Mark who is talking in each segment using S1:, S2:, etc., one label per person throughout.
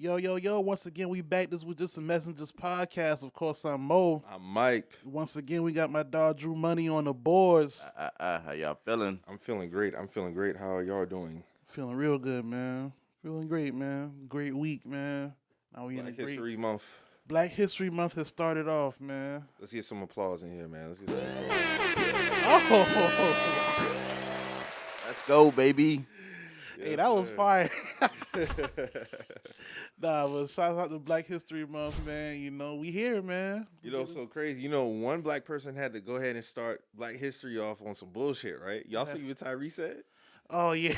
S1: Yo, yo, yo, once again, we back. This was just a Messengers podcast. Of course, I'm Mo.
S2: I'm Mike.
S1: Once again, we got my dog Drew Money on the boards.
S3: How y'all feeling?
S2: I'm feeling great. How are y'all doing?
S1: Feeling real good, man. Feeling great, man. Great week, man. Now we in a
S2: Black
S1: great
S2: History Month.
S1: Black History Month has started off, man.
S2: Let's get some applause in here, man. Let's get some applause.
S1: Oh,
S3: Let's go, baby.
S1: hey, that was fire. Nah, but shout out to Black History Month, man. You know, we here, man.
S2: You know, so crazy. You know, one black person had to go ahead and start Black History off on some bullshit, right? Y'all see what Tyrese said?
S1: Oh, yeah.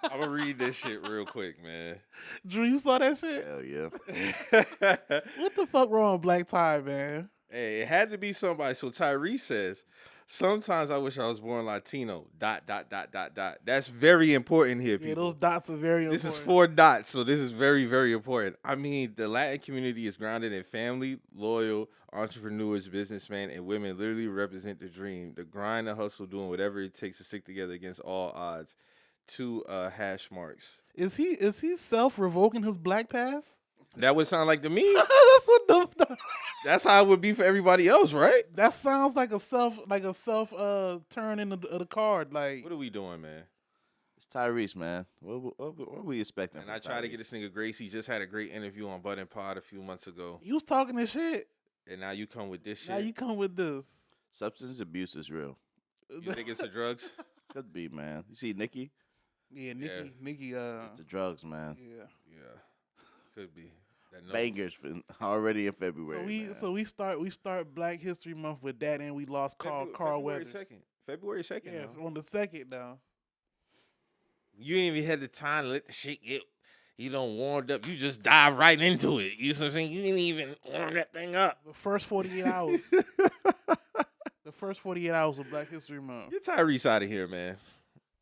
S2: I'm going to read this shit real quick, man.
S1: Drew, you saw that shit?
S3: Hell yeah.
S1: What the fuck wrong with Black Tie, man?
S2: Hey, it had to be somebody. So Tyrese says, sometimes I wish I was born Latino. ... That's very important here, people.
S1: Yeah, those dots are very important.
S2: This is 4 dots, so this is very, very important. I mean, the Latin community is grounded in family, loyal, entrepreneurs, businessmen, and women literally represent the dream, the grind, the hustle, doing whatever it takes to stick together against all odds. 2 hash marks.
S1: Is he self-revoking his black pass?
S2: That would sound like to me.
S1: That's what
S2: That's how it would be for everybody else, right?
S1: that sounds like a self turn in the card. Like,
S2: What are we doing, man?
S3: It's Tyrese, man. What we expecting?
S2: And I tried to get this nigga Grace. He just had a great interview on Bud and Pod a few months ago.
S1: you was talking this shit.
S2: And now you come with this shit.
S1: Now you come with this.
S3: Substance abuse is real.
S2: You think it's the drugs?
S3: Could be, man. You see Nicki?
S1: Yeah, Nicki.
S3: It's the drugs, man.
S1: Yeah.
S2: Yeah. Could be. That knows.
S3: Bangers already in February.
S1: So we start Black History Month with that, and we lost Carl
S2: February
S1: Weathers.
S2: 2nd. February 2nd.
S1: Yeah,
S2: now.
S1: on the 2nd now.
S2: You ain't even had the time to let the shit get, warmed up. You just dive right into it. You know what I'm saying? You didn't even warm that thing up.
S1: The first 48 hours. The first 48 hours of Black History Month.
S2: Get Tyrese out of here, man.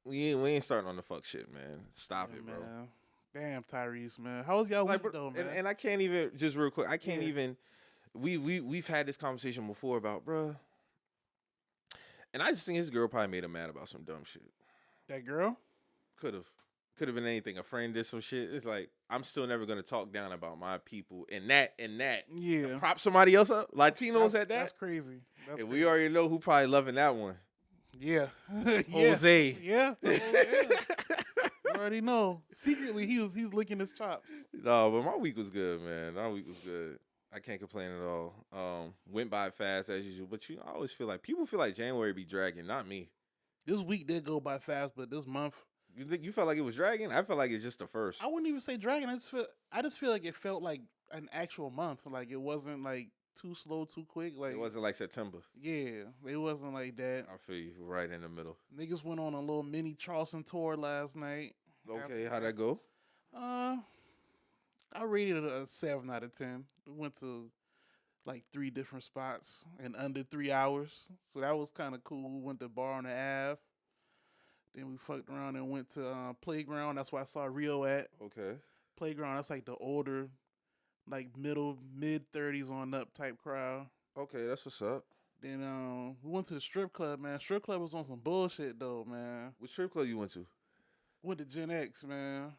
S2: We ain't starting on the fuck shit, man. Stop
S1: Yeah,
S2: it, bro.
S1: man. Damn, Tyrese, man. How was y'all
S2: Like,
S1: week, though, man?
S2: and I can't even, just real quick, I can't
S1: Yeah.
S2: even, we've had this conversation before about, bro. And I just think his girl probably made him mad about some dumb shit.
S1: That girl?
S2: Could have been anything. A friend did some shit. It's like, I'm still never gonna talk down about my people and that.
S1: Yeah.
S2: Prop somebody else up. Latinos
S1: That's
S2: at that.
S1: That's crazy. That's
S2: And
S1: crazy.
S2: we already know who probably loving that one.
S1: Yeah. Yeah.
S2: Jose.
S1: Yeah. Oh, yeah. You already know. Secretly, he's licking his chops.
S2: No, but my week was good, man. My week was good. I can't complain at all. Went by fast as usual, but I always feel like people feel like January be dragging, not me.
S1: This week did go by fast, but this month,
S2: You think you felt like it was dragging? I felt like it's just the first.
S1: I wouldn't even say dragging. I just feel like it felt like an actual month. Like it wasn't like too slow, too quick. Like
S2: It wasn't like September.
S1: yeah, it wasn't like that.
S2: I feel you right in the middle.
S1: Niggas went on a little mini Charleston tour last night.
S2: Okay, how'd that go?
S1: I rated it a 7 out of 10. We went to like 3 different spots in under 3 hours, so that was kind of cool. We went to Bar on the Ave. Then we fucked around and went to Playground. That's where I saw Rio at.
S2: Okay.
S1: Playground, that's like the older, like mid-30s on up type crowd.
S2: Okay, that's what's up.
S1: Then we went to the strip club, man. Strip club was on some bullshit though, man.
S2: Which strip club you went to?
S1: Went to Gen X, man.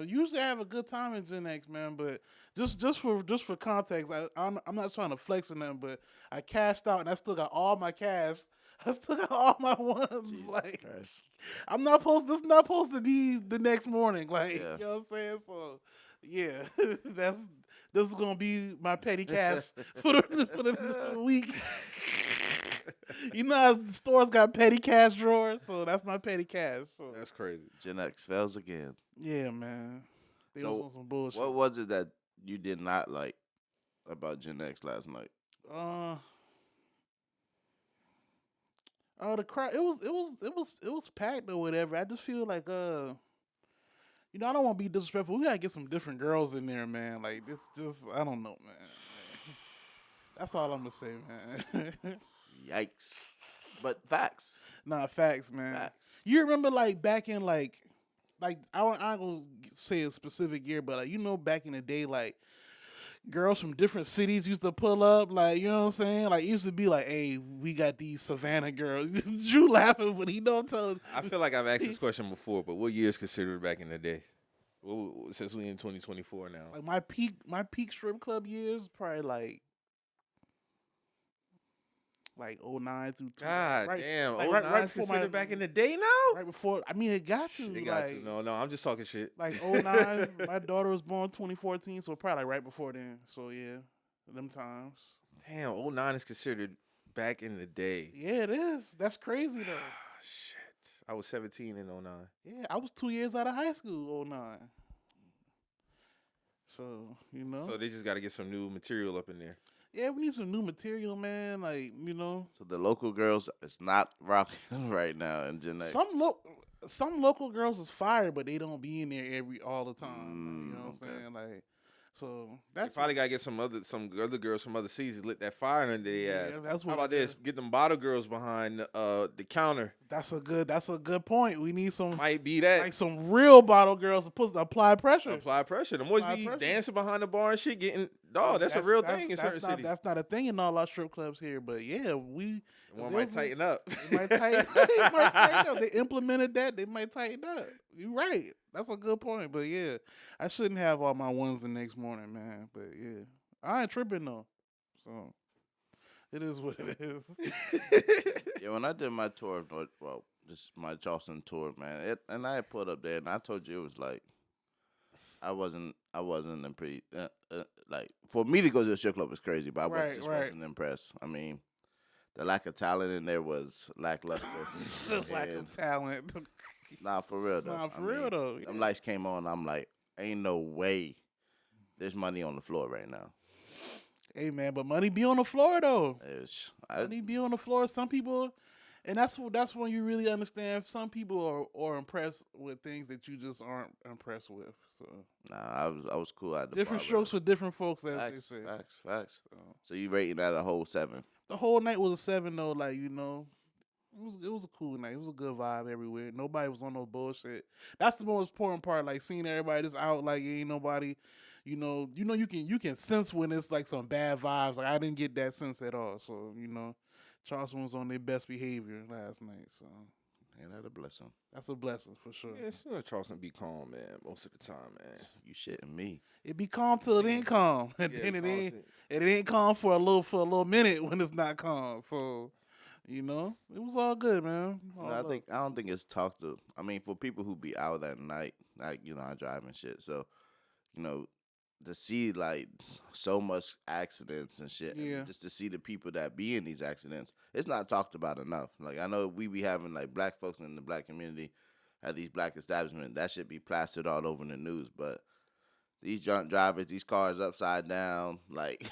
S1: Usually I have a good time in Gen X, man, but just for context, I'm not trying to flex on them, but I cashed out and I still got all my cash. I still got all my ones.
S3: Jesus
S1: like
S3: Christ.
S1: this is not supposed to be the next morning. Like
S3: Yeah.
S1: you know what I'm saying? So yeah, this is gonna be my petty cash for the week. You know how the stores got petty cash drawers, so that's my petty cash. So
S2: That's crazy.
S3: Gen X fails again.
S1: yeah, man. They
S3: So,
S1: was on some bullshit.
S3: What was it that you did not like about Gen X last night?
S1: The crowd. It was packed or whatever. I just feel like I don't want to be disrespectful. We gotta get some different girls in there, man. Like this, just I don't know, man. That's all I'm gonna say, man.
S3: Yikes. But facts.
S1: Nah, facts, man.
S3: Facts.
S1: You remember like back in like I ain't gonna say a specific year, but like back in the day, like girls from different cities used to pull up, like, you know what I'm saying? Like, it used to be like, hey, we got these Savannah girls. Drew laughing, but he don't tell.
S2: I feel like I've asked this question before, but what year is considered back in the day? Well, since we in 2024 now.
S1: Like my peak strip club years probably like 09 through 2000.
S2: God
S1: right,
S2: damn.
S1: like
S2: Right
S1: before
S2: considered back in the day now?
S1: right before. I mean, it got to
S2: It got
S1: like
S2: you. No, I'm just talking shit.
S1: like 09. My daughter was born 2014, so probably like right before then. So yeah, them times.
S2: Damn, '09 is considered back in the day.
S1: Yeah, it is. That's crazy though.
S2: Shit. I was 17 in '09.
S1: Yeah, I was 2 years out of high school 09. So, you know.
S2: So they just got to get some new material up in there.
S1: Yeah, we need some new material, man. Like, you know.
S3: So the local girls is not rocking right now in Gen A.
S1: Some local girls is fire, but they don't be in there all the time. You know what I'm saying? Like, so that's
S2: They probably got to get some other girls from other cities lit that fire under their ass.
S1: That's what.
S2: How about this? Get them bottle girls behind the counter.
S1: That's a good point. We need some
S2: Might be that.
S1: like some real bottle girls to apply pressure.
S2: Apply pressure. The boys be dancing behind the bar and shit, getting dog. That's a real thing in certain cities.
S1: That's not a thing in all our strip clubs here, but yeah,
S2: One might tighten up.
S1: They might tighten up. They implemented that. They might tighten up. You're right. That's a good point. But yeah, I shouldn't have all my ones the next morning, man. But yeah, I ain't tripping though. So it is what it is.
S3: Yeah, when I did my tour of just my Charleston tour, man, and I pulled up there, and I told you it was like I wasn't like for me to go to a strip club was crazy, but I wasn't impressed. I mean, the lack of talent in there was lackluster.
S1: Lack of talent.
S3: Nah, for real though.
S1: Yeah.
S3: Them lights came on. I'm like, ain't no way. There's money on the floor right now.
S1: Hey man, but money be on the floor though.
S3: Money
S1: be on the floor. Some people, and that's when you really understand. Some people are impressed with things that you just aren't impressed with. So
S3: nah, I was cool at the
S1: different
S3: bar,
S1: strokes for different folks. As
S3: facts,
S1: they say.
S3: Facts. So you rating that a whole 7?
S1: The whole night was a 7 though. Like you know, it was a cool night. It was a good vibe everywhere. Nobody was on no bullshit. That's the most important part. Like seeing everybody just out. Like ain't nobody. You know, you can sense when it's like some bad vibes. Like I didn't get that sense at all. So you know, Charleston was on their best behavior last night. So
S3: ain't that a blessing?
S1: That's a blessing for sure.
S2: Yeah, Charleston be calm, man. Most of the time, man.
S3: You shitting me?
S1: It be calm till it ain't calm, and then it ain't calm for a little minute when it's not calm. So. You know, it was all good, man.
S3: I don't think it's talked to. I mean, for people who be out at night, like you know, I drive and shit. So, you know, to see like so much accidents and shit, and just to see the people that be in these accidents, it's not talked about enough. Like I know we be having like black folks in the black community at these black establishments. That should be plastered all over in the news, but these drunk drivers, these cars upside down, like.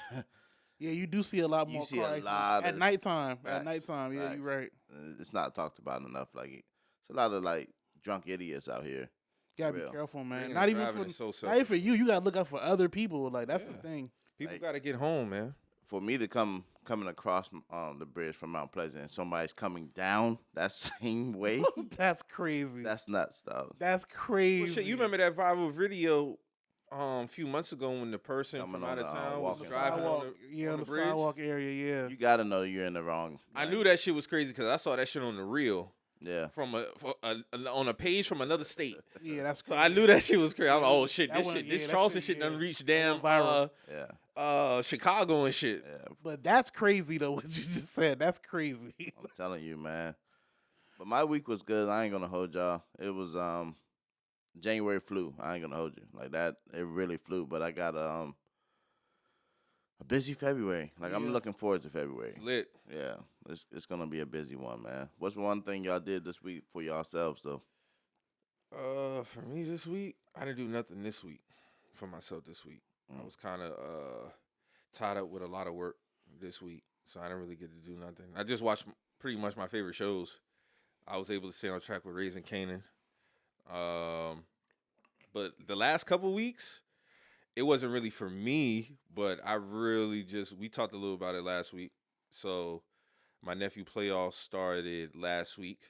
S1: Yeah, you do see a lot more cars at nighttime. At nighttime, yeah, you're right.
S3: It's not talked about enough. Like it's a lot of like drunk idiots out here.
S1: Gotta be careful, man. Not even for you. You gotta look out for other people. Like that's the thing.
S2: People gotta get home, man.
S3: For me to coming across the bridge from Mount Pleasant and somebody's coming down that same way,
S1: that's crazy.
S3: That's nuts, though.
S1: That's crazy.
S2: Well, shit, you remember that viral video? A few months ago when the person from out of town was driving on the bridge.
S1: Sidewalk area, yeah.
S3: You gotta know you're in the wrong.
S2: I knew that shit was crazy because I saw that shit on the reel.
S3: Yeah.
S2: From on a page from another state.
S1: Yeah, that's crazy.
S2: So I knew that shit was crazy. I was like, oh shit, this Charleston shit done reached damn Chicago and shit.
S3: Yeah.
S1: But that's crazy though, what you just said. That's crazy.
S3: I'm telling you, man. But my week was good. I ain't gonna hold y'all. It was January flew. I ain't gonna hold you like that. It really flew, but I got a busy February. Like I'm looking forward to February.
S2: Lit.
S3: Yeah, it's gonna be a busy one, man. What's one thing y'all did this week for yourselves though?
S2: For me this week, I didn't do nothing this week for myself this week. I was kind of tied up with a lot of work this week, so I didn't really get to do nothing. I just watched pretty much my favorite shows. I was able to stay on track with Raising Kanan. But the last couple weeks, it wasn't really for me, but I really we talked a little about it last week. So my nephew playoffs started last week.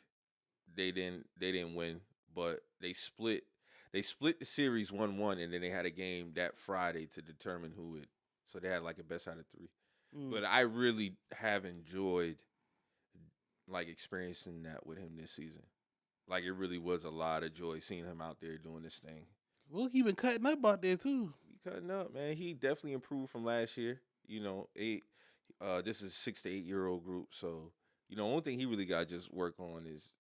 S2: They didn't win, but they split the series 1-1, and then they had a game that Friday to determine who would. So they had like a best out of 3. But I really have enjoyed like experiencing that with him this season. Like, it really was a lot of joy seeing him out there doing this thing.
S1: Well, he been cutting up out there too.
S2: He cutting up, man. He definitely improved from last year. You know, this is 6 to 8 year old group, so only thing he really got to just work on is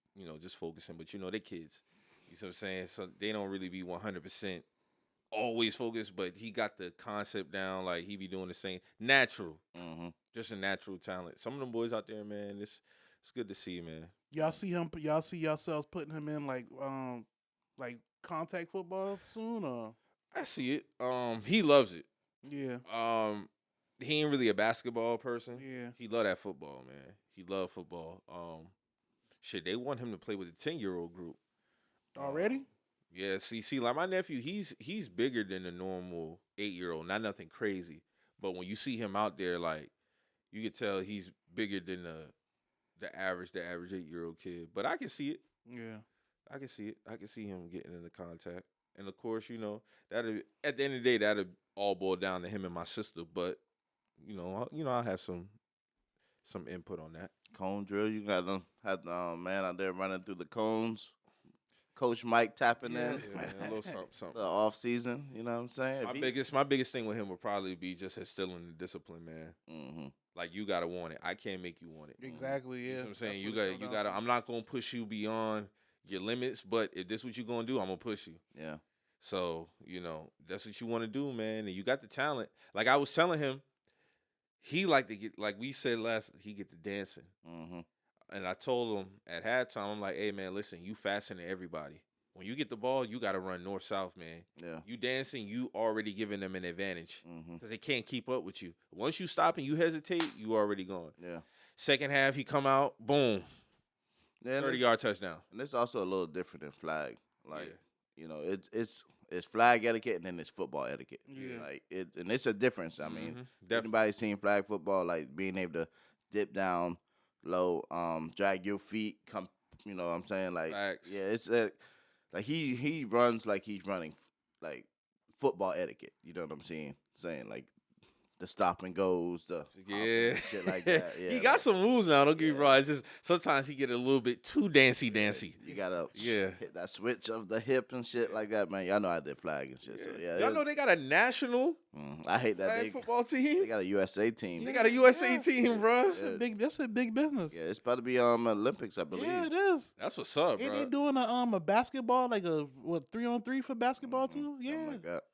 S2: just focusing. But they kids. You see what I'm saying? So they don't really be 100% always focused, but he got the concept down. Like he be doing the same natural, just a natural talent. Some of them boys out there, man, it's good to see, man.
S1: Y'all see him? Y'all see yourselves putting him in like contact football soon? Or
S2: I see it. He loves it.
S1: yeah.
S2: He ain't really a basketball person.
S1: Yeah.
S2: He love that football, man. He love football. Shit, they want him to play with the 10-year-old group.
S1: Already?
S2: Yeah, see, like my nephew, he's bigger than the normal 8-year-old. Not nothing crazy, but when you see him out there, like you can tell he's bigger than the average 8-year-old kid. But I can see it.
S1: Yeah,
S2: I can see it. I can see him getting into contact, and of course, that at the end of the day, that'll all boil down to him and my sister. But I'll have some input on that.
S3: Cone drill, you got them have the man out there running through the cones. Coach Mike tapping in.
S2: Yeah, a little something.
S3: The off season, you know what I'm saying?
S2: My biggest thing with him would probably be just instilling the discipline, man.
S3: Mm-hmm.
S2: Like you gotta want it. I can't make you want it.
S1: exactly. Yeah,
S2: You know what I'm saying? You gotta. I'm not gonna push you beyond your limits, but if this what you gonna do, I'm gonna push you.
S3: Yeah.
S2: So that's what you want to do, man. And you got the talent. Like I was telling him, he like to get, like we said last, he get to dancing.
S3: Mm-hmm.
S2: And I told him at halftime, I'm like, hey, man, listen, you faster than everybody. When you get the ball, you got to run north-south, man.
S3: Yeah.
S2: You dancing, you already giving them an advantage
S3: Mm-hmm.
S2: because they can't keep up with you. Once you stop and you hesitate, you already gone.
S3: Yeah.
S2: Second half, he come out, boom,
S3: Yeah,
S2: 30-yard touchdown.
S3: and it's also a little different than flag. Like, it's flag etiquette and then it's football etiquette.
S1: Yeah.
S3: Like and it's a difference. I mean,
S2: Definitely.
S3: anybody seen flag football, like being able to dip down low, drag your feet, come, you know what I'm saying? Like,
S2: Facts.
S3: yeah, it's like he runs like he's running like football etiquette. You know what I'm saying? Like the stop and goes, the
S2: Yeah,
S3: shit like that. Yeah,
S2: he got
S3: like,
S2: some moves now. Don't get me wrong. It's just sometimes he get a little bit too dancey.
S3: You gotta
S2: Yeah.
S3: hit that switch of the hip and shit like that, man. Y'all know I did flag and shit. So yeah,
S2: Y'all know they got a national
S3: I hate that
S2: flag football team.
S3: they got a USA team.
S2: They got a USA team, bro.
S1: That's a big business.
S3: Yeah, it's about to be Olympics, I believe.
S1: Yeah, it is.
S2: That's what's up,
S1: Ain't
S2: bro.
S1: they doing a basketball, like a 3-on-3 for basketball too?
S3: Something
S1: Yeah.
S3: like that.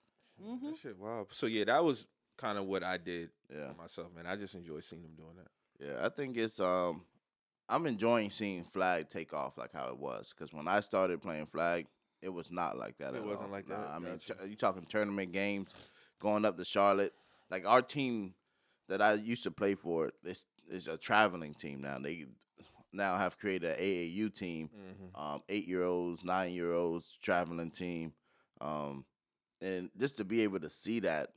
S1: Mm-hmm.
S2: That shit, wow. So yeah, that was kind of what I did
S3: Yeah.
S2: for myself, man. I just enjoy seeing them doing that.
S3: Yeah, I think it's I'm enjoying seeing flag take off like how it was, because when I started playing flag, it was not like that.
S2: It
S3: at
S2: wasn't
S3: all.
S2: like that.
S3: Nah, I mean,
S2: Gotcha.
S3: you talking tournament games, going up to Charlotte. Like our team that I used to play for, is a traveling team now. They now have created an AAU team, 8-year-olds, 9-year-olds traveling team, and just to be able to see that.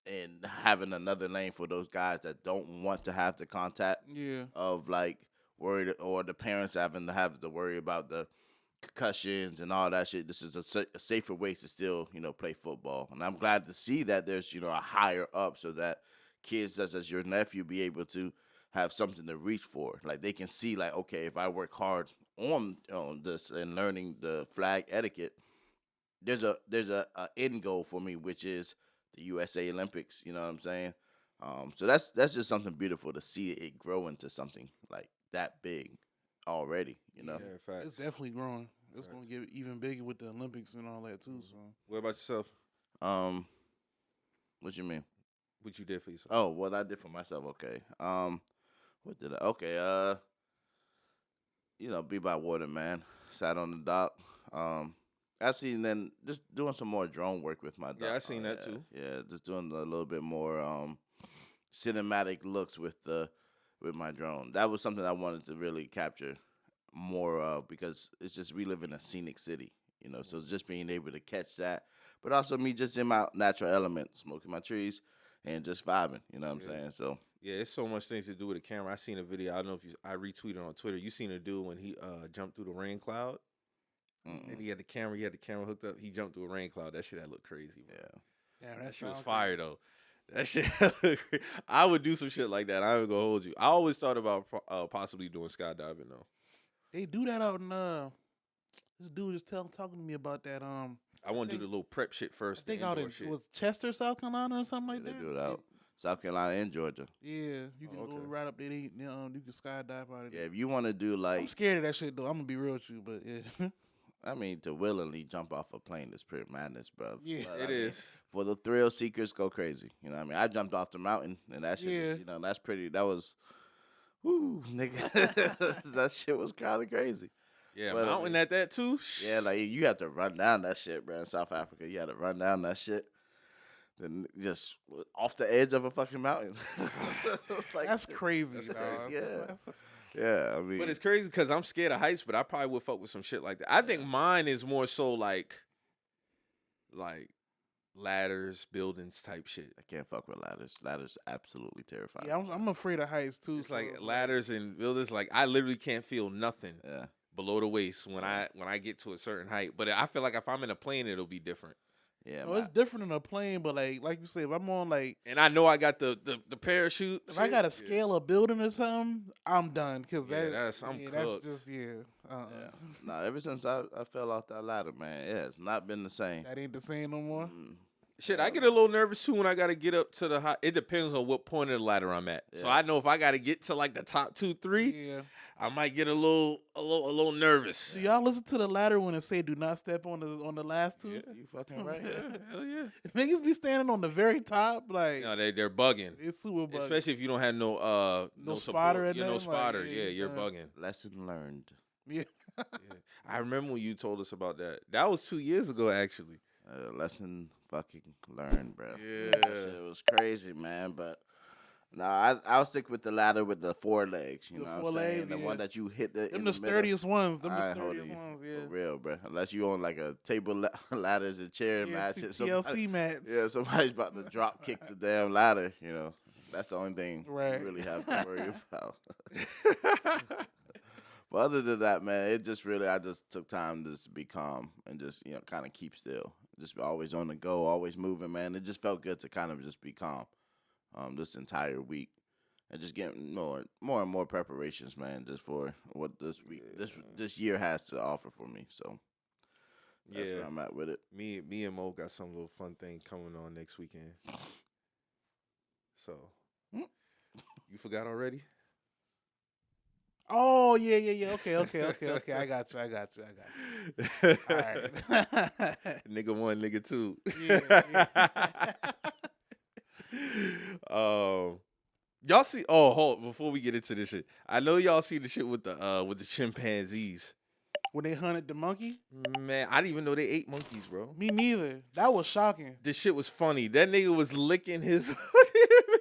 S3: And having another lane for those guys that don't want to have the contact
S1: Yeah.
S3: of like worried, or the parents having to have to worry about the concussions and all that shit. This is a safer way to still play football, and I'm glad to see that there's a higher up, so that kids such as your nephew be able to have something to reach for. Like they can see like, okay, if I work hard on this and learning the flag etiquette, there's a end goal for me, which is the USA Olympics. You know what I'm saying? So that's just something beautiful to see it grow into something like that big already.
S2: Yeah, facts.
S1: It's definitely growing. It's gonna get even bigger with the Olympics and all that too. So
S2: What about yourself?
S3: What you mean?
S2: What you did for yourself?
S3: Oh, what I did for myself. Okay. What did I? Okay. Be by water, man. Sat on the dock. I seen then just doing some more drone work with my dock.
S2: Yeah, I seen that too.
S3: Yeah, just doing a little bit more cinematic looks with my drone. That was something I wanted to really capture more of, because it's just, we live in a scenic city, so it's just being able to catch that, but also me just in my natural element, smoking my trees and just vibing, you know what I'm saying? So
S2: yeah, it's so much things to do with a camera. I seen a video. I don't know if I retweeted on Twitter. You seen a dude when he jumped through the rain cloud, and he had the camera hooked up. He jumped through a rain cloud. That shit that looked crazy, bro.
S1: yeah,
S2: That shit was fire though. That shit, I would do some shit like that. I ain't gonna hold you. I always thought about possibly doing skydiving though.
S1: They do that out in this dude is talking to me about that.
S2: I want to do the little prep shit first.
S1: I think out in was Chester, South Carolina, or something like
S3: They
S1: that.
S3: do it out South Carolina and Georgia.
S1: Yeah, you can go right up there. You can skydive out of there.
S3: Yeah, if you want to do like,
S1: I'm scared of that shit though. I'm gonna be real with you, but yeah.
S3: I mean, to willingly jump off a plane is pretty madness, bro.
S1: Yeah,
S3: but,
S2: it is.
S3: For the thrill seekers, go crazy. You know what I mean? I jumped off the mountain, and that shit, was, that's pretty. That was, whoo, nigga. That shit was kind of crazy.
S2: Yeah, but, mountain at that too.
S3: Yeah, like you have to run down that shit, bro. In South Africa, you had to run down that shit. Then just off the edge of a fucking mountain.
S1: Like, that's crazy,
S3: that's
S1: dog.
S3: Crazy. Yeah. Yeah, I mean,
S2: but it's crazy because I'm scared of heights, but I probably would fuck with some shit like that. I think mine is more so like ladders, buildings type shit.
S3: I can't fuck with ladders. Ladders absolutely terrifying.
S1: Yeah, I'm afraid of heights too.
S2: It's like ladders and buildings. Like I literally can't feel nothing below the waist when I get to a certain height. But I feel like if I'm in a plane, it'll be different.
S3: Yeah,
S1: well, it's different in a plane, but like you say, if I'm on
S2: and I know I got the parachute.
S1: If I got to scale a building or something, I'm done because
S2: that's
S1: just
S3: Nah, ever since I fell off that ladder, man, it has not been the same.
S1: That ain't the same no more.
S2: Shit, I get a little nervous too when I got to get up to the high. It depends on what point of the ladder I'm at. Yeah. So I know if I got to get to like the top 2, 3, I might get a little nervous.
S1: Do y'all listen to the ladder when it say "Do not step on the last 2"?
S3: Yeah, you fucking right.
S2: Hell yeah.
S1: Niggas be standing on the very top, like
S2: no, they're bugging.
S1: It's super bugging,
S2: especially if you don't have no
S1: spotter.
S2: No spotter. Like, you're bugging.
S3: Lesson learned.
S1: Yeah.
S2: I remember when you told us about that. That was 2 years ago, actually.
S3: Lesson fucking learned, bro.
S2: Yeah,
S3: that shit was crazy, man. But no, I'll stick with the ladder with the 4 legs. You know what I'm saying? The one that you hit the
S1: sturdiest ones. Them the sturdiest ones. Yeah,
S3: for real, bro. Unless you on like a table ladders and chair match.
S1: TLC match.
S3: Yeah, somebody's about to drop kick the damn ladder. You know, that's the only thing you really have to worry about. But other than that, man, it just really, I just took time to just be calm and just, kind of keep still. Just always on the go, always moving, man. It just felt good to kind of just be calm this entire week. And just getting more and more preparations, man, just for what this week, this year has to offer for me. So that's where I'm at with it.
S2: Me and Mo got some little fun thing coming on next weekend. So, you forgot already?
S1: Oh yeah. Okay. I got you. All right.
S2: Nigga 1, nigga 2.
S1: Yeah.
S2: Y'all see? Oh, hold before we get into this shit. I know y'all see the shit with the chimpanzees.
S1: When they hunted the monkey?
S2: Man, I didn't even know they ate monkeys, bro.
S1: Me neither. That was shocking.
S2: This shit was funny. That nigga was licking his.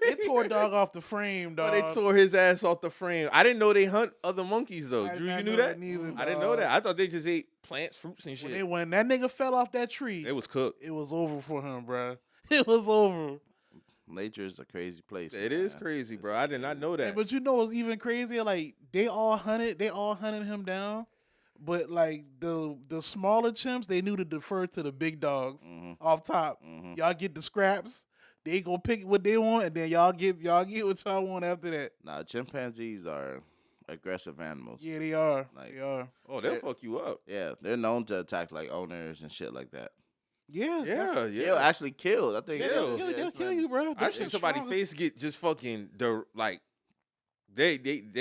S1: They tore dog off the frame, dog.
S2: Oh, they tore his ass off the frame. I didn't know they hunt other monkeys though. Drew, you knew that?
S1: Neither,
S2: I didn't know that. I thought they just ate plants, fruits, and shit.
S1: When that nigga fell off that tree,
S2: it was cooked.
S1: It was over for him, bro. It was over.
S3: Nature is a crazy place.
S2: It is crazy, bro. I did not know that.
S1: Yeah, but you know what's even crazier? Like they all hunted him down. But like the smaller chimps, they knew to defer to the big dogs off top. Y'all get the scraps. They gonna pick what they want, and then y'all get what y'all want after that.
S3: Nah, chimpanzees are aggressive animals.
S1: Yeah, they are. They are.
S2: Oh, they'll fuck you up.
S3: Yeah, they're known to attack like owners and shit like that.
S1: Yeah.
S3: They'll actually kill. I think
S1: they'll kill you, bro.
S2: I seen somebody's face get just fucking they're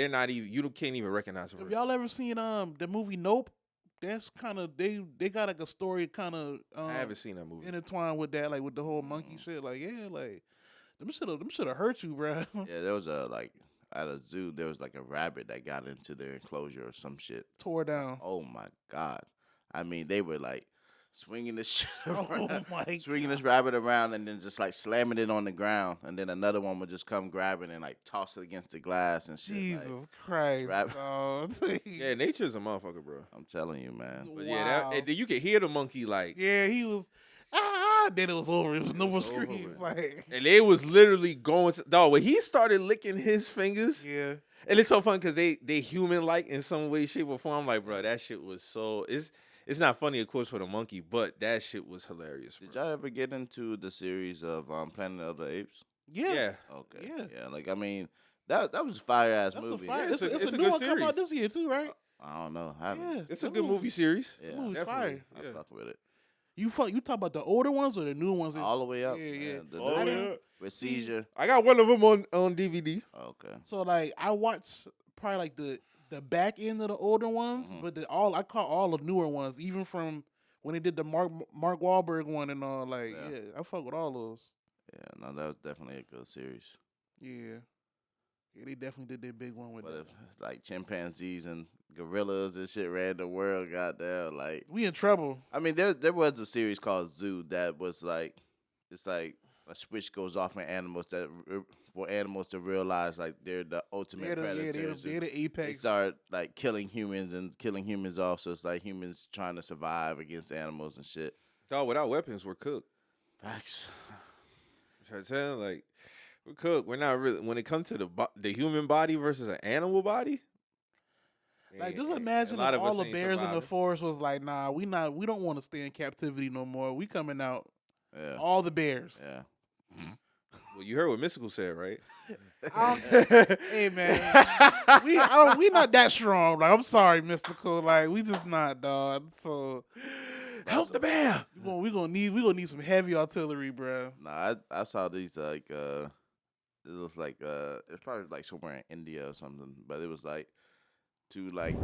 S2: not even, you can't even recognize them.
S1: Have y'all ever seen the movie Nope? That's kind of they got like a story kind of
S2: I haven't seen that movie
S1: intertwined with that, like with the whole monkey shit. Like them should have hurt you, bro.
S3: Yeah, there was at a zoo there was like a rabbit that got into their enclosure or some shit.
S1: Tore down.
S3: Oh my God! I mean, they were like swinging this shit around, swinging this rabbit around, and then just like slamming it on the ground, and then another one would just come grab it and like toss it against the glass and shit.
S1: Jesus Christ!
S2: Yeah, nature's a motherfucker, bro.
S3: I'm telling you, man.
S2: But yeah, you could hear the monkey like.
S1: Yeah, he was. Then it was over. It was no more screams.
S2: And they was literally going to dog when he started licking his fingers.
S1: Yeah.
S2: And it's so fun because they human like in some way, shape, or form. I'm like, bro, that shit was so It's not funny, of course, for the monkey, but that shit was hilarious.
S3: Did y'all ever get into the series of Planet of the Apes?
S1: Yeah.
S3: Okay. Yeah. Like I mean, that was a fire ass movie.
S1: It's a new one coming out this year too, right?
S3: I don't know.
S2: It's a good movie series.
S3: Yeah,
S1: movie's fire.
S3: I fuck with it.
S1: You talk about the older ones or the new ones?
S3: All the way up.
S1: Yeah.
S3: The
S2: All the
S3: new
S2: way
S3: one
S2: up.
S3: with seizure.
S2: I got one of them on DVD.
S3: Okay.
S1: So like I watched probably like the back end of the older ones,
S3: Mhm.
S1: but I caught all the newer ones, even from when they did the Mark Wahlberg one and all. Like
S3: Yeah.
S1: I fuck with all those.
S3: Yeah, no, that was definitely a good series.
S1: Yeah, they definitely did their big one with
S3: But
S1: that.
S3: if like chimpanzees and gorillas and shit ran the world, goddamn, like
S1: We in trouble.
S3: I mean, there was a series called Zoo that was like, it's like a switch goes off in animals for animals to realize like they're the ultimate predators.
S1: They're the
S3: They
S1: apex.
S3: start like killing humans and killing humans off. So it's like humans trying to survive against animals and shit.
S2: Dog, without weapons, we're cooked.
S3: Facts.
S2: I'm saying, like, we're cooked. We're not really. When it comes to the human body versus an animal body,
S1: Like, just
S2: a
S1: imagine
S2: lot
S1: if
S2: of us
S1: all the
S2: ain't
S1: bears in the
S2: surviving.
S1: forest was like, nah, we don't want to stay in captivity no more. We coming out.
S3: Yeah.
S1: All the bears.
S3: Yeah.
S2: Well, you heard what Mystical said, right?
S1: Hey man, we not that strong. Like, I'm sorry, Mystical. Like, we just not, dog. So
S2: Help the bear.
S1: we gonna need some heavy artillery, bro.
S3: Nah, I saw these like it was like it's probably like somewhere in India or something, but it was like two like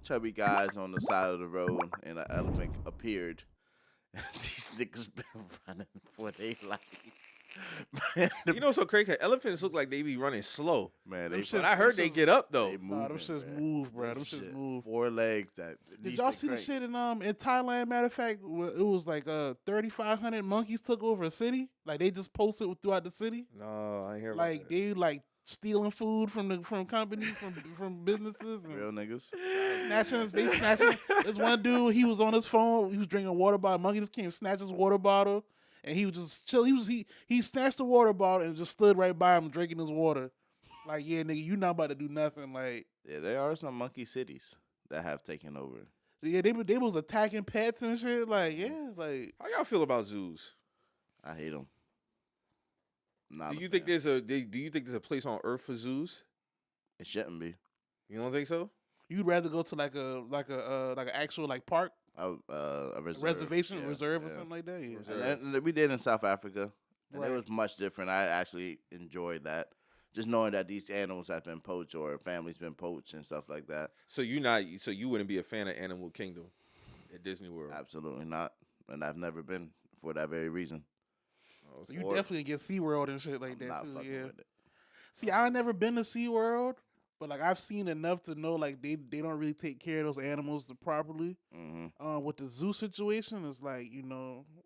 S3: chubby guys on the side of the road, and an elephant appeared. These niggas been running for their life. Man,
S2: You know, so crazy. Elephants look like they be running slow.
S3: man,
S1: them
S3: they
S1: shits-
S2: But I heard they get up though.
S3: they
S1: Nah, them
S3: moving,
S1: shits
S3: man.
S1: move, bro. Them
S3: Shit,
S1: shits move.
S3: 4 legs. That
S1: Did y'all see the shit in Thailand? Matter of fact, it was like 3,500 monkeys took over a city. Like, they just posted throughout the city.
S2: No, I ain't hear about
S1: Like,
S2: that.
S1: they like stealing food from companies, from businesses, and
S3: Real niggas.
S1: snatching. There's one dude, he was on his phone, he was drinking a water bottle. Monkey just came and snatched his water bottle, and he was just chill. He snatched the water bottle and just stood right by him drinking his water. Like, yeah, nigga, you not about to do nothing. Like,
S3: Yeah, there are some monkey cities that have taken over.
S1: yeah, they was attacking pets and shit. Like, yeah, like.
S2: How y'all feel about zoos?
S3: I hate them.
S2: Do you think there's a place on Earth for zoos?
S3: It shouldn't be.
S2: You don't think so?
S1: You'd rather go to like an actual like park,
S3: A
S1: reservation,
S3: yeah,
S1: reserve or
S3: yeah.
S1: something like that. Yeah.
S3: And we did in South Africa, and
S1: Right.
S3: it was much different. I actually enjoyed that. Just knowing that these animals have been poached or families been poached and stuff like that.
S2: So you wouldn't be a fan of Animal Kingdom at Disney World?
S3: Absolutely not. And I've never been for that very reason.
S2: Oh,
S1: So you
S2: or-
S1: definitely get SeaWorld and shit like
S3: I'm
S1: that
S3: not
S1: too.
S3: fucking
S1: Yeah.
S3: with it.
S1: See, I never been to SeaWorld, but like I've seen enough to know like they don't really take care of those animals properly.
S3: Mm-hmm.
S1: With the zoo situation, it's like,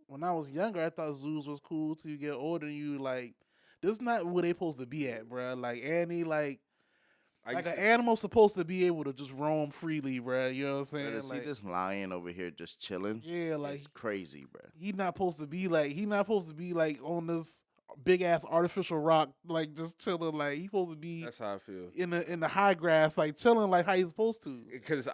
S1: when I was younger, I thought zoos was cool. Till you get older, you like, this is not where they supposed to be at, bruh. Like an animal's supposed to be able to just roam freely, bruh. You know what I'm saying?
S3: To see this lion over here just chilling,
S1: Yeah, like
S3: it's crazy, bro.
S1: he not supposed to be like on this big ass artificial rock, like just chilling. Like he supposed to be
S2: That's how I feel.
S1: in the high grass, like chilling, like how he's supposed to.
S2: Because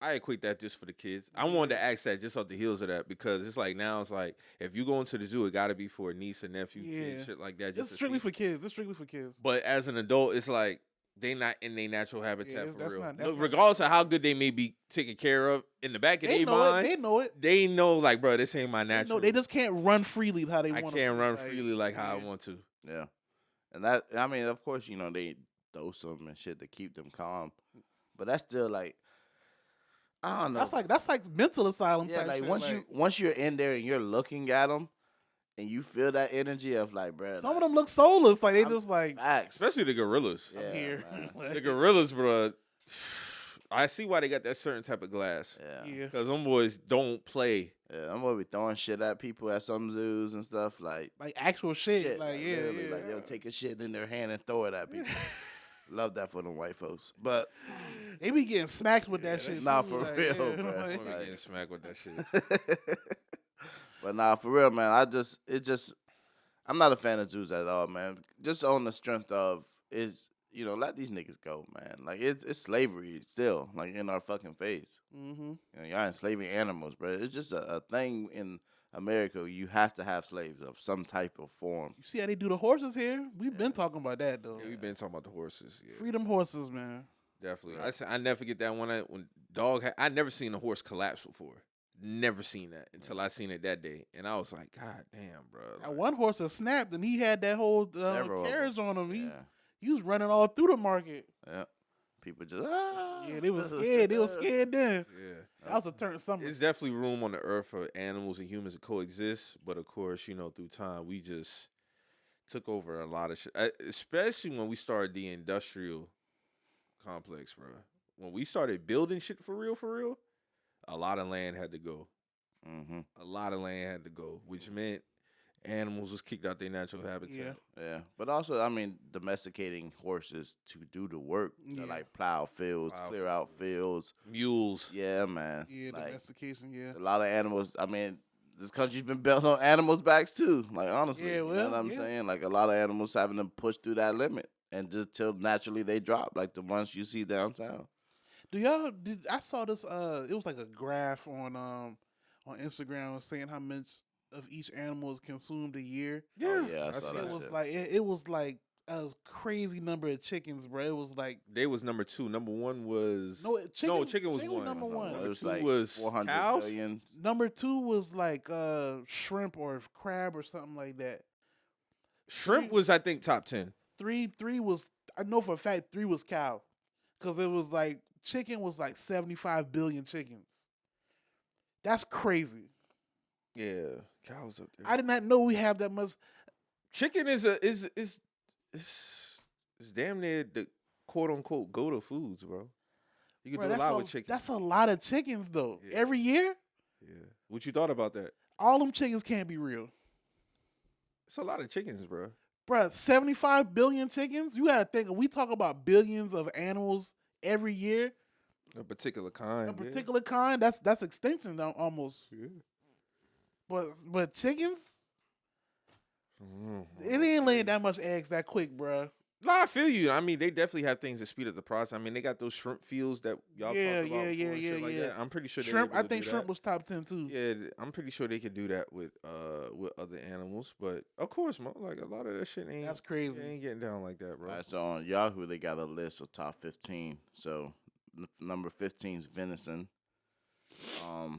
S2: I equate that just for the kids. I wanted to ask that just off the heels of that because it's like now it's like if you go into the zoo, it got to be for a niece and nephew,
S1: Yeah.
S2: shit like that.
S1: It's
S2: Just to
S1: strictly
S2: see.
S1: for kids. It's strictly for kids.
S2: But as an adult, it's like they not in their natural habitat
S1: Yeah,
S2: for
S1: that's
S2: real.
S1: not-
S2: No,
S1: that's not-
S2: regardless of how good they may be taken care of, in the back of
S1: They
S2: their
S1: know it.
S2: mind,
S1: They know it.
S2: they know like, bro, this ain't my
S1: They
S2: natural.
S1: know they just can't run freely how they
S2: I
S1: want.
S2: can't run freely like how I want to.
S3: Yeah, and that I mean, of course, they dose them and shit to keep them calm, but that's still like I don't know.
S1: That's like mental asylum
S3: yeah,
S1: type
S3: like
S1: shit.
S3: once you're in there and you're looking at them, and you feel that energy of like, bro,
S1: some of them look soulless. Like they
S3: I'm-
S1: just like
S3: facts.
S2: Especially the gorillas.
S3: Yeah,
S1: here.
S3: man.
S2: The gorillas, bro. I see why they got that certain type of glass.
S3: Yeah.
S1: Yeah.
S2: Because them boys don't play.
S3: Yeah, I'm gonna be throwing shit at people at some zoos and stuff like
S1: Like actual shit.
S3: shit.
S1: Like yeah,
S3: literally,
S1: yeah.
S3: like they'll take a shit in their hand and throw it at people. Love that for them white folks, but
S1: They be getting smacked with that shit.
S3: nah,
S1: too,
S3: for
S1: like,
S3: real,
S1: yeah,
S3: bro.
S2: I'm
S1: like-
S2: gonna be getting smacked with that shit.
S3: but nah, for real, man. I'm not a fan of zoos at all, man. Just on the strength of let these niggas go, man. Like it's slavery still, like in our fucking face.
S1: Mhm.
S3: Y'all enslaving animals, bro. It's just a thing in America. You have to have slaves of some type of form.
S1: You see how they do the horses here? We've been talking about that though.
S2: Yeah, we've been talking about the horses. Yeah,
S1: Freedom horses, man.
S2: definitely. I never forget that one. When dog, I never seen a horse collapse before. never seen that until I seen it that day, and I was like, God damn, bro.
S1: That one horse had snapped, and he had that whole
S3: Several of
S1: carriage on him.
S3: Yeah.
S1: He was running all through the market.
S3: Yeah. People just
S1: Yeah, they was scared. They was scared then.
S2: Yeah.
S1: That was a turn summer.
S2: It's definitely room on the earth for animals and humans to coexist, but of course, you know, through time, we just took over a lot of shit, especially when we started the industrial complex, bro. When we started building shit for real, a lot of land had to go.
S3: Mm-hmm.
S2: A lot of land had to go, which meant animals was kicked out their natural habitat.
S3: Yeah. But also, I mean, domesticating horses to do the work, to, like plow fields, clear out fields.
S2: Mules.
S3: Yeah, man.
S1: Yeah,
S3: like,
S1: domestication, yeah.
S3: A lot of animals, I mean, this country's been built on animals' backs too. Like, honestly.
S1: Yeah, well,
S3: you know what I'm saying? Like, a lot of animals having to push through that limit. And just till naturally they drop, like the ones you see downtown.
S1: I saw this, it was like a graph on Instagram saying how much of each animal is consumed a year.
S2: Yeah,
S3: Oh, yeah, I saw that
S1: It was
S3: shit.
S1: like it was like a crazy number of chickens, bro. It was like
S2: they was number 2. Number 1 was
S1: chicken
S2: was one.
S1: number one.
S3: It was
S2: 2
S3: like
S2: was
S3: 400
S2: cows.
S3: billion.
S1: Number 2 was like shrimp or crab or something like that.
S2: Shrimp was, I think, top 10.
S1: Three was, I know for a fact 3 was cow, because it was like chicken was like 75 billion chickens. That's crazy.
S2: Yeah, cows up there.
S1: I did not know we have that much.
S2: Chicken is damn near the quote unquote go-to foods, bro. You can
S1: Bro,
S2: do a lot with chicken.
S1: That's a lot of chickens though.
S2: Yeah.
S1: Every year,
S2: Yeah. What you thought about that?
S1: all them chickens can't be real.
S2: It's a lot of chickens, bro.
S1: Bruh, 75 billion chickens? You gotta think, we talk about billions of animals every year.
S2: A particular kind.
S1: A particular kind, that's extinction now, almost.
S2: Yeah.
S1: But chickens?
S2: Mm.
S1: It ain't laying that much eggs that quick, bruh.
S2: No, I feel you. I mean, they definitely have things that speed up the process. I mean, they got those shrimp fields that y'all
S1: Yeah,
S2: talked about
S1: yeah,
S2: before and
S1: yeah,
S2: shit like
S1: yeah.
S2: that. I'm pretty sure
S1: Shrimp,
S2: they're
S1: I think shrimp was top 10 too.
S2: Yeah, I'm pretty sure they could do that with other animals. But of course, like a lot of that shit ain't.
S1: That's crazy.
S2: It ain't getting down like that, bro.
S3: All right, so on Yahoo, they got a list of top 15. So number 15 is venison.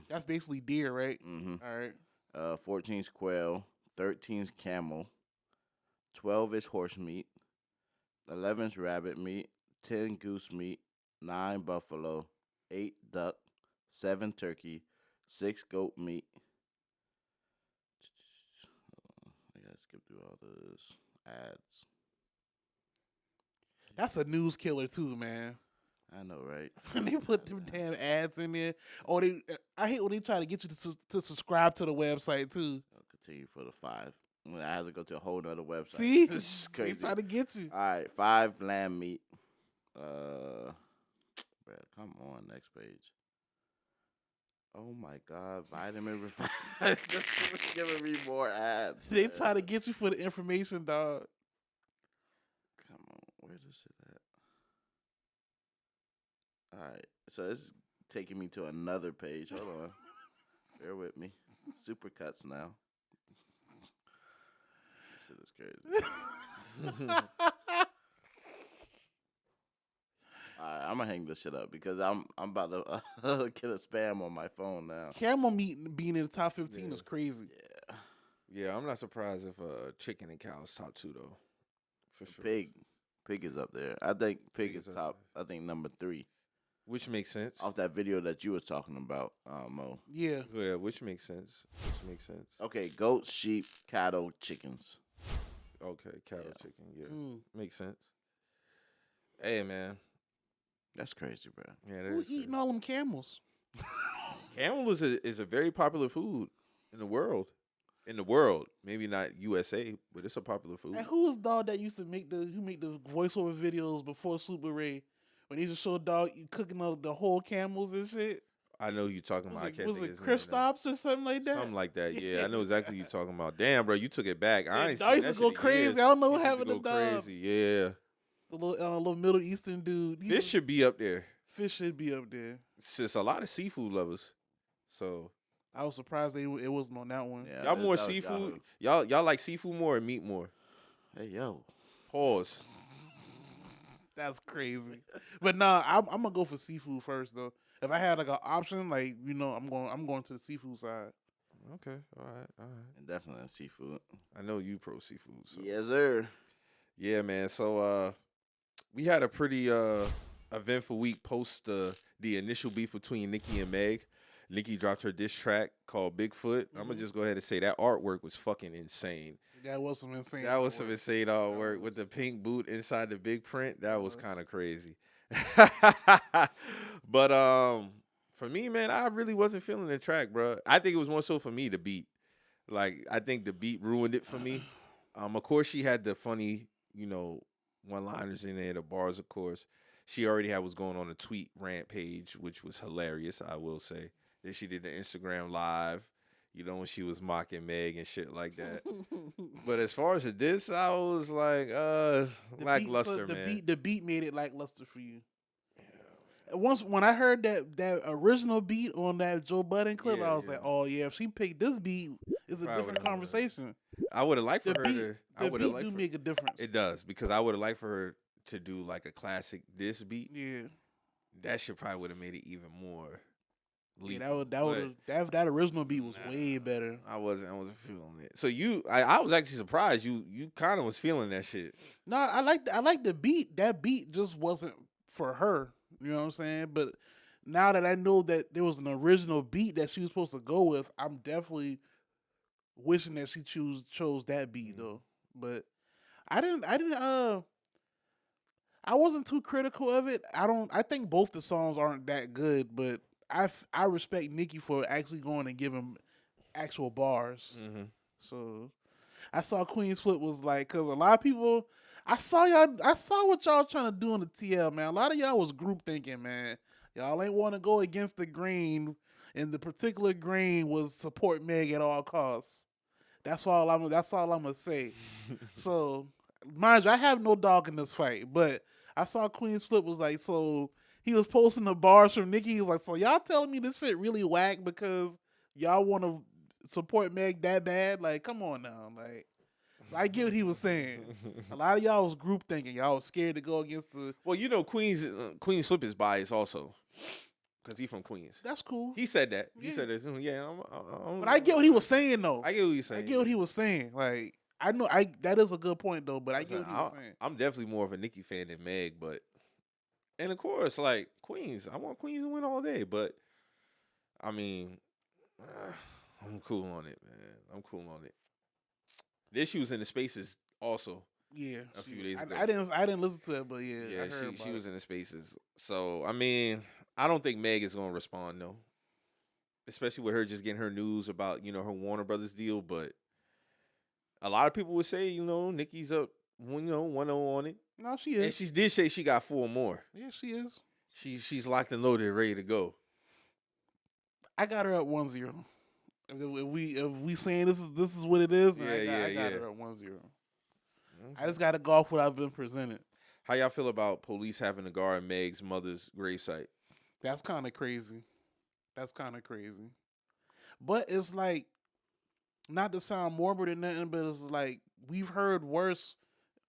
S1: That's basically deer, right?
S3: Mm-hmm.
S1: All right.
S3: 14 is quail. 13 is camel. 12 is horse meat. 11 is rabbit meat. 10 goose meat. 9 buffalo. 8 duck. 7 turkey. 6 goat meat. I gotta skip through all those ads.
S1: That's a news killer too, man.
S3: I know, right?
S1: They put them damn ads in there. Or I hate when they try to get you to subscribe to the website too.
S3: I'll continue for the 5. I have to go to a whole nother website.
S1: See?
S3: This is
S1: They
S3: crazy.
S1: try to get you.
S3: All right, 5 lamb meat. Bruh, come on, next page. Oh my God, vitamin refined. Just giving me more ads.
S1: They
S3: man.
S1: try to get you for the information, dog.
S3: Come on, where's this shit at? All right, so this is taking me to another page. Hold on, bear with me. Supercuts now. This shit is crazy. Alright, I'm gonna hang this shit up because I'm about to get a spam on my phone now.
S1: Camel meat being in the top 15
S2: Yeah.
S1: is crazy.
S3: Yeah,
S2: Yeah, I'm not surprised if chicken and cows top 2 though, for sure.
S3: pig is up there. I think pig is
S2: up
S3: top. I think number 3
S2: Which makes sense.
S3: off that video that you was talking about, Mo.
S1: Yeah.
S2: Yeah, which makes sense. Which makes sense.
S3: Okay, goats, sheep, cattle, chickens.
S2: Okay, cattle,
S3: Yeah.
S2: chicken. Yeah,
S1: Mm.
S2: makes sense. Hey, man.
S3: That's crazy, bro.
S2: Yeah, that
S1: Who
S2: is crazy.
S1: eating all them camels?
S2: Camel is a very popular food in the world. In the world, maybe not USA, but it's a popular food.
S1: And who was dog that used to make the voiceover videos before Super Ray when he used to show dog cooking up the whole camels and shit?
S2: I know who you're talking about. I can't
S1: Was
S2: think
S1: it
S2: of his name now.
S1: Kristaps or something like that?
S2: Something like that. Yeah, I know exactly what you're talking about. Damn, bro, you took it back. I ain't
S1: I
S2: seen
S1: used
S2: that
S1: to go
S2: shit in
S1: crazy.
S2: years.
S1: I don't know
S2: He
S1: what
S2: used to
S1: happened to
S2: go
S1: dog.
S2: crazy. Yeah,
S1: The little Middle Eastern dude.
S2: fish should be up there.
S1: Fish should be up there.
S2: It's just a lot of seafood lovers. So
S1: I was surprised it wasn't on that one.
S3: Yeah,
S2: y'all
S3: that-
S2: more
S3: that was
S2: seafood.
S3: Yahoo.
S2: Y'all like seafood more or meat more?
S3: Hey, yo.
S2: Pause.
S1: That's crazy. But nah, I'm gonna go for seafood first though. if I had like an option, like I'm going to the seafood side.
S2: Okay, all right.
S3: Definitely seafood.
S2: I know you pro seafood. So.
S3: Yes, sir.
S2: Yeah, man. So we had a pretty eventful week post the initial beef between Nicki and Meg. Nicki dropped her diss track called Bigfoot. I'm gonna just go ahead and say that artwork was fucking insane.
S1: That was some insane.
S2: That was some insane artwork with the pink boot inside the big print. That was kind of crazy. But for me, man, I really wasn't feeling the track, bro. I think it was more so for me the beat. Like I think the beat ruined it for me. Of course, she had the funny, one-liners in there, the bars, of course. She already had what's going on the tweet rant page, which was hilarious, I will say. Then she did the Instagram live, when she was mocking Meg and shit like that. But as far as this, I was like, lackluster, man.
S1: The beat made it lackluster for you. When I heard that original beat on that Joe Budden clip, I was like, oh yeah, if she picked this beat, it's a different conversation.
S2: I would have liked for her to.
S1: The beat do make a difference.
S2: It does, because I would have liked for her to do like a classic diss beat.
S1: Yeah,
S2: that shit probably would have made it even more.
S1: Yeah, that original beat was way better.
S2: I wasn't feeling it. So I was actually surprised you kind of was feeling that shit.
S1: No, I like the beat. That beat just wasn't for her. You know what I'm saying? But now that I know that there was an original beat that she was supposed to go with, I'm definitely wishing that she chose that beat though. But I wasn't too critical of it. I think both the songs aren't that good, but I respect Nicki for actually going and giving actual bars. Mm-hmm. So I saw Queen's Flip was like, because a lot of people, I saw what y'all trying to do in the TL, man. A lot of y'all was group thinking, man. Y'all ain't want to go against the grain, and the particular grain was support Meg at all costs. That's all I'm gonna say. So, mind you, I have no dog in this fight, but I saw Queen's Flip was like, so he was posting the bars from Nicki. He was like, so y'all telling me this shit really whack because y'all want to support Meg that bad? Like, come on now. Like, I get what he was saying. A lot of y'all was group thinking. Y'all was scared to go against the...
S2: Well, Queen's Flip is biased also. Because he from Queens.
S1: That's cool.
S2: He said that. He said this. Yeah.
S1: But I get what he was saying, though.
S2: I get what he's saying.
S1: I get what he was saying. Like, I know that is a good point, though, but I get what he was saying.
S2: I'm definitely more of a Nicki fan than Meg, but... And, of course, like, Queens. I want Queens to win all day, but... I mean... I'm cool on it, man. I'm cool on it. This she was in the Spaces also.
S1: Yeah,
S2: a few days ago.
S1: I didn't listen to it, but yeah.
S2: Yeah, she was in the Spaces. So I mean, I don't think Meg is gonna respond though, especially with her just getting her news about her Warner Brothers deal. But a lot of people would say Nicki's up 1-0 on it.
S1: No, she is.
S2: And she did say she got 4 more.
S1: Yeah, she is.
S2: She's locked and loaded, ready to go.
S1: I got her at 1-0. If we saying this is what it is, I got her at 1-0. Okay. I just got to go off what I've been presented.
S2: How y'all feel about police having to guard Meg's mother's gravesite?
S1: That's kind of crazy. But it's like, not to sound morbid or nothing, but it's like we've heard worse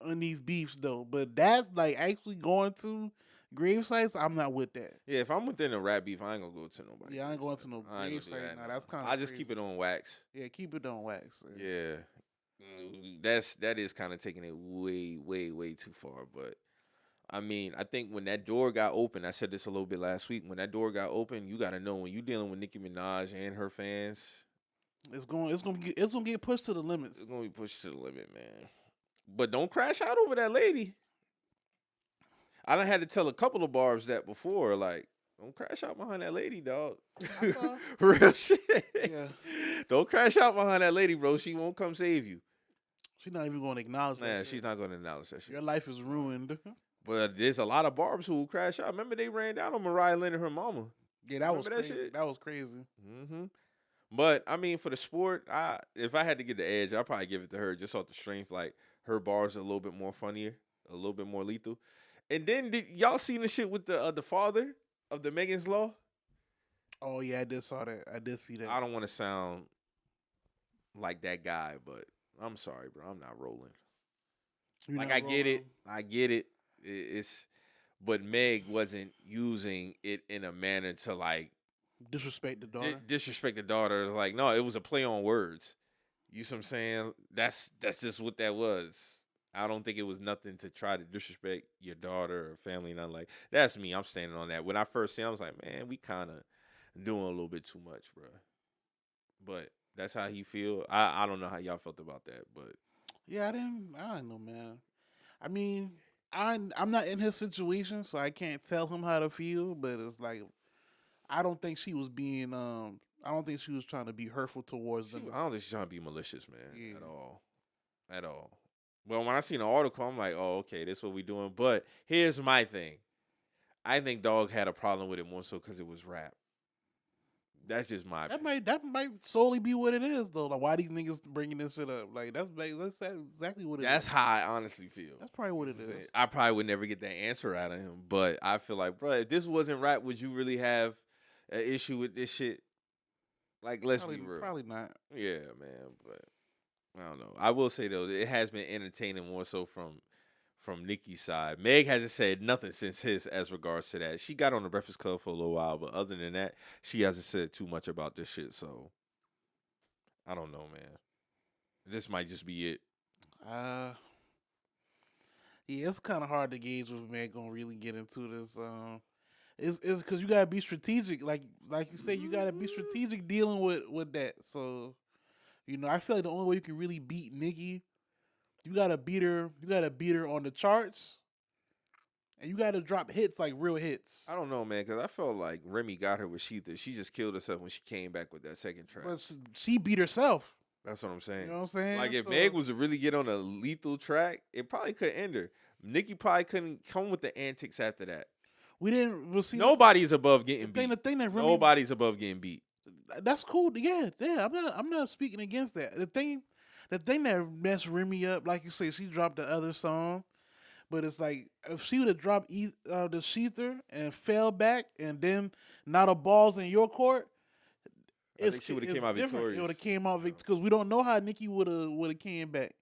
S1: on these beefs though. But that's like actually going to grave sites. I'm not with that.
S2: Yeah, if I'm within a rap beef, I ain't gonna go to nobody.
S1: Yeah, I ain't going to no grave site. Nah, that's kind of.
S2: I just keep it on wax.
S1: Yeah, keep it on wax.
S2: Yeah. That is kind of taking it way, way, way too far. But I mean, I think when that door got open, I said this a little bit last week. When that door got open, you got to know when you're dealing with Nicki Minaj and her fans,
S1: it's gonna get pushed to the limits.
S2: It's gonna be pushed to the limit, man. But don't crash out over that lady. I done had to tell a couple of barbs that before, like, don't crash out behind that lady, dog. Real shit. Yeah. Don't crash out behind that lady, bro. She won't come save you.
S1: She's not even going to acknowledge that.
S2: Nah, she's not going to acknowledge that shit.
S1: Your life is ruined.
S2: But there's a lot of barbs who will crash out. Remember they ran down on Mariah Lynn and her mama.
S1: Yeah, that was crazy. That was crazy.
S2: Mm-hmm. But, I mean, for the sport, if I had to get the edge, I'd probably give it to her just off the strength. Like, her bars are a little bit more funnier, a little bit more lethal. And then, did y'all seen the shit with the father of the Megan's Law?
S1: Oh, yeah, I did saw that. I did see that.
S2: I don't want to sound like that guy, but I'm sorry, bro. I'm not rolling. I get it. It's, but Meg wasn't using it in a manner to like
S1: Disrespect the daughter.
S2: disrespect the daughter. Like, no, it was a play on words. You see what I'm saying? That's just what that was. I don't think it was nothing to try to disrespect your daughter or family, nothing like. That's me. I'm standing on that. When I first seen, I was like, man, we kind of doing a little bit too much, bro. But that's how he feel. I don't know how y'all felt about that, but
S1: Yeah, I didn't know, man. I mean, I'm not in his situation, so I can't tell him how to feel. But it's like, I don't think she was being I don't think she was trying to be hurtful towards them.
S2: I don't think she's trying to be malicious, man,
S1: Yeah.
S2: at all. Well, when I seen the article, I'm like, oh, okay, this is what we doing. But here's my thing. I think Dog had a problem with it more so because it was rap. That's just my opinion.
S1: That might solely be what it is, though. Like, why these niggas bringing this shit up? Like, that's exactly what it is.
S2: That's how I honestly feel.
S1: That's probably what it is.
S2: I probably would never get that answer out of him, but I feel like, bro, if this wasn't rap, would you really have an issue with this shit? Like, let's be real.
S1: Probably not.
S2: Yeah, man, but I don't know. I will say though, it has been entertaining more so from Nicki's side. Meg hasn't said nothing since his as regards to that. She got on the Breakfast Club for a little while, but other than that, she hasn't said too much about this shit. So I don't know, man. This might just be it.
S1: Yeah, it's kind of hard to gauge if Meg gonna really get into this. It's because you gotta be strategic, like you say, you gotta be strategic dealing with that. So, I feel like the only way you can really beat Nicki, you gotta beat her. You gotta beat her on the charts, and you gotta drop hits, like real hits.
S2: I don't know, man, because I felt like Remy got her with Sheetha. She just killed herself when she came back with that second track.
S1: But she beat herself.
S2: That's what I'm saying.
S1: You know what I'm saying?
S2: Like, if Meg was to really get on a lethal track, it probably could end her. Nicki probably couldn't come with the antics after that.
S1: We didn't. We'll see.
S2: Nobody's above getting beat.
S1: The thing that Remy,
S2: Nobody's above getting beat.
S1: That's cool. Yeah. I'm not speaking against that. The thing that messed Remy up, like you say, she dropped the other song, but it's like if she would have dropped the Sheether and fell back, and then not a balls in your court,
S2: I think she would have came out victorious.
S1: It would have came out victorious because we don't know how Nicki would have came back.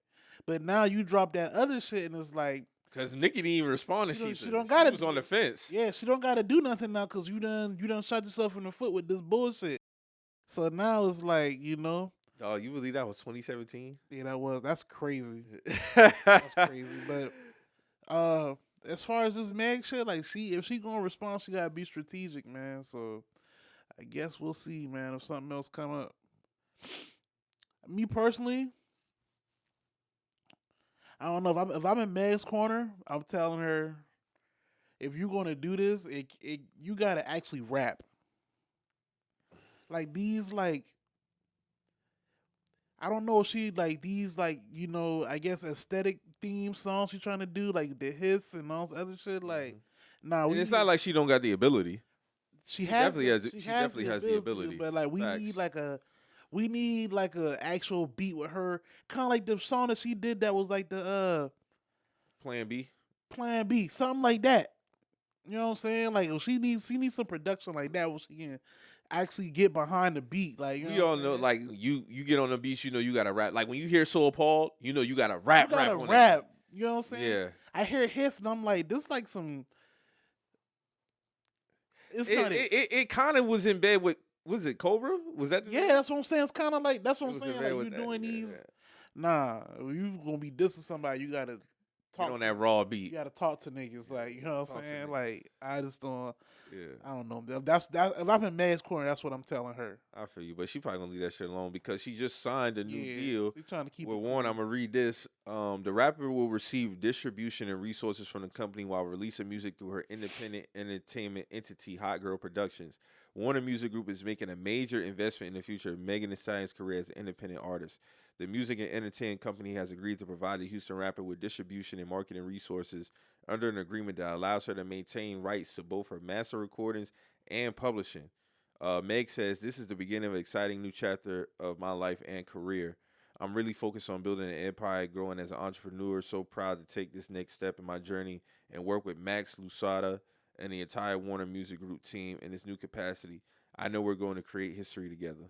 S1: But now you drop that other shit, and it's like.
S2: Because Nicki didn't even respond to Sheether.
S1: She was
S2: on the fence.
S1: Yeah, she don't got to do nothing now because you done shot yourself in the foot with this bullshit. So now it's like,
S2: Oh, you believe that was 2017?
S1: Yeah, that's crazy. That's crazy. But as far as this Meg shit, like, if she gonna respond, she gotta be strategic, man. So I guess we'll see, man, if something else come up. Me personally, I don't know if I'm in Meg's corner. I'm telling her, if you're gonna do this, you gotta actually rap. Like these, like I don't know if she like these, like I guess aesthetic theme songs she's trying to do, like the hits and all this other shit. Like, nah,
S2: and it's not like she don't got the ability.
S1: She
S2: definitely has the ability.
S1: But like we need like a actual beat with her, kind of like the song that she did that was like the
S2: Plan
S1: B, something like that. You know what I'm saying? Like she needs some production like that where she can actually get behind the beat. Like
S2: we all know, like you get on the beats, you gotta rap. Like when you hear Soul Paul, you gotta rap.
S1: You gotta rap. You know what I'm saying?
S2: Yeah.
S1: I hear hits and I'm like, this like some.
S2: It kind of was in bed with. Was it Cobra? Was that?
S1: That's what I'm saying. It's kind of like that's what I'm saying. Like you
S2: that,
S1: doing these. Yeah. Nah, if you gonna be dissing somebody, you gotta talk
S2: on that raw beat.
S1: You gotta talk to niggas, like you know what I'm saying. Like I just don't.
S2: Yeah.
S1: I don't know. If I'm in Meg's corner, that's what I'm telling her.
S2: I feel you, but she probably gonna leave that shit alone because she just signed a new deal.
S1: She's trying to keep
S2: with Warner. I'm gonna read this. The rapper will receive distribution and resources from the company while releasing music through her independent entertainment entity, Hot Girl Productions. Warner Music Group is making a major investment in the future of Megan Thee Stallion's career as an independent artist. The music and entertainment company has agreed to provide the Houston rapper with distribution and marketing resources under an agreement that allows her to maintain rights to both her master recordings and publishing. Meg says, "This is the beginning of an exciting new chapter of my life and career. I'm really focused on building an empire, growing as an entrepreneur. So proud to take this next step in my journey and work with Max Lusada and the entire Warner Music Group team in this new capacity. I know we're going to create history together."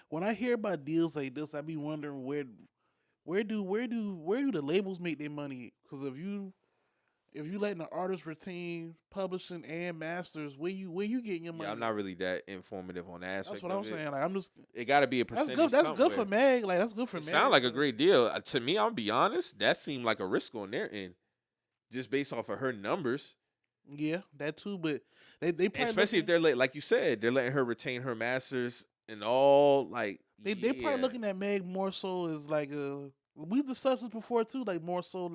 S1: When I hear about deals like this, I be wondering where do the labels make their money? Because if you letting the artist retain publishing and masters, where you getting your money?
S2: Yeah, I'm not really that informative on that aspect.
S1: That's what I'm saying. Like I'm just.
S2: It got to be a percentage.
S1: That's good for Meg. Like that's good for Meg.
S2: Sound like a great deal to me. I'll be honest. That seemed like a risk on their end, just based off of her numbers.
S1: Yeah, that too. But they probably
S2: especially if they're like you said, they're letting her retain her masters and all. Like
S1: they probably looking at Meg more so as like we've discussed this before too. Like more so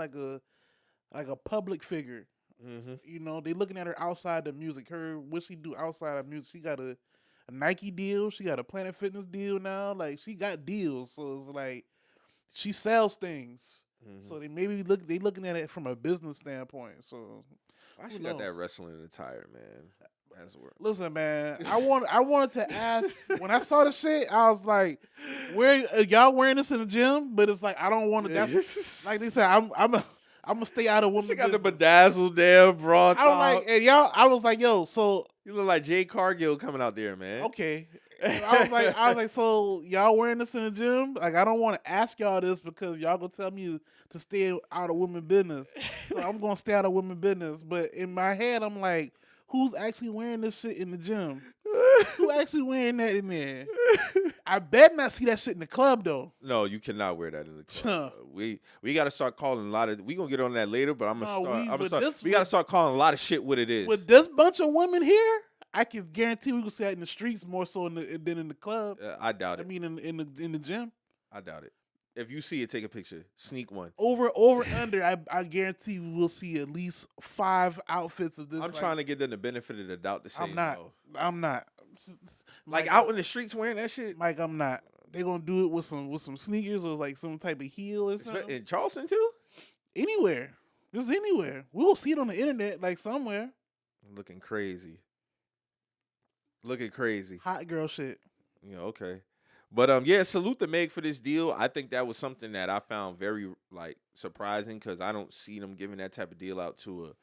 S1: like a public figure.
S2: Mm-hmm.
S1: You know, they looking at her outside the music. What she do outside of music? She got a Nike deal. She got a Planet Fitness deal now. Like she got deals. So it's like she sells things. Mm-hmm. So they looking at it from a business standpoint. So
S2: why she got that wrestling attire, man? That's weird.
S1: Listen, man, I wanted to ask when I saw the shit. I was like, "Where y'all wearing this in the gym?" But it's like I don't want to. That's like they said. I'm gonna stay out of women's.
S2: She got
S1: business.
S2: the bedazzled damn bra top.
S1: I was like, and y'all. I was like, yo, so
S2: you look like Jay Cargill coming out there, man.
S1: Okay. I was like, so y'all wearing this in the gym? Like, I don't want to ask y'all this because y'all gonna tell me to stay out of women's business. So I'm gonna stay out of women's business. But in my head, I'm like, who's actually wearing this shit in the gym? Who actually wearing that in there? I bet not see that shit in the club though.
S2: No, you cannot wear that in the club. We got to start calling a lot of. We gonna get on that later, but I'm gonna start. We got to start calling a lot of shit what it is.
S1: With this bunch of women here, I can guarantee we can see that in the streets more so than in the club.
S2: I doubt it.
S1: I mean, in the gym.
S2: I doubt it. If you see it, take a picture. Sneak one.
S1: Over under, I guarantee we'll see at least 5 outfits of this.
S2: I'm trying to give them the benefit of the doubt to say
S1: I'm not.
S2: Like out in the streets wearing that shit?
S1: Mike, I'm not. They gonna do it with some sneakers or like some type of heel or something.
S2: In Charleston too?
S1: Anywhere. Just anywhere. We will see it on the internet, like somewhere.
S2: Looking crazy. Hot
S1: girl shit.
S2: Yeah, okay. But yeah, salute to Meg for this deal. I think that was something that I found very surprising because I don't see them giving that type of deal out to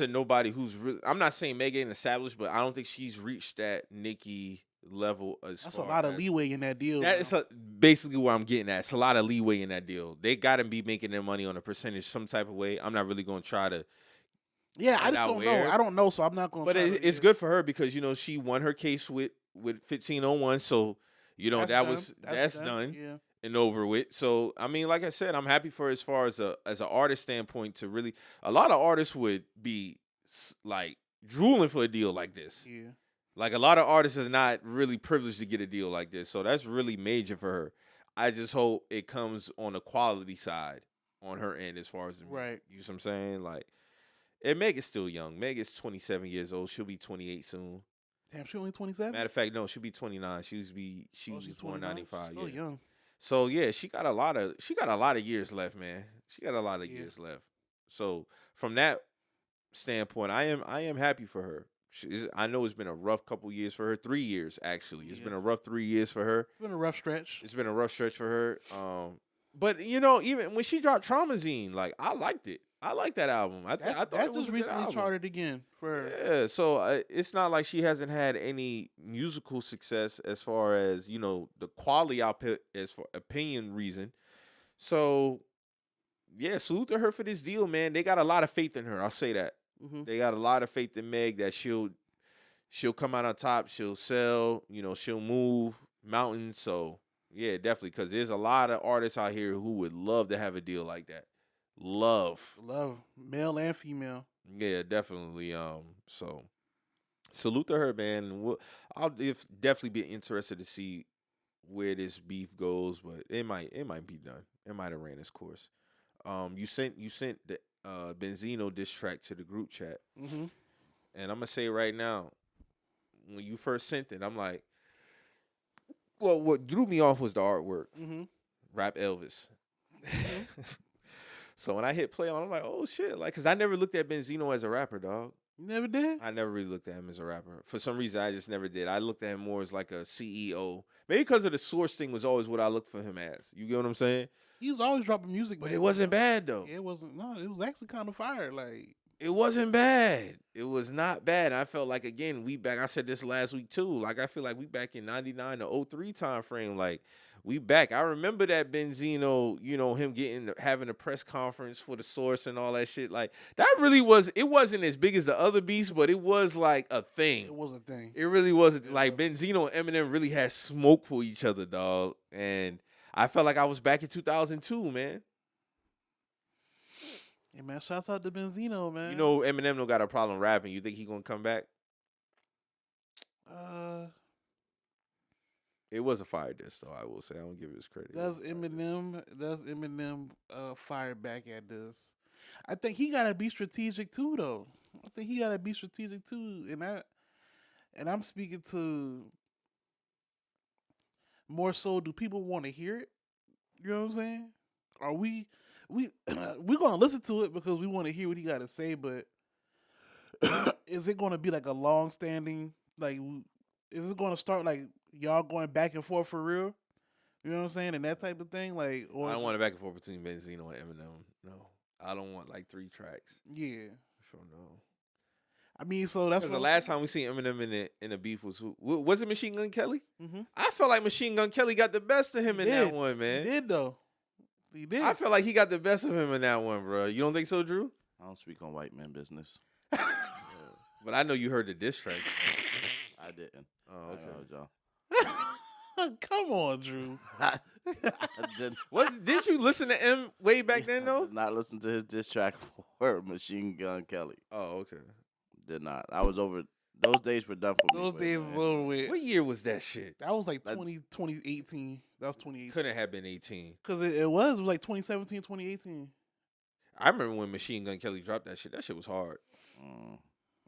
S2: nobody who's really. I'm not saying Meg ain't established, but I don't think she's reached that Nicki level.
S1: That's a lot of leeway in that deal.
S2: That is basically what I'm getting at. It's a lot of leeway in that deal. They got to be making their money on a percentage some type of way. I'm not really going to try to.
S1: Yeah, I just don't know. I don't know, so I'm not going to.
S2: But it's good for her because, she won her case with 1501. So, that's done
S1: yeah.
S2: and over with. So, I mean, like I said, I'm happy for her as far as an artist standpoint to really. A lot of artists would be like drooling for a deal like this.
S1: Yeah.
S2: Like a lot of artists are not really privileged to get a deal like this. So that's really major for her. I just hope it comes on the quality side on her end as far as the music.
S1: Right.
S2: You know what I'm saying? Like, and Meg is still young. Meg is 27 years old. She'll be 28 soon.
S1: Damn, she only 27?
S2: Matter of fact, no, she'll be 29. She's born 95.
S1: Still young.
S2: So yeah, she got a lot of years left, man. She got a lot of years left. So from that standpoint, I am happy for her. I know it's been a rough couple years for her. 3 years, actually. It's been a rough 3 years for her.
S1: It's been a rough stretch.
S2: It's been a rough stretch for her. But, even when she dropped Traumazine, like, I liked it. I like that album. I thought that
S1: just recently charted again for her.
S2: Yeah, so it's not like she hasn't had any musical success as far as, the quality output as for opinion reason. So, yeah, salute to her for this deal, man. They got a lot of faith in her. I'll say that.
S1: Mm-hmm.
S2: They got a lot of faith in Meg that she'll come out on top. She'll sell, she'll move mountains. So, yeah, definitely, because there's a lot of artists out here who would love to have a deal like that. Love,
S1: male and female.
S2: Yeah, definitely. So salute to her, man. I'll definitely be interested to see where this beef goes, but it might be done. It might have ran its course. You sent the Benzino diss track to the group chat,
S1: mm-hmm.
S2: and I'm gonna say right now, when you first sent it, I'm like, well, what drew me off was the artwork.
S1: Mm-hmm.
S2: Rap Elvis.
S1: Mm-hmm.
S2: So when I hit play on, I'm like, oh shit, like, cause I never looked at Benzino as a rapper, dog.
S1: You never did?
S2: I never really looked at him as a rapper. For some reason, I just never did. I looked at him more as like a CEO. Maybe because of the Source thing was always what I looked for him as. You get what I'm saying?
S1: He was always dropping music,
S2: but it wasn't bad though.
S1: Yeah, it wasn't. No, it was actually kind of fire. Like,
S2: it wasn't bad. It was not bad. And I felt like, again, I said this last week too. Like, I feel like we back in 99 to 03 time frame. Like, We back. I remember that Benzino, him having a press conference for the source and all that shit. Like that really was. It wasn't as big as the other beasts, but it was like a thing.
S1: It was a thing.
S2: It really was. Like Benzino and Eminem really had smoke for each other, dog. And I felt like I was back in 2002, man.
S1: Hey man, shouts out to Benzino, man.
S2: You know Eminem don't got a problem rapping. You think he gonna come back? It was a fire diss, though. I will say I don't give it his credit.
S1: Does Eminem fire back at this? I think he gotta be strategic too, though. I think he gotta be strategic too, and I'm speaking to more so. Do people want to hear it? You know what I'm saying? Are we gonna listen to it because we want to hear what he got to say? But is it gonna be like a long standing like? Is it gonna start like y'all going back and forth for real? You know what I'm saying? And that type of thing, like, or
S2: I don't want it back and forth between Benzino and Eminem. No, I don't want like 3 tracks.
S1: Yeah,
S2: sure no.
S1: I mean, so that's
S2: the last time we seen Eminem in a beef was who? Was it Machine Gun Kelly?
S1: Mm-hmm.
S2: I felt like Machine Gun Kelly got the best of him in that one, man.
S1: He did though. He did.
S2: I felt like he got the best of him in that one, bro. You don't think so, Drew?
S3: I don't speak on white man business.
S2: But I know you heard the diss track.
S3: I didn't.
S2: Oh, okay.
S3: Y'all.
S1: Come on, Drew.
S3: I didn't.
S2: Did you listen to M way back then, though?
S3: I did not listen to his diss track for Machine Gun Kelly.
S2: Oh, okay.
S3: Did not. I was over. Those days were done for me.
S1: Those days were over with.
S2: What year was that shit?
S1: That was like 2018. That was 2018.
S2: Couldn't have been 18.
S1: Because it was like 2017, 2018.
S2: I remember when Machine Gun Kelly dropped that shit. That shit was hard.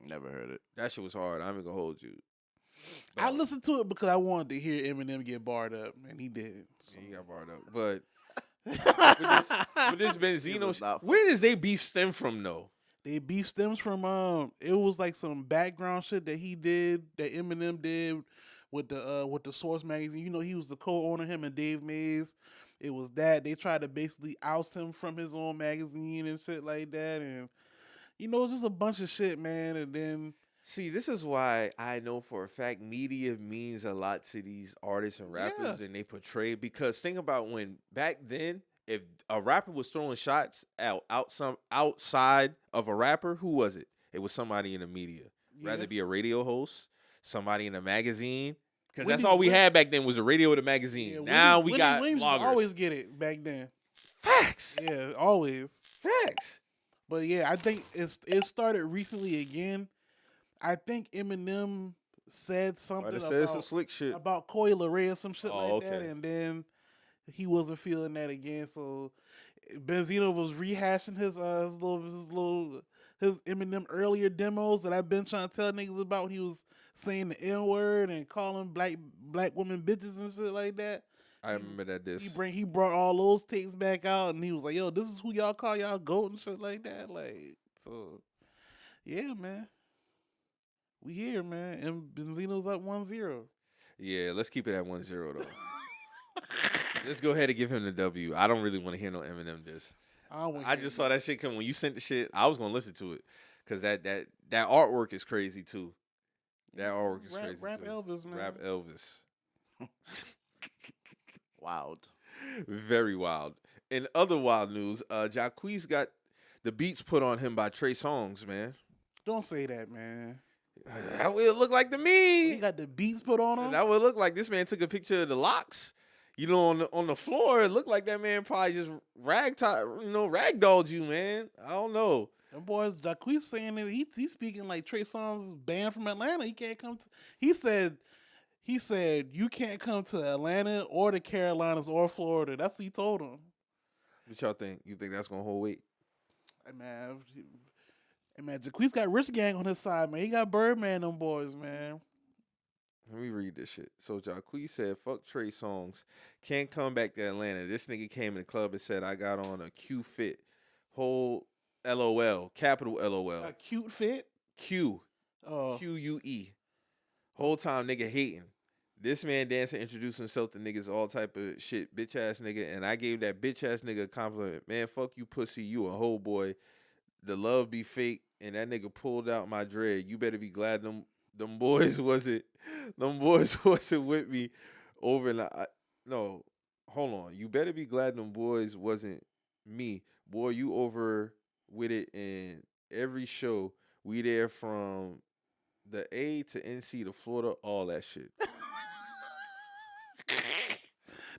S3: Never heard it.
S2: That shit was hard. I'm gonna hold you. But
S1: I listened to it because I wanted to hear Eminem get barred up, and he did. So.
S2: Yeah, he got barred up. But with this Benzino, where does they beef stem from, though?
S1: They beef stems from it was like some background shit that he did, that Eminem did with the Source magazine. You know, he was the co-owner, him and Dave Mays. It was that they tried to basically oust him from his own magazine and shit like that, and you know, it's just a bunch of shit, man. And then
S2: see, this is why I know for a fact media means a lot to these artists and rappers and they portray. Because think about when back then, if a rapper was throwing shots outside of a rapper, who was it? It was somebody in the media. Yeah. Rather be a radio host, somebody in a magazine. Because that's all we had back then was a radio or the magazine. Yeah, now we got bloggers.
S1: Always get it back then.
S2: Facts.
S1: Yeah, always.
S2: Facts.
S1: But yeah, I think it started recently again. I think Eminem said something about
S2: some slick shit
S1: about Coi Leray or some shit that, and then he wasn't feeling that again. So Benzino was rehashing his Eminem earlier demos that I've been trying to tell niggas about. He was saying the N-word and calling black women bitches and shit like that.
S2: I remember that diss.
S1: He brought all those tapes back out, and he was like, "Yo, this is who y'all call y'all goat and shit like that." Like, so yeah, man, we here, man, and Benzino's up 1-0.
S2: Yeah, let's keep it at 1-0 though. Let's go ahead and give him the W. I don't really want to hear no Eminem diss. I just saw that shit come when you sent the shit. I was gonna listen to it because that artwork is crazy too. That artwork is crazy.
S1: Rap
S2: too.
S1: Elvis, man.
S2: Rap Elvis.
S3: Wild.
S2: Very wild. In other wild news, Jacquees got the beats put on him by Trey Songz, man.
S1: Don't say that, man.
S2: That would look like to me.
S1: He got the beats put on him?
S2: That would look like this man took a picture of the locks. You know, on the floor, it looked like that man probably just ragdolled you, man. I don't know.
S1: And boys, Jacquees saying that he's speaking like Trey Songz is banned from Atlanta. He can't come. He said you can't come to Atlanta or the Carolinas or Florida. That's what he told him.
S2: What y'all think? You think that's gonna hold weight?
S1: Hey man, Jacquees got Rich Gang on his side, man. He got Birdman, them boys, man.
S2: Let me read this shit. So Jacquees said, "Fuck Trey Songz. Can't come back to Atlanta. This nigga came in the club and said I got on a Q fit. Whole LOL. Capital LOL.
S1: A cute fit?
S2: Q.
S1: Oh.
S2: QUE. Whole time nigga hating. This man dancing, introduced himself to niggas, all type of shit, bitch ass nigga. And I gave that bitch ass nigga a compliment. Man, fuck you, pussy. You a whole boy. The love be fake. And that nigga pulled out my dread. You better be glad them boys wasn't with me over in no. hold on. You better be glad them boys wasn't me. Boy, you over with it in every show. We there from the A to NC to Florida, all that shit.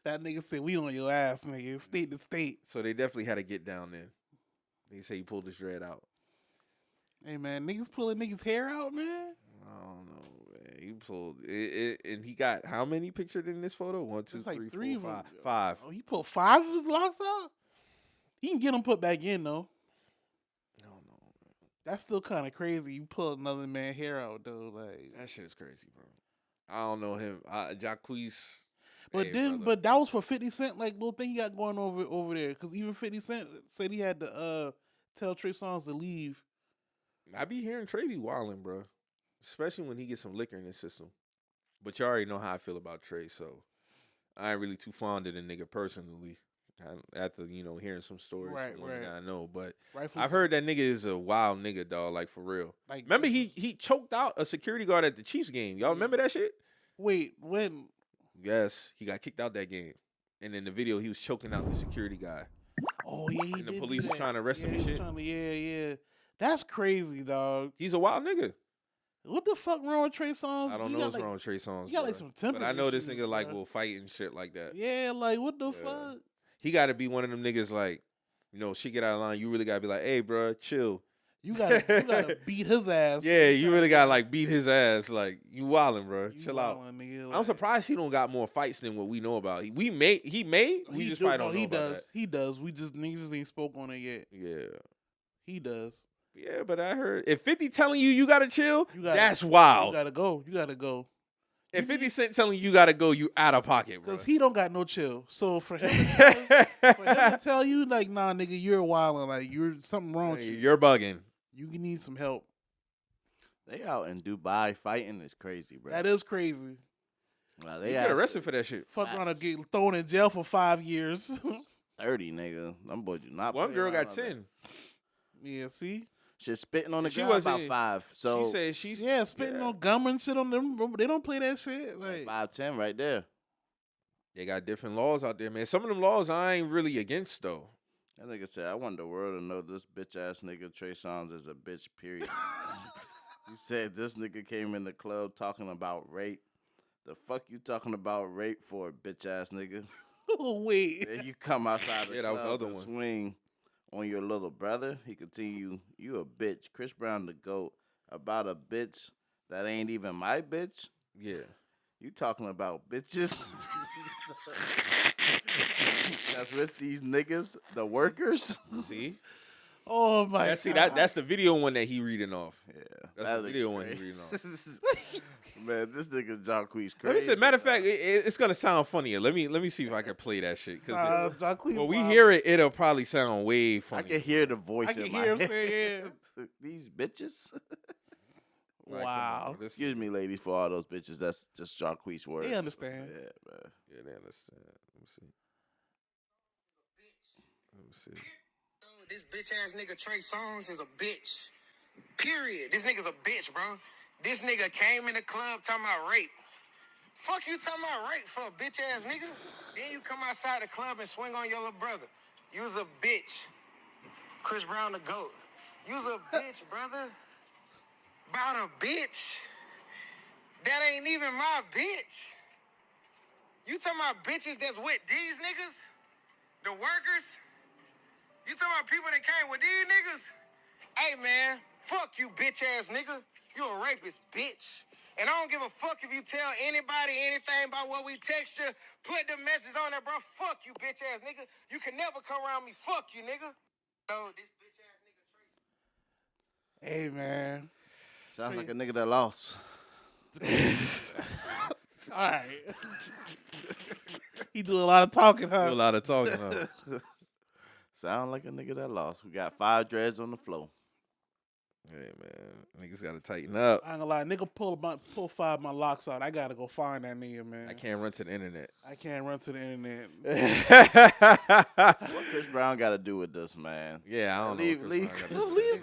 S1: That nigga said we on your ass, nigga, state to state.
S2: So they definitely had to get down there. They say he pulled his dread out.
S1: Hey man, niggas pulling niggas hair out, man.
S2: I don't know, man. He pulled it, and he got how many pictured in this photo? 1, 2,
S1: It's like
S2: 3,
S1: three
S2: 4,
S1: of
S2: 5.
S1: them.
S2: 5.
S1: Oh, he pulled 5 of his locks out. He can get them put back in though.
S2: No, no.
S1: That's still kind of crazy. You pull another man hair out though, like.
S2: That shit is crazy, bro. I don't know him. Jacquees.
S1: But
S2: hey,
S1: then,
S2: brother.
S1: but that was for 50 Cent, like little thing he got going over there. Because even 50 Cent said he had to tell Trey Songz to leave.
S2: I be hearing Trae be wilding, bro. Especially when he gets some liquor in his system. But you already know how I feel about Trae, so I ain't really too fond of the nigga personally. After, hearing some stories from one that I know. But I've heard that nigga is a wild nigga, dog, like for real. Like, remember he choked out a security guard at the Chiefs game. Y'all remember that shit?
S1: Wait, when?
S2: Yes, he got kicked out that game. And in the video, he was choking out the security guy.
S1: Oh, yeah,
S2: and the police was trying to arrest him and shit.
S1: Yeah. That's crazy, dog.
S2: He's a wild nigga.
S1: What the fuck wrong with Trey Songz?
S2: I don't know what's wrong with Trey Songz.
S1: He got like some temper.
S2: But I know this nigga like will fight and shit like that.
S1: Yeah, like what the fuck?
S2: He got to be one of them niggas like, shit get out of line. You really got to be like, hey, bro, chill.
S1: You gotta beat his ass.
S2: Yeah, you really gotta like beat his ass. Like, you wildin', bro. Chill out.
S1: Nigga,
S2: I'm surprised he don't got more fights than what we know about. He just probably don't know about that.
S1: He does. We just niggas ain't spoke on it yet.
S2: Yeah.
S1: He does.
S2: Yeah, but I heard if 50 telling you gotta chill, that's wild.
S1: You gotta go.
S2: If 50 Cent telling you gotta go, you out of pocket, bro.
S1: Because he don't got no chill. So for him to tell you, like, nah, nigga, you're wildin', like you're something wrong with you.
S2: You're bugging.
S1: You need some help.
S3: They out in Dubai fighting is crazy, bro.
S1: That is crazy.
S3: Well,
S2: they get arrested for that shit.
S1: Fuck around and get thrown in jail for 5 years.
S3: 30, nigga. Them boys do not.
S2: One girl got 10.
S1: Yeah, see?
S3: She's spitting on the ground about 5. So
S2: she said she's
S1: spitting on gum and shit on them. They don't play that shit. Like
S3: 5'10" right there.
S2: They got different laws out there, man. Some of them laws I ain't really against though.
S3: That nigga said, I want the world to know this bitch ass nigga Trey Songz is a bitch, period. He said this nigga came in the club talking about rape. The fuck you talking about rape for, bitch ass nigga?
S1: Oh, wait.
S3: Then you come outside the
S2: that was the
S3: club
S2: other
S3: and
S2: one.
S3: swing on your little brother. He continued, you a bitch. Chris Brown the GOAT. About a bitch that ain't even my bitch?
S2: Yeah.
S3: You talking about bitches? That's with these niggas, the workers.
S2: See?
S1: Oh my God.
S2: That's the video one that he reading off.
S3: Yeah.
S2: That's the video one he reading off.
S3: Man, this nigga Jacquees crazy.
S2: Let me say, matter of fact, it's gonna sound funnier. Let me see if I can play that shit. Cause when we hear it, it'll probably sound way funny.
S3: I can hear the voice in my head.
S1: Saying,
S3: These bitches.
S2: Like,
S1: wow.
S3: Excuse me, ladies, for all those bitches. That's just Jacquees' words.
S1: They understand.
S3: Yeah, man.
S2: Yeah, they understand. Let me see. Let me see.
S4: This bitch ass nigga Trey Songz is a bitch. Period. This nigga's a bitch, bro. This nigga came in the club talking about rape. Fuck you talking about rape for a bitch ass nigga? Then you come outside the club and swing on your little brother. You's a bitch. Chris Brown the GOAT. You's a bitch, brother. About a bitch. That ain't even my bitch. You talking about bitches that's with these niggas? The workers? You talking about people that came with these niggas? Hey, man, fuck you, bitch-ass nigga. You a rapist, bitch. And I don't give a fuck if you tell anybody anything about what we text you. Put the message on there, bro. Fuck you, bitch-ass nigga. You can never come around me. Fuck you, nigga. So, this bitch-ass nigga Tracy.
S1: Hey, man.
S3: Sounds like a nigga that lost.
S1: All right. He do a lot of talking, huh?
S2: Do a lot of talking. Huh?
S3: Sound like a nigga that lost. We got 5 dreads on the floor.
S2: Hey man, niggas gotta tighten up.
S1: I ain't gonna lie, nigga pull 5 of my locks out. I gotta go find that nigga, man.
S2: I can't run to the internet.
S1: I can't run to the internet.
S3: What Chris Brown got to do with this, man?
S2: Yeah, I don't
S3: Leave
S2: know.
S1: Leave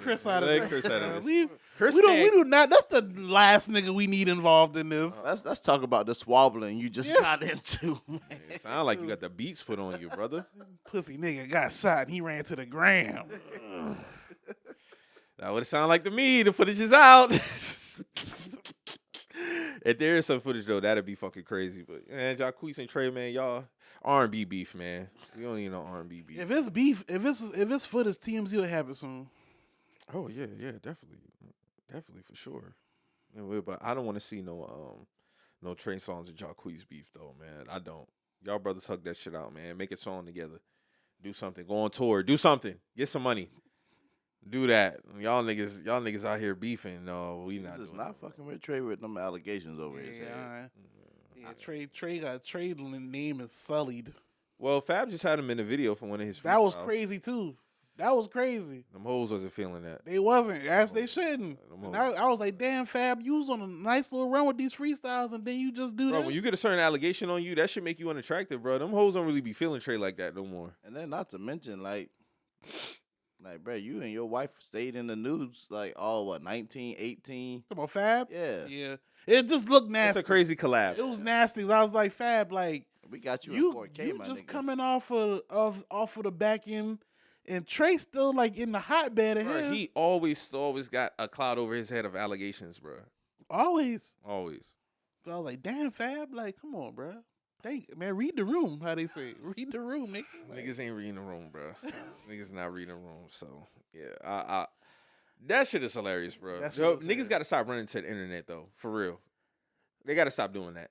S1: Chris out of
S2: Let
S1: this.
S2: Chris out of this.
S1: Leave.
S2: Chris
S1: We
S2: can't-
S1: do not. That's the last nigga we need involved in this.
S3: Let's talk about the swabbling you just got into, man.
S2: It sound like you got the beats put on you, brother.
S1: Pussy nigga got shot and he ran to the gram.
S2: That would sound like to me. The footage is out. If there is some footage though, that'd be fucking crazy. But man, Jacquees and Trae, man, y'all R&B beef, man. We don't need no R&B beef.
S1: If it's beef, if it's footage, TMZ will have it soon.
S2: Oh yeah, definitely for sure. Yeah, but I don't want to see no Trey Songz and Jacquees beef though, man. I don't. Y'all brothers hug that shit out, man. Make a song together. Do something. Go on tour. Do something. Get some money. Do that. Y'all niggas out here beefing. No, we not.
S3: Just
S2: doing
S3: not
S2: that.
S3: fucking with Trey with them allegations over his head.
S1: Alright. Yeah, Trey got Trey name is sullied.
S2: Well, Fab just had him in a video for one of his.
S1: That was
S2: freestyles.
S1: crazy too. That was crazy.
S2: Them hoes wasn't feeling that.
S1: They wasn't, as they shouldn't.
S2: Them
S1: And
S2: hoes.
S1: I was like, damn, Fab, you was on a nice little run with these freestyles, and then you just do
S2: Bro,
S1: that.
S2: when you get a certain allegation on you, that should make you unattractive, bro. Them hoes don't really be feeling Trey like that no more.
S3: And then not to mention, like, bro, you and your wife stayed in the news, 19, 18?
S1: Come on, Fab.
S3: Yeah.
S1: Yeah. It just looked
S2: That's
S1: nasty.
S2: a crazy collab.
S1: It was nasty. I was like, Fab, like
S3: We got you,
S1: you,
S3: in 4K,
S1: you
S3: my
S1: just
S3: nigga.
S1: coming off of the back end, and Trey still like in the hotbed of
S2: Bro,
S1: his.
S2: he always got a cloud over his head of allegations, bro.
S1: Always.
S2: Always.
S1: So I was like, damn, Fab, like, come on, bro. Man, read the room. How they say, read the room, nigga. Like,
S2: Niggas ain't reading the room, bro. Niggas not reading the room. So yeah, that shit is hilarious, bro.
S1: That shit
S2: Yo,
S1: is
S2: niggas
S1: hilarious.
S2: got to stop running to the internet though, for real. They got to stop doing that.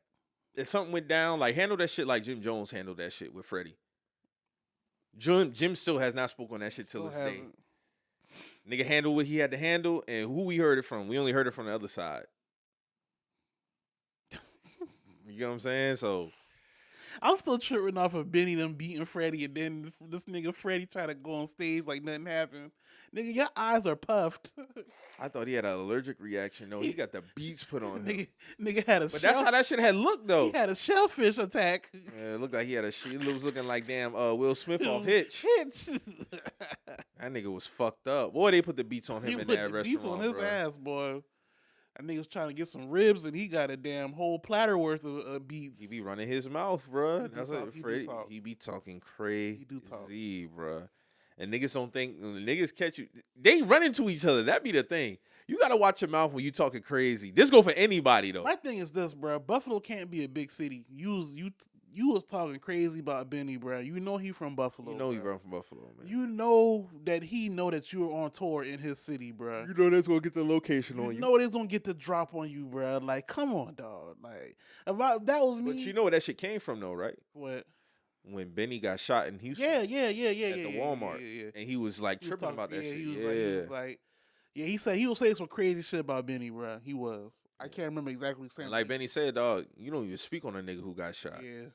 S2: If something went down, like handle that shit like Jim Jones handled that shit with Freddie. Jim still has not spoken on that shit till
S1: still
S2: this day.
S1: hasn't.
S2: Nigga handled what he had to handle, and who we heard it from. We only heard it from the other side. You know what I'm saying? So
S1: I'm still tripping off of Benny them beating Freddie, and then this nigga Freddie try to go on stage like nothing happened. Nigga, your eyes are puffed.
S2: I thought he had an allergic reaction. No, he got the beats put on him.
S1: nigga had a
S2: But that's how that shit had looked though.
S1: he had a shellfish attack.
S2: Yeah, it looked like he had a shit. He was looking like damn Will Smith off Hitch.
S1: Hitch.
S2: That nigga was fucked up. Boy, they put the beats on
S1: He
S2: him in
S1: put
S2: that
S1: the
S2: restaurant.
S1: beats on his
S2: bro.
S1: ass, boy. That nigga's trying to get some ribs, and he got a damn whole platter worth of beats.
S2: He be running his mouth, bro.
S1: He do
S2: That's
S1: talk,
S2: what
S1: he do
S2: Freddie.
S1: talk.
S2: He be talking crazy,
S1: He do talk.
S2: bro. And niggas don't think when niggas catch you. They run into each other. That be the thing. You gotta watch your mouth when you talking crazy. This go for anybody though.
S1: My thing is this, bro. Buffalo can't be a big city. You was talking crazy about Benny, bro. You know he from Buffalo.
S2: You know he
S1: bro.
S2: run from Buffalo, man.
S1: You know that he know that you were on tour in his city, bro.
S2: You know that's gonna get the location on
S1: You
S2: you.
S1: know they's gonna get the drop on you, bro. Like, come on, dog. Like, if that was me.
S2: But you know where that shit came from though, right?
S1: What?
S2: When Benny got shot in Houston.
S1: Yeah,
S2: At the Walmart.
S1: Yeah.
S2: And he was like
S1: He was
S2: tripping
S1: talking-
S2: about that shit.
S1: He was like, yeah, he was saying some crazy shit about Benny, bro. He was. I can't remember exactly saying.
S2: And like Benny said, dog, you don't even speak on a nigga who got shot.
S1: Yeah.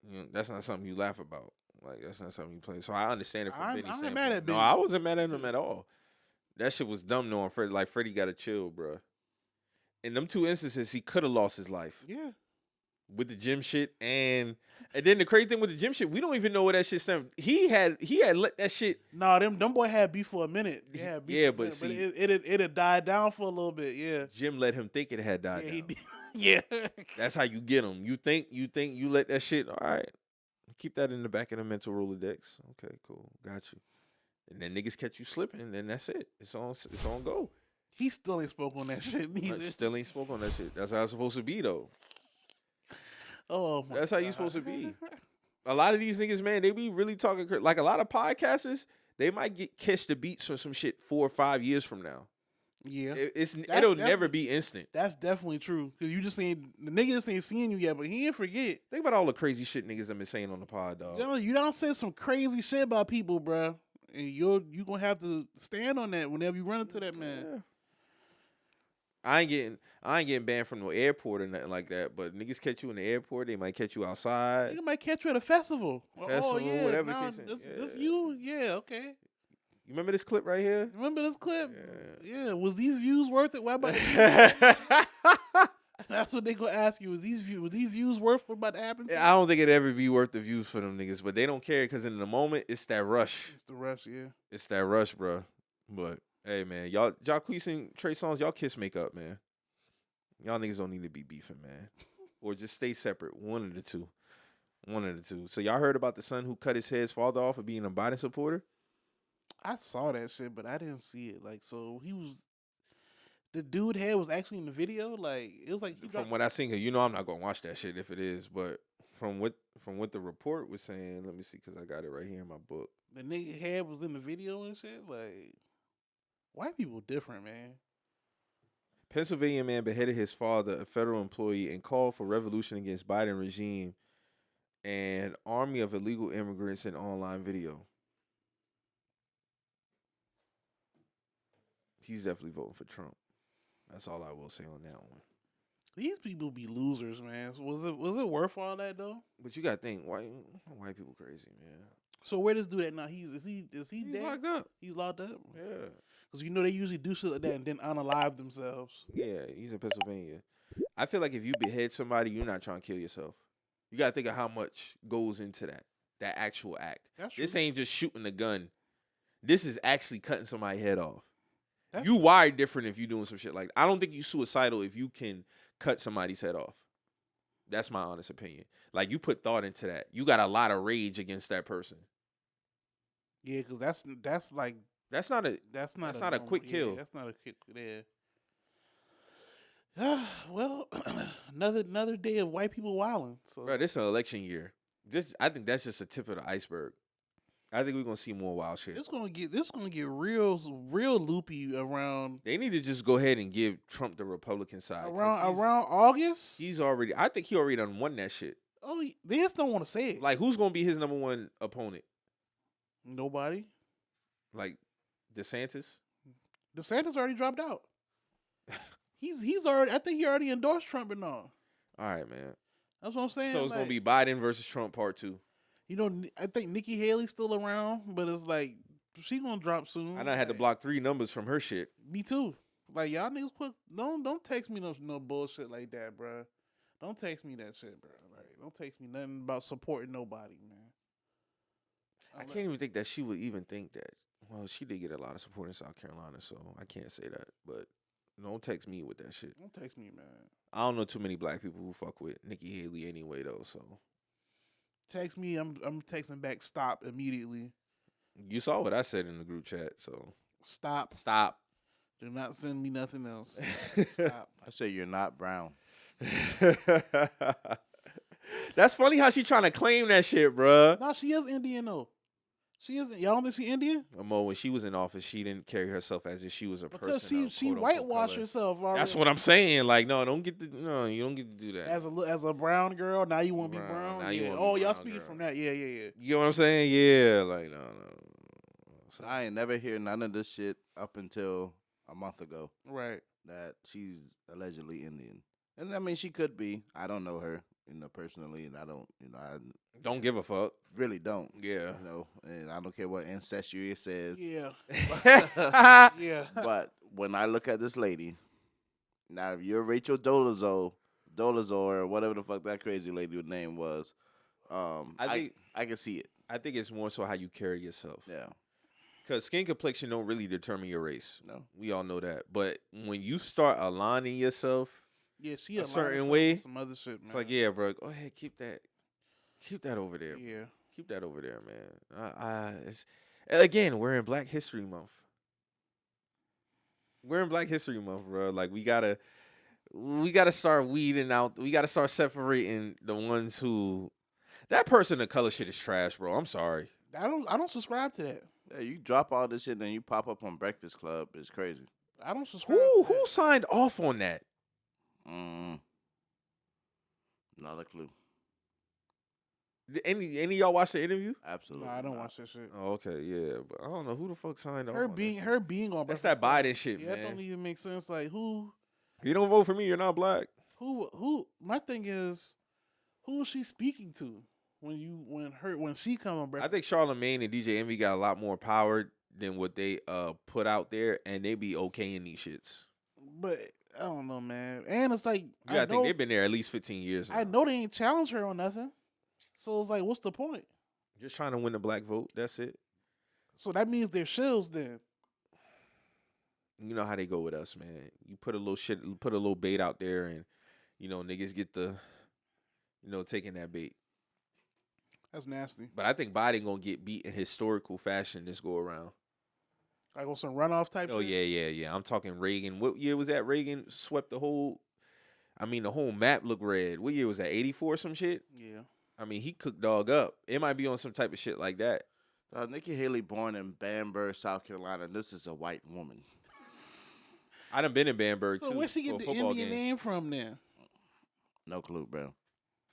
S2: You know, that's not something you laugh about. Like that's not something you play. So I understand it from
S1: I'm
S2: Benny's
S1: not
S2: standpoint.
S1: mad at
S2: No,
S1: Benny.
S2: I wasn't mad at him at all. That shit was dumb knowing Freddie. Like Freddie got to chill, bro. In them two instances, he could have lost his life
S1: Yeah.
S2: with the gym shit, and then the crazy thing with the gym shit, we don't even know where that shit stemmed. He had let that shit.
S1: No, them boy had beef for a minute. Yeah, beef
S2: Yeah,
S1: for a
S2: but
S1: minute,
S2: see-
S1: it had died down for a little bit. Yeah.
S2: Jim let him think it had died
S1: Yeah,
S2: down.
S1: he did. Yeah.
S2: That's how you get them. You think you let that shit. All right, keep that in the back of the mental Rolodex. Okay, cool, got you. And then niggas catch you slipping, then that's it. It's on go.
S1: He still ain't spoke on that shit
S2: Like,
S1: neither.
S2: still ain't spoke on that shit. That's how it's supposed to be though.
S1: Oh my
S2: That's how you
S1: God.
S2: supposed to be. A lot of these niggas, man, they be really talking like a lot of podcasters. They might catch the beats for some shit 4 or 5 years from now.
S1: Yeah.
S2: It'll never be instant.
S1: That's definitely true. Cause you just ain't the nigga just ain't seeing you yet, but he ain't forget.
S2: Think about all the crazy shit niggas have been saying on the pod, dog.
S1: You don't say some crazy shit about people, bruh. And you gonna have to stand on that whenever you run into that man.
S2: Yeah. I ain't getting banned from no airport or nothing like that. But niggas catch you in the airport, they might catch you outside.
S1: Nigga might catch you at a festival.
S2: Festival,
S1: oh, yeah,
S2: whatever
S1: nah,
S2: case it-
S1: this
S2: yeah.
S1: you? Yeah, okay.
S2: You remember this clip right here?
S1: Remember this clip? Yeah. Was these views worth it? What about That's what they gonna ask you. Were these views worth what about to happen? To
S2: I don't think it'd ever be worth the views for them niggas, but they don't care because in the moment it's that rush.
S1: It's the rush, yeah.
S2: It's that rush, bro. But hey, man, y'all, Jacquees and Trey Songz, y'all kiss make up, man. Y'all niggas don't need to be beefing, man, or just stay separate. One of the two. One of the two. So y'all heard about the son who cut his father off for being a Biden supporter?
S1: I saw that shit, but I didn't see it. Like, so the dude head was actually in the video. Like, it was like
S2: from what I seen, you know, I'm not gonna watch that shit if it is, but from what the report was saying, let me see, because I got it right here in my book.
S1: The nigga head was in the video and shit. Like, white people different, man.
S2: Pennsylvania man beheaded his father, a federal employee, and called for revolution against Biden regime and army of illegal immigrants in online video. He's definitely voting for Trump. That's all I will say on that one.
S1: These people be losers, man. So was it worth all that though?
S2: But you gotta think, white people crazy, man.
S1: So where this dude at now? Is he
S2: He's
S1: dead?
S2: locked up.
S1: He's locked up.
S2: Yeah.
S1: Because you know they usually do shit like that and then unalive themselves.
S2: Yeah, he's in Pennsylvania. I feel like if you behead somebody, you're not trying to kill yourself. You gotta think of how much goes into that actual act.
S1: That's true.
S2: This ain't just shooting a gun. This is actually cutting somebody's head off.
S1: That's
S2: You wired different if you doing some shit like that. I don't think you suicidal if you can cut somebody's head off. That's my honest opinion. Like, you put thought into that. You got a lot of rage against that person.
S1: Yeah, because that's like
S2: That's not a
S1: normal-
S2: quick kill.
S1: Yeah, that's not a quick. Yeah. Well, another day of white people wilding. So
S2: Bro, this is an election year. I think that's just a tip of the iceberg. I think we're gonna see more wild shit.
S1: This gonna get real loopy around.
S2: They need to just go ahead and give Trump the Republican side. 'Cause
S1: Around August.
S2: I think he already done won that shit.
S1: Oh, they just don't want to say it.
S2: Like, who's gonna be his number one opponent?
S1: Nobody.
S2: Like DeSantis?
S1: DeSantis already dropped out. He's already. I think he already endorsed Trump and all.
S2: All right, man.
S1: That's what I'm saying.
S2: So it's gonna be Biden versus Trump part 2.
S1: You know, I think Nikki Haley's still around, but it's like she gonna drop soon.
S2: I done had to block 3 numbers from her shit.
S1: Me too. Like, y'all niggas quit. Don't text me no bullshit like that, bro. Don't text me that shit, bro. Like, don't text me nothing about supporting nobody, man.
S2: I can't even think that she would even think that. Well, she did get a lot of support in South Carolina, so I can't say that. But don't text me with that shit.
S1: Don't text me, man.
S2: I don't know too many black people who fuck with Nikki Haley anyway, though. So
S1: Text me. I'm texting back. Stop immediately.
S2: you saw what I said in the group chat. So
S1: Stop.
S2: stop.
S1: Do not send me nothing else. Stop.
S3: I say you're not brown.
S2: That's funny how she trying to claim that shit, bruh.
S1: No, she is Indian though. She isn't. Y'all don't think she Indian?
S2: Mo, when she was in office, she didn't carry herself as if she was a
S1: Because
S2: person.
S1: she
S2: of quote-unquote
S1: whitewashed
S2: color.
S1: herself already.
S2: That's what I'm saying. Like, no, you don't get to do that.
S1: As a brown girl, now you want to be
S2: Brown,
S1: brown.
S2: now you
S1: Yeah.
S2: wanna be
S1: Oh, y'all
S2: brown
S1: speaking
S2: girl.
S1: from that? Yeah.
S2: You get what I'm saying? Yeah, like no.
S3: So I ain't never hear none of this shit up until a month ago
S1: Right.
S3: that she's allegedly Indian. And I mean, she could be. I don't know her, personally, and I don't, I
S2: Don't give a fuck.
S3: really don't.
S2: Yeah.
S3: And I don't care what ancestry it says.
S1: Yeah.
S2: Yeah.
S1: Yeah.
S3: But when I look at this lady, now if you're Rachel Dolezal or whatever the fuck that crazy lady's name was, I can see it.
S2: I think it's more so how you carry yourself.
S3: Yeah.
S2: Because skin complexion don't really determine your race.
S3: No.
S2: We all know that. But when you start aligning yourself,
S1: Yeah, she
S2: a
S1: aligned
S2: certain
S1: herself
S2: way,
S1: with some other shit, man.
S2: it's like, yeah, bro, go ahead, keep that over there.
S1: Yeah.
S2: Keep that over there, man. Again, we're in Black History Month. We're in Black History Month, bro. Like, we gotta start weeding out. We gotta start separating the ones who. That person of color shit is trash, bro. I'm sorry.
S1: I don't subscribe to that.
S3: Yeah, you drop all this shit and then you pop up on Breakfast Club. It's crazy.
S1: I don't subscribe. to
S2: Who signed off on that?
S3: Not a clue.
S2: Did any of y'all watch the interview?
S1: that.
S3: Absolutely.
S1: No, I don't
S3: not.
S1: watch that shit.
S2: Oh, okay, yeah, but I don't know who the fuck signed off.
S1: Her
S2: on
S1: being
S2: that shit.
S1: on.
S2: That's
S1: Breakfast
S2: that
S1: Club,
S2: Biden shit,
S1: yeah,
S2: man.
S1: that don't even make sense. Like who?
S2: You don't vote for me, you're not black.
S1: Who? My thing is, who is she speaking to when she come on
S2: I
S1: Breakfast?
S2: think Charlamagne and DJ Envy got a lot more power than what they put out there, and they be okay in these shits.
S1: But I don't know, man. And it's like
S2: I think they've been there at least 15 years now.
S1: I know they ain't challenged her on nothing. So it's like, what's the point?
S2: Just trying to win the black vote. That's it.
S1: So that means they're shills then.
S2: You know how they go with us, man. You put a little bait out there, and niggas get the, taking that bait.
S1: That's nasty.
S2: But I think Biden gonna get beat in historical fashion this go around.
S1: Like on some runoff type
S2: shit? Yeah. I'm talking Reagan. What year was that? Reagan swept the whole map looked red. What year was that? 84 or some shit?
S1: Yeah.
S2: I mean, he cooked dog up. It might be on some type of shit like that.
S3: Nikki Haley born in Bamberg, South Carolina. This is a white woman.
S2: I done been in Bamberg, too.
S1: So where she get the Indian name from then?
S3: No clue, bro.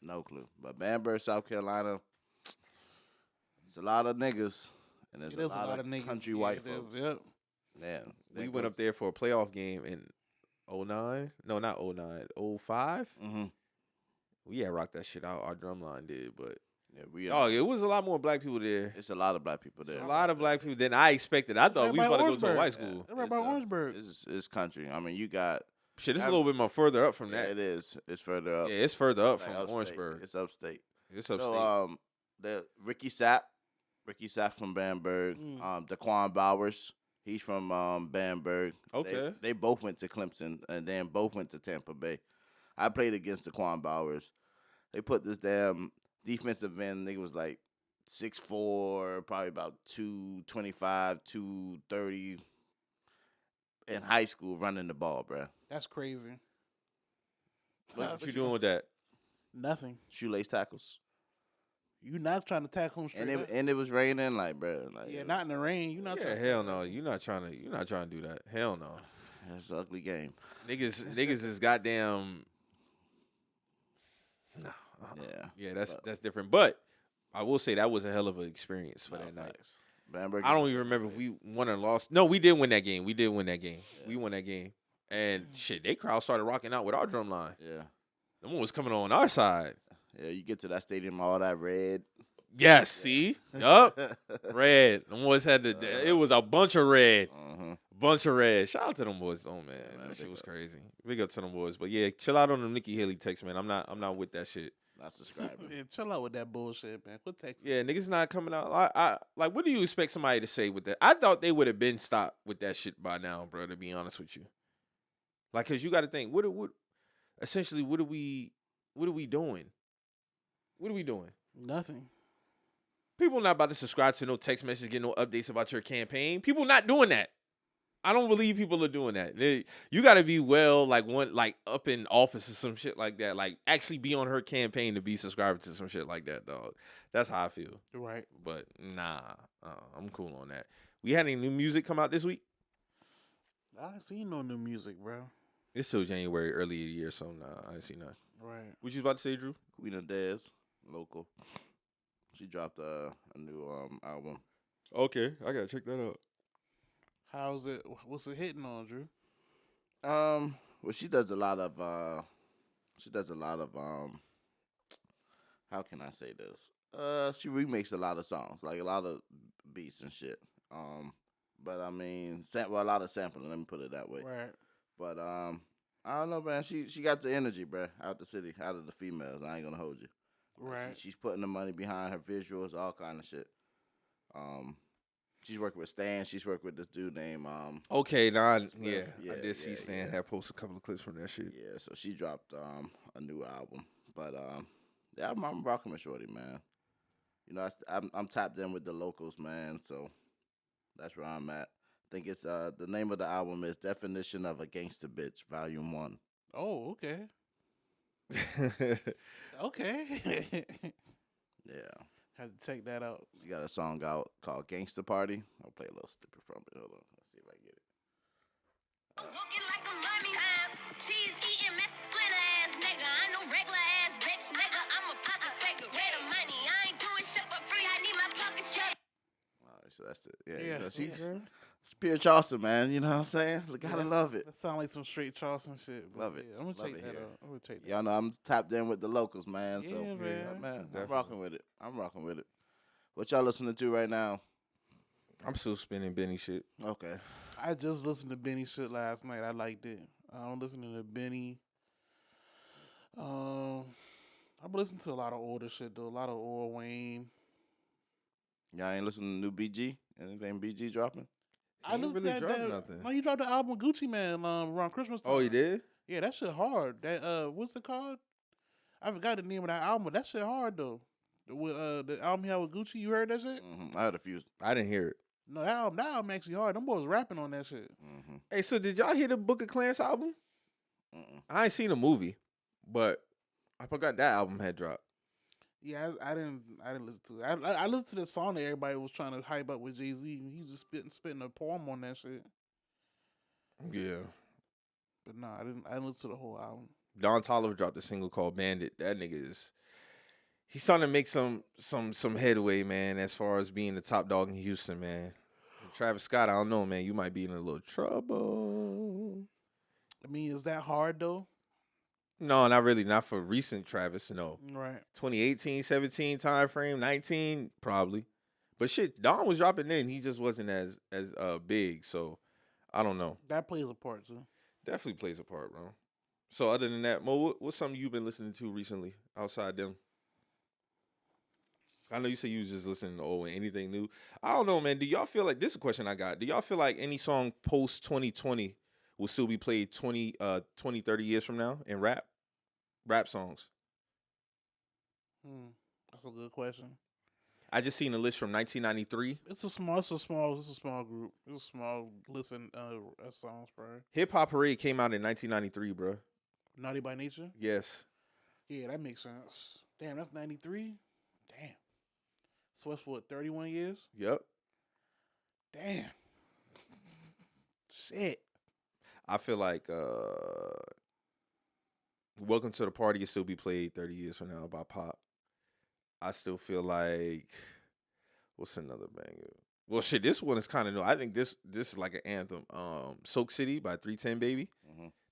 S3: No clue. But Bamberg, South Carolina, it's a lot of niggas. And there's a lot of niggas. Country white folks.
S1: Yep.
S3: Yeah.
S2: We went up there for a playoff game in 09. No, not 09. 05?
S3: Mm-hmm.
S2: We had rocked that shit out. Our drumline did, but
S3: it
S2: was a lot more black people there.
S3: It's a lot of black people there.
S2: A lot of black people than I expected. I thought we was about to go to a white school.
S1: Yeah. Right by Orangeburg.
S3: It's country. I mean, you got
S2: shit. It's a little bit more further up from that.
S3: It is. It's further up.
S2: Yeah, it's further up
S3: like
S2: from
S3: upstate.
S2: Orangeburg.
S3: It's upstate.
S2: It's upstate.
S3: So the Ricky Sapp from Bamberg. Daquan Bowers. He's from Bamberg.
S2: Okay.
S3: They both went to Clemson and then both went to Tampa Bay. I played against Daquan Bowers. They put this damn defensive end. Nigga was like 6'4", probably about 225, 230 in high school running the ball, bro.
S1: That's crazy.
S2: What you doing with that?
S1: Nothing.
S3: Shoelace tackles.
S1: You not trying to tackle him straight
S3: and it was raining, like, bro. Like,
S1: yeah, not in the rain. You not.
S2: Yeah, hell no. You're not trying to do that. Hell no.
S3: It's an ugly game.
S2: Niggas is goddamn. No. Yeah, that's different. But I will say that was a hell of an experience for that night.
S3: Bamberg.
S2: I don't even remember if we won or lost. No, we did win that game. We won that game. And shit, they crowd started rocking out with our drum line.
S3: Yeah.
S2: Them was coming on our side.
S3: Yeah, you get to that stadium, all that red.
S2: Yes, see? Yup. Red. Them boys had it was a bunch of red. Bunch of red. Shout out to them boys though, man. That shit was crazy. Big up to them boys. But yeah, chill out on the Nikki Haley text, man. I'm not with that shit.
S3: Not subscribing.
S1: Yeah, chill out with that bullshit, man. Quit texting.
S2: Yeah, niggas not coming out. I like, what do you expect somebody to say with that? I thought they would have been stopped with that shit by now, bro, to be honest with you. Like, cause you gotta think, what essentially what are we doing? What are we doing?
S1: Nothing.
S2: People not about to subscribe to no text message, get no updates about your campaign. People not doing that. I don't believe people are doing that. You got to be up in office or some shit like that. Like, actually be on her campaign to be subscribed to some shit like that, dog. That's how I feel.
S1: Right.
S2: But nah, I'm cool on that. We had any new music come out this week?
S1: I ain't seen no new music, bro.
S2: It's still January, early of the year, so nah, I ain't seen nothing.
S1: Right.
S2: What you about to say, Drew?
S3: Queen of Dez, local. She dropped a new album.
S2: Okay, I gotta check that out.
S1: How's it? What's it hitting on, Drew?
S3: Well, she does a lot of how can I say this? She remakes a lot of songs, like a lot of beats and shit. But I mean, a lot of sampling. Let me put it that way.
S1: Right.
S3: But I don't know, man. She got the energy, bro. Out the city, out of the females. I ain't gonna hold you.
S1: Right.
S3: She's putting the money behind her visuals, all kind of shit. She's working with Stan. She's working with this dude named
S2: Okay, nah, I did see
S3: yeah,
S2: Stan had posted a couple of clips from that shit.
S3: Yeah, so she dropped a new album. But yeah, I'm rocking with Shorty, man. You know, I'm tapped in with the locals, man. So that's where I'm at. I think it's the name of the album is Definition of a Gangsta Bitch, Volume 1.
S1: Oh, okay. Okay.
S3: Yeah.
S1: Had to check that out.
S3: She got a song out called Gangsta Party. I'll play a little snippet from it. Hold on. Let's see if I can get it.
S4: Walking like a mommy, cheese eating, masculine ass nigga. I know regular ass bitch nigga. I'm a pocket faker, red of money. I ain't doing shit for free. I need my pockets shut.
S3: All right, so that's it. Yeah,
S1: Yeah,
S3: you know, she's
S1: yeah.
S3: Pierre Charleston, man. You know what I'm saying? Gotta love it.
S1: That sound like some straight Charleston shit. But
S3: Love it.
S1: Yeah, I'm gonna
S3: Love
S1: check
S3: it
S1: that
S3: here.
S1: out. I'm gonna check that.
S3: Y'all know I'm tapped in with the locals, man.
S1: Yeah,
S3: So
S1: man.
S3: I'm
S2: Definitely.
S3: rocking with it. I'm rocking with it. What y'all listening to right now?
S2: I'm still spinning Benny shit.
S3: Okay.
S1: I just listened to Benny shit last night. I liked it. I'm listening to Benny. I've listened to a lot of older shit though. A lot of old Wayne.
S3: Y'all ain't listening to new BG? Anything BG dropping?
S1: I
S2: He ain't
S1: listened
S2: really
S1: to
S2: dropped
S1: that.
S2: nothing.
S1: No, he dropped the album Gucci Man around Christmas time.
S2: Oh, he did?
S1: Yeah, that shit hard. That what's it called? I forgot the name of that album, but that shit hard though. With the album he had with Gucci, you heard that shit?
S3: I heard a few.
S2: I didn't hear it.
S1: No, that album actually hard. Them boys rapping on that shit.
S2: Hey, so did y'all hear the Book of Clarence album? I ain't seen the movie, but I forgot that album had dropped.
S1: Yeah, I didn't listen to it. I listened to the song that everybody was trying to hype up with Jay-Z. He was just spitting a poem on that shit.
S2: Yeah.
S1: But nah, I didn't listen to the whole album.
S2: Don Toliver dropped a single called Bandit. That nigga is... He's starting to make some headway, man, as far as being the top dog in Houston, man. And Travis Scott, I don't know, man. You might be in a little trouble.
S1: I mean, is that hard though?
S2: No, not really. Not for recent Travis, no.
S1: Right.
S2: 2018, 17 time frame, 19 probably. But shit, Don was dropping then. He just wasn't as big, so I don't know.
S1: That plays a part too.
S2: Definitely plays a part, bro. So other than that, Mo, what's something you've been listening to recently outside them? I know you said you was just listening to old and anything new. I don't know, man. Do y'all feel like, this is a question I got. Do y'all feel like any song post 2020 will still be played 20, 30 years from now in rap songs?
S1: That's a good question.
S2: I just seen a list from 1993.
S1: It's a small group. It's a small listen songs, bro.
S2: Hip Hop Parade came out in 1993, bro.
S1: Naughty by Nature?
S2: Yes.
S1: Yeah, that makes sense. Damn, that's 93? Damn. So that's what, 31 years?
S2: Yep.
S1: Damn. Shit.
S2: I feel like Welcome to the Party will still be played 30 years from now by Pop. I still feel like, what's another banger? Well, shit, this one is kind of new. I think this is like an anthem. Soak City by 310 Baby.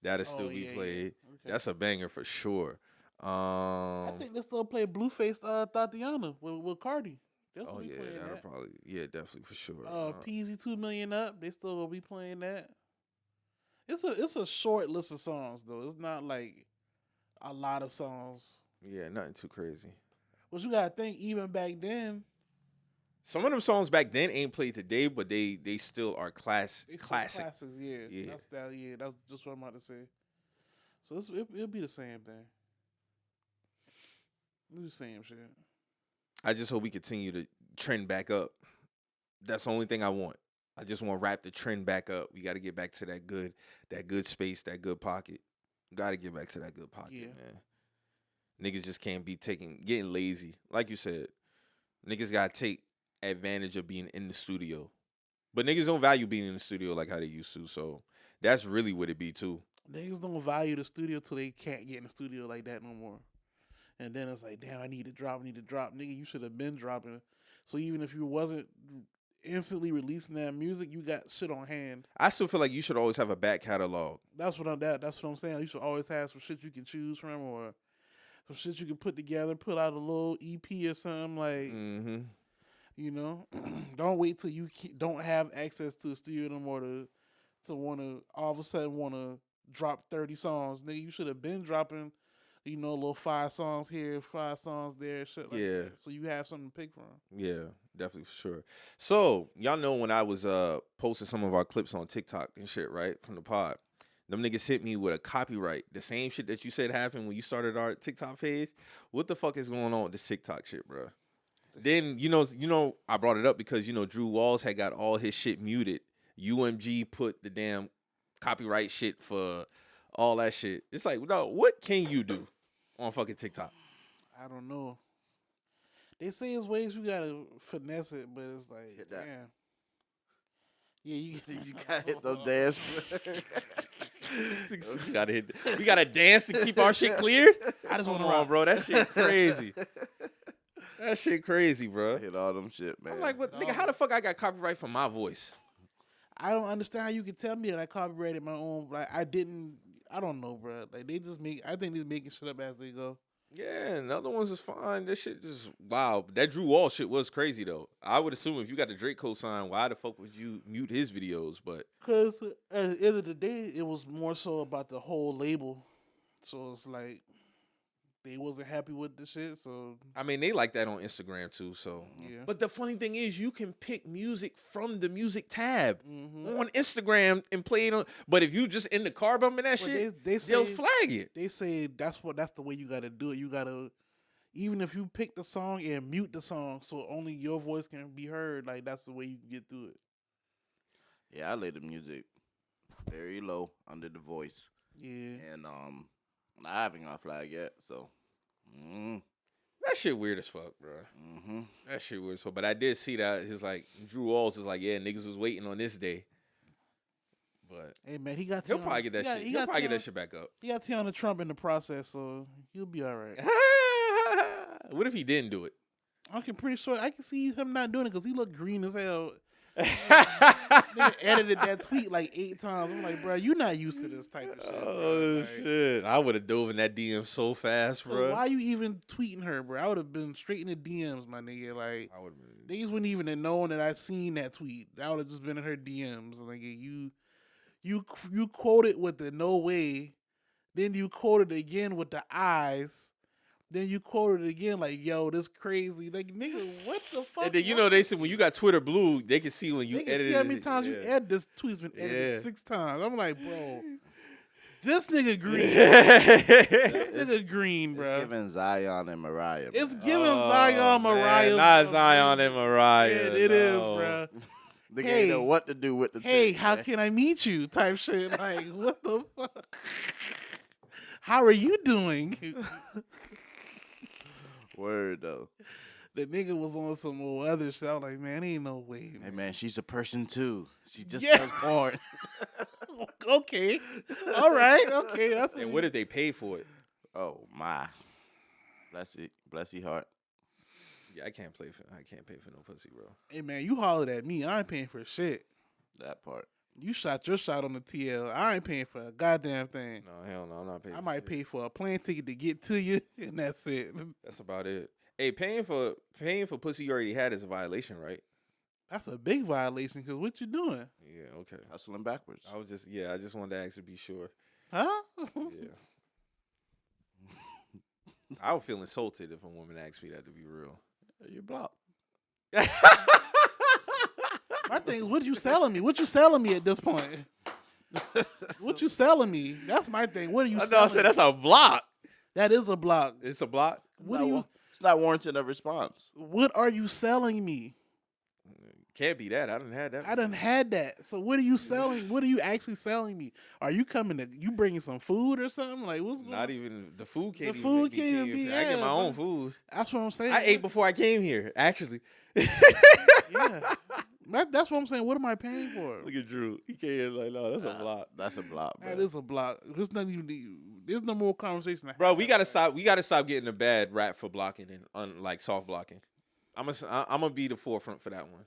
S2: That'll still be played.
S1: Yeah. Okay.
S2: That's a banger for sure.
S1: I think they still play Blueface Tatiana with Cardi.
S2: Oh yeah, that'll probably definitely for sure.
S1: Peasy 2 Million Up, they still gonna be playing that. It's a short list of songs though. It's not like a lot of songs.
S2: Yeah, nothing too crazy.
S1: But you gotta think, even back then,
S2: some of them songs back then ain't played today, but they still are classics.
S1: Classics, yeah. That's just what I'm about to say. So it'll be the same thing. It'll be the same shit.
S2: I just hope we continue to trend back up. That's the only thing I want. I just want rap to trend back up. We got to get back to that good space, that good pocket. Got to get back to that good pocket, man. Niggas just can't be getting lazy. Like you said, niggas got to take advantage of being in the studio. But niggas don't value being in the studio like how they used to. So that's really what it be too.
S1: Niggas don't value the studio till they can't get in the studio like that no more. And then it's like, damn, I need to drop. Nigga, you should have been dropping. So even if you wasn't instantly releasing that music, you got shit on hand.
S2: I still feel like you should always have a back catalog.
S1: That's what I'm saying. You should always have some shit you can choose from, or some shit you can put together, put out a little EP or something like. You know, don't wait till you don't have access to a studio no more to want to all of a sudden want to drop 30 songs. Nigga, you should have been dropping. A little 5 songs here, 5 songs there, shit like that. So you have something to pick from.
S2: Yeah, definitely for sure. So y'all know when I was posting some of our clips on TikTok and shit, right, from the pod, them niggas hit me with a copyright. The same shit that you said happened when you started our TikTok page. What the fuck is going on with this TikTok shit, bro? Then you know, I brought it up because Drew Walls had got all his shit muted. UMG put the damn copyright shit for all that shit. It's like, no, what can you do on fucking TikTok?
S1: I don't know. They say it's ways you gotta finesse it, but it's like, damn. Yeah, you
S3: gotta hit those dance.
S2: We gotta dance to keep our shit cleared.
S1: I just want to
S2: bro. That shit crazy. That shit crazy, bro.
S3: Hit all them shit, man.
S2: I'm like, what, nigga? How the fuck I got copyright for my voice?
S1: I don't understand how you can tell me that I copyrighted my own. Like I don't know, bro. Like they just I think they're making shit up as they go.
S2: Yeah, and other ones is fine. That shit just wow. That Drew Wall shit was crazy though. I would assume if you got the Drake co-sign, why the fuck would you mute his videos? But
S1: Because at the end of the day, it was more so about the whole label. So it's like they wasn't happy with the shit. So
S2: I mean, they like that on Instagram too. So
S1: yeah.
S2: But the funny thing is, you can pick music from the music tab
S1: Mm-hmm.
S2: on Instagram and play it on. But if you just in the car bumping that shit,
S1: They
S2: they'll
S1: say
S2: flag it.
S1: they say that's the way you gotta do it. You gotta, even if you pick the song and mute the song so only your voice can be heard, like that's the way you can get through it.
S3: Yeah, I lay the music very low under the voice,
S1: Yeah.
S3: and I haven't got flag yet. So,
S2: That shit weird as fuck, bro. That shit weird as fuck. But I did see that it's like Drew Walls was like, yeah, niggas was waiting on this day. But
S1: Hey man, he got
S2: he'll
S1: Tiana-
S2: probably get that
S1: he got-
S2: shit.
S1: he
S2: He'll
S1: got
S2: probably get
S1: Tiana-
S2: that shit back up.
S1: He got Tiana Trump in the process, so he'll be all right.
S2: What if he didn't do it?
S1: I'm pretty sure I can see him not doing it because he looked green as hell. Nigga edited that tweet like 8 times. I'm like, bro, you not used to this type of shit.
S2: Oh
S1: bro. Like,
S2: shit! I would have dove in that DM so fast,
S1: so
S2: bro.
S1: why you even tweeting her, bro? I would have been straight in the DMs, my nigga. Like,
S2: I would.
S1: niggas wouldn't even have known that I seen that tweet. I would have just been in her DMs. Like, you quoted with the no way, then you quoted again with the eyes. Then you quoted again like, "Yo, this crazy." Like, nigga, what the fuck?
S2: And then you know they said when you got Twitter Blue, they can see when you
S1: They can
S2: edited.
S1: see how many
S2: it.
S1: times you
S2: Yeah.
S1: edit this tweet's been edited 6 times. I'm like, bro, this nigga green. This nigga green,
S3: it's
S1: bro.
S3: giving Zion and Mariah.
S1: It's
S3: man.
S1: giving Zion, Mariah.
S2: Not Zion and Mariah.
S1: Yeah, it is,
S2: no.
S1: bro.
S3: They
S1: Hey.
S3: ain't know what to do with the.
S1: Hey,
S3: text,
S1: how
S3: man.
S1: can I meet you? Type shit. Like, what the fuck? How are you doing?
S3: Word though.
S1: The nigga was on some old other shit. I was like, man, ain't no way.
S3: Hey
S1: Man.
S3: man, she's a person too. She just
S1: Yeah.
S3: does porn.
S1: Okay. All right. Okay. That's
S2: And what if they pay for it?
S3: Oh my. Bless your heart.
S2: Yeah, I can't pay for no pussy, bro.
S1: Hey, man, you hollered at me. I ain't paying for shit.
S3: That part.
S1: You shot your shot on the TL. I ain't paying for a goddamn thing.
S2: No, hell no, I'm not paying.
S1: I
S2: for
S1: might
S2: shit.
S1: pay for a plane ticket to get to you, and that's it.
S2: That's about it. Hey, paying for pussy you already had is a violation, right?
S1: That's a big violation, because what you doing?
S2: Yeah, okay.
S3: Hustling backwards.
S2: I just wanted to ask to be sure.
S1: Huh?
S2: Yeah. I would feel insulted if a woman asked me that, to be real.
S3: You're blocked.
S1: My thing is, what you selling me? What you selling me at this point? What you selling me? That's my thing. What are you
S2: I know.
S1: selling
S2: I said that's a block.
S1: That is a block.
S2: It's a block.
S1: What are you?
S3: It's not warranted a response.
S1: What are you selling me?
S2: Can't be that. I didn't have that.
S1: I done had that. So what are you selling? What are you actually selling me? Are you coming to? You bringing some food or something? Like what's going
S2: Not
S1: on?
S2: even the food can't.
S1: The
S2: even
S1: food
S2: make me
S1: can't even
S2: came
S1: be-
S2: here. I get
S1: yeah,
S2: my own
S1: bro.
S2: food.
S1: That's what I'm saying.
S2: I ate before I came here. Actually.
S1: Yeah, that's what I'm saying. What am I paying for?
S2: Look at Drew. He came like, no, that's a block.
S3: That's a block, bro.
S1: That is a block. There's not even. There's no more conversation.
S2: Bro, we gotta stop. We gotta stop getting a bad rap for blocking and like soft blocking. I'm gonna be the forefront for that one.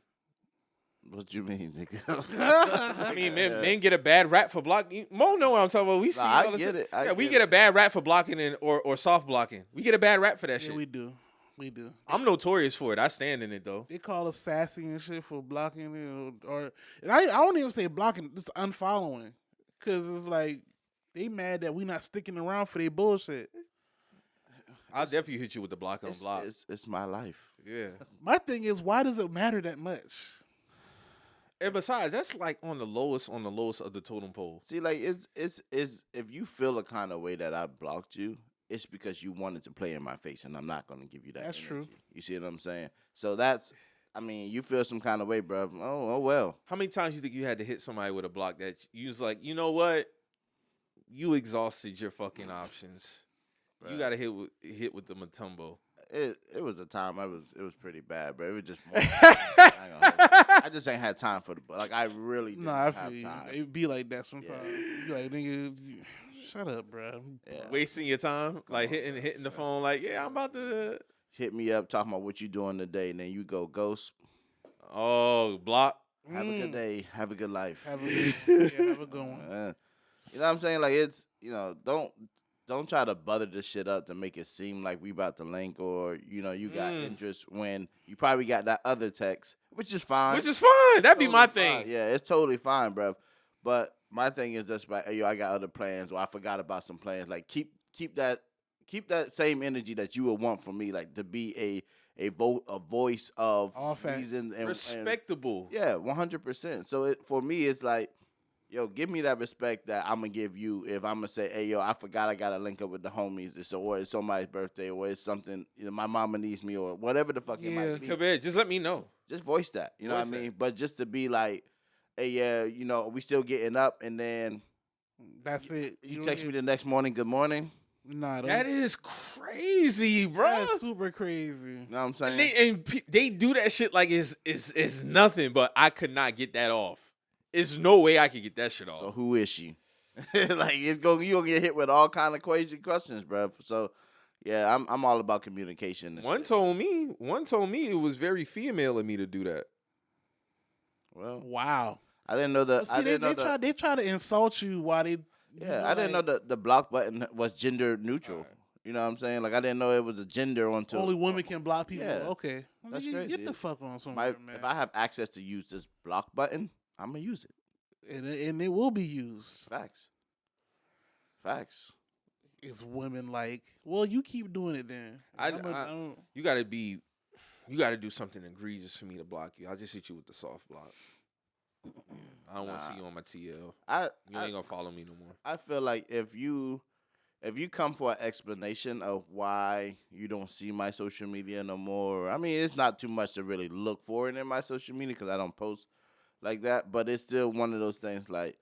S3: What you mean, nigga?
S2: I mean, men get a bad rap for blocking. Mo know what I'm talking about. We see.
S3: I
S2: all this
S3: get
S2: shit.
S3: it.
S2: We get a bad rap for blocking or soft blocking. We get a bad rap for that
S1: Yeah,
S2: shit.
S1: we do. We do.
S2: I'm notorious for it. I stand in it though.
S1: They call us sassy and shit for blocking it, or and I don't even say blocking. It's unfollowing, because it's like they mad that we not sticking around for their bullshit.
S2: I'll definitely hit you with the block on block.
S3: It's my life.
S2: Yeah.
S1: My thing is, why does it matter that much?
S2: And besides, that's like on the lowest of the totem pole.
S3: See, like it's if you feel a kind of way that I blocked you, it's because you wanted to play in my face, and I'm not going to give you that.
S1: That's true.
S3: energy. You see what I'm saying? So that's, I mean, you feel some kind of way, bro. Oh well.
S2: How many times you think you had to hit somebody with a block that you was like, you know what? You exhausted your fucking options. You
S3: Bruh.
S2: got to hit with the Matumbo.
S3: It was a time it was pretty bad, bro. It was just more, I just ain't had time for the like I really didn't
S1: No, I
S3: have
S1: feel you.
S3: time.
S1: It be like that sometimes. You be like, nigga, shut up, bro.
S3: Yeah.
S2: Wasting your time, like hitting the phone, like, yeah, I'm about to.
S3: Hit me up talking about what you doing today, and then you go ghost.
S2: Oh, block.
S3: Have a good day. Have a good life.
S1: Have a good one.
S3: You know what I'm saying? Like it's don't don't try to butter this shit up to make it seem like we about to link or you got interest when you probably got that other text, which is fine.
S2: That'd be my
S3: fine.
S2: thing.
S3: Yeah, it's totally fine, bruv. But my thing is just like, hey, yo, I got other plans, or I forgot about some plans. Like keep that same energy that you would want from me, like to be a voice of reason and
S2: respectable.
S3: Yeah, 100%. So for me, it's like, yo, give me that respect that I'm gonna give you if I'm gonna say, hey, yo, I forgot I gotta link up with the homies, or it's somebody's birthday, or it's something, my mama needs me, or whatever the fuck it might be.
S2: Come here, just let me know.
S3: Just voice that, you know what I mean? But just to be like, hey, yeah, we still getting up, and then
S1: that's it.
S3: You text me the next morning, good morning.
S1: Nah,
S2: that is crazy, bro.
S1: That's super crazy.
S3: You know what I'm saying?
S2: And they do that shit like it's nothing, but I could not get that off. There's no way I could get that shit off.
S3: So who is she? Like you gonna get hit with all kind of crazy questions, bro. So yeah, I'm all about communication.
S2: One told me it was very female of me to do that.
S3: Well,
S1: wow.
S3: I didn't know that.
S1: Well, they try to insult you while they.
S3: Yeah, I didn't know the block button was gender neutral. Right. You know what I'm saying? Like I didn't know it was a gender until
S1: only women can block people.
S3: Yeah.
S1: Okay,
S3: that's crazy.
S1: Get the fuck on somewhere, man.
S3: If I have access to use this block button, I'm gonna use it,
S1: and it will be used.
S3: Facts.
S1: It's women like, well, you keep doing it then.
S2: You gotta do something egregious for me to block you. I'll just hit you with the soft block. I don't want to see you on my TL. You ain't gonna follow me no more.
S3: I feel like if you come for an explanation of why you don't see my social media no more, I mean, it's not too much to really look for in my social media because I don't post like that. But it's still one of those things like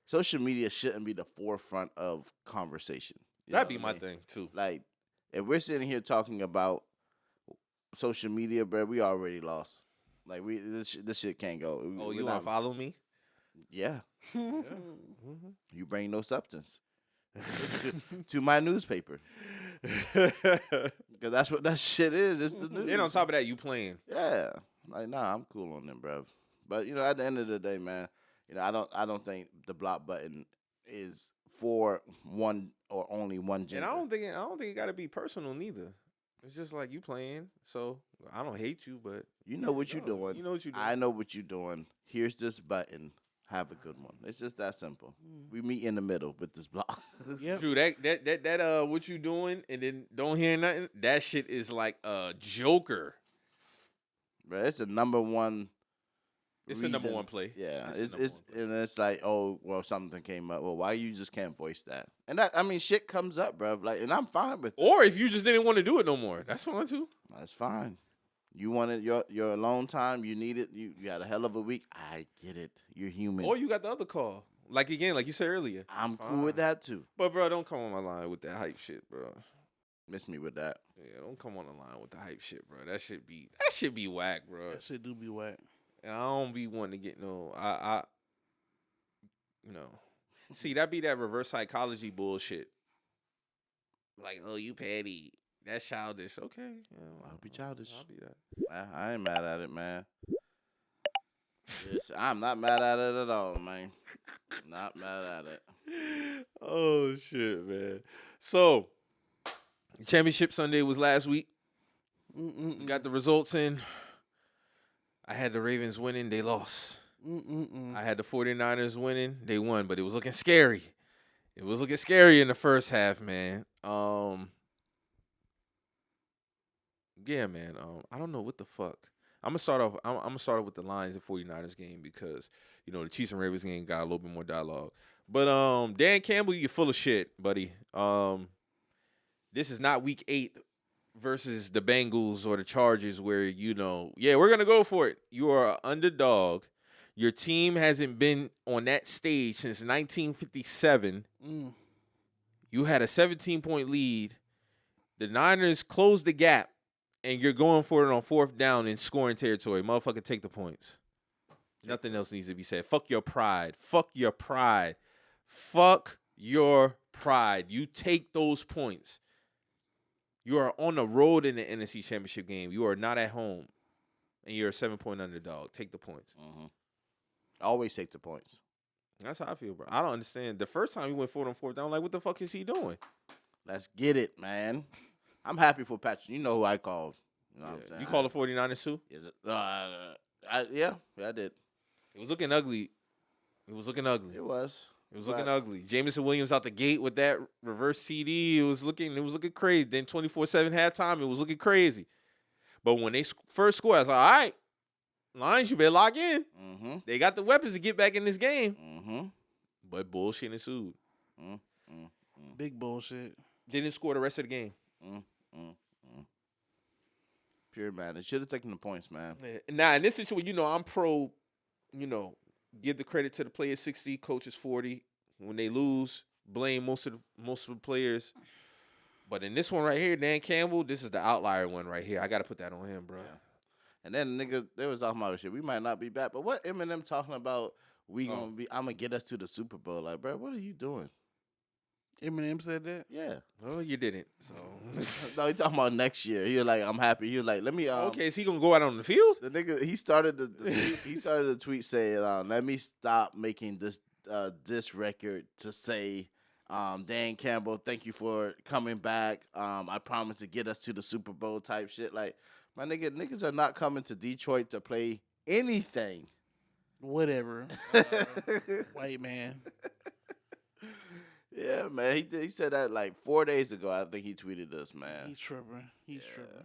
S3: social media shouldn't be the forefront of conversation.
S2: That'd be my thing too.
S3: Like if we're sitting here talking about social media, bro, we already lost. Like this shit can't go.
S2: You want to follow me?
S3: Yeah. You bring no substance to my newspaper. Because that's what that shit is. It's the news.
S2: And on top of that, you playing.
S3: Yeah. Like, nah, I'm cool on them, bro. But at the end of the day, man, I don't think the block button is for one or only one gender.
S2: And I don't think it got to be personal neither. It's just like you playing, so I don't hate you, but
S3: you know what you're doing.
S2: You know what you're doing.
S3: I know what you're doing. Here's this button. Have a good one. It's just that simple. We meet in the middle with this block.
S1: Yeah.
S2: True. That what you doing and then don't hear nothing. That shit is like a joker.
S3: Bro, it's a number one.
S2: It's a number one play.
S3: Yeah, it's like, oh, well, something came up. Well, why you just can't voice that? And that, I mean, shit comes up, bro. Like, and I'm fine with it.
S2: Or if you just didn't want to do it no more, that's fine too.
S3: That's fine. You wanted your alone time. You need it. You had a hell of a week. I get it. You're human.
S2: Or you got the other call. Like you said earlier.
S3: I'm cool with that too.
S2: But bro, don't come on my line with that hype shit, bro.
S3: Miss me with that.
S2: Yeah, don't come on the line with the hype shit, bro. That shit be whack, bro.
S1: That shit do be whack.
S2: And I don't be wanting to get see, that be that reverse psychology bullshit. Like, oh, you petty. That's childish. Okay. Yeah,
S3: I'll be childish.
S2: I'll be that.
S3: I ain't mad at it, man. I'm not mad at it at all, man. Not mad at it.
S2: Oh, shit, man. So, Championship Sunday was last week. Got the results in. I had the Ravens winning. They lost. I had the 49ers winning. They won, but it was looking scary. It was looking scary in the first half, man. Yeah, man. I don't know what the fuck. I'm gonna start off with the Lions and 49ers game because the Chiefs and Ravens game got a little bit more dialogue. But Dan Campbell, you're full of shit, buddy. This is not week 8 versus the Bengals or the Chargers where we're gonna go for it. You are an underdog. Your team hasn't been on that stage since 1957. You had a 17-point lead. The Niners closed the gap. And you're going for it on 4th down in scoring territory. Motherfucker, take the points. Nothing else needs to be said. Fuck your pride. Fuck your pride. Fuck your pride. You take those points. You are on the road in the NFC Championship game. You are not at home. And you're a 7-point underdog. Take the points.
S3: Always take the points.
S2: That's how I feel, bro. I don't understand. The first time he went for it on 4th down, like, what the fuck is he doing?
S3: Let's get it, man. I'm happy for Patrick. You know who I called. You know what I'm saying?
S2: You call the 49ers too?
S3: Is it? Yeah, I did.
S2: It was looking ugly. It was looking ugly.
S3: It was.
S2: It was looking ugly. Jameson Williams out the gate with that reverse CD. It was looking crazy. Then 24/7 halftime, it was looking crazy. But when they first scored, I was like, all right, Lions, you better lock in.
S3: Mm-hmm.
S2: They got the weapons to get back in this game.
S3: Mm-hmm.
S2: But bullshit ensued.
S1: Big bullshit.
S2: Didn't score the rest of the game.
S3: Pure man. They should have taken the points, man.
S2: Now, in this situation, I'm pro, give the credit to the players 60, coaches 40. When they lose, blame most of the players. But in this one right here, Dan Campbell, this is the outlier one right here. I got to put that on him, bro.
S3: Yeah. And then nigga, they was talking about shit. We might not be back, but what Eminem talking about? I'm gonna get us to the Super Bowl. Like, bro, what are you doing?
S1: Eminem said that?
S3: Yeah.
S2: Well, you didn't. So
S3: No, he talking about next year. He was like, I'm happy. He was like, let me.
S2: okay, is he gonna go out on the field?
S3: The nigga, he started the tweet saying, let me stop making this record to say, Dan Campbell, thank you for coming back. I promise to get us to the Super Bowl type shit. Like, my niggas are not coming to Detroit to play anything.
S1: Whatever. White man.
S3: Yeah, man. He said that like 4 days ago. I think he tweeted this, man.
S1: He's tripping. He's tripping.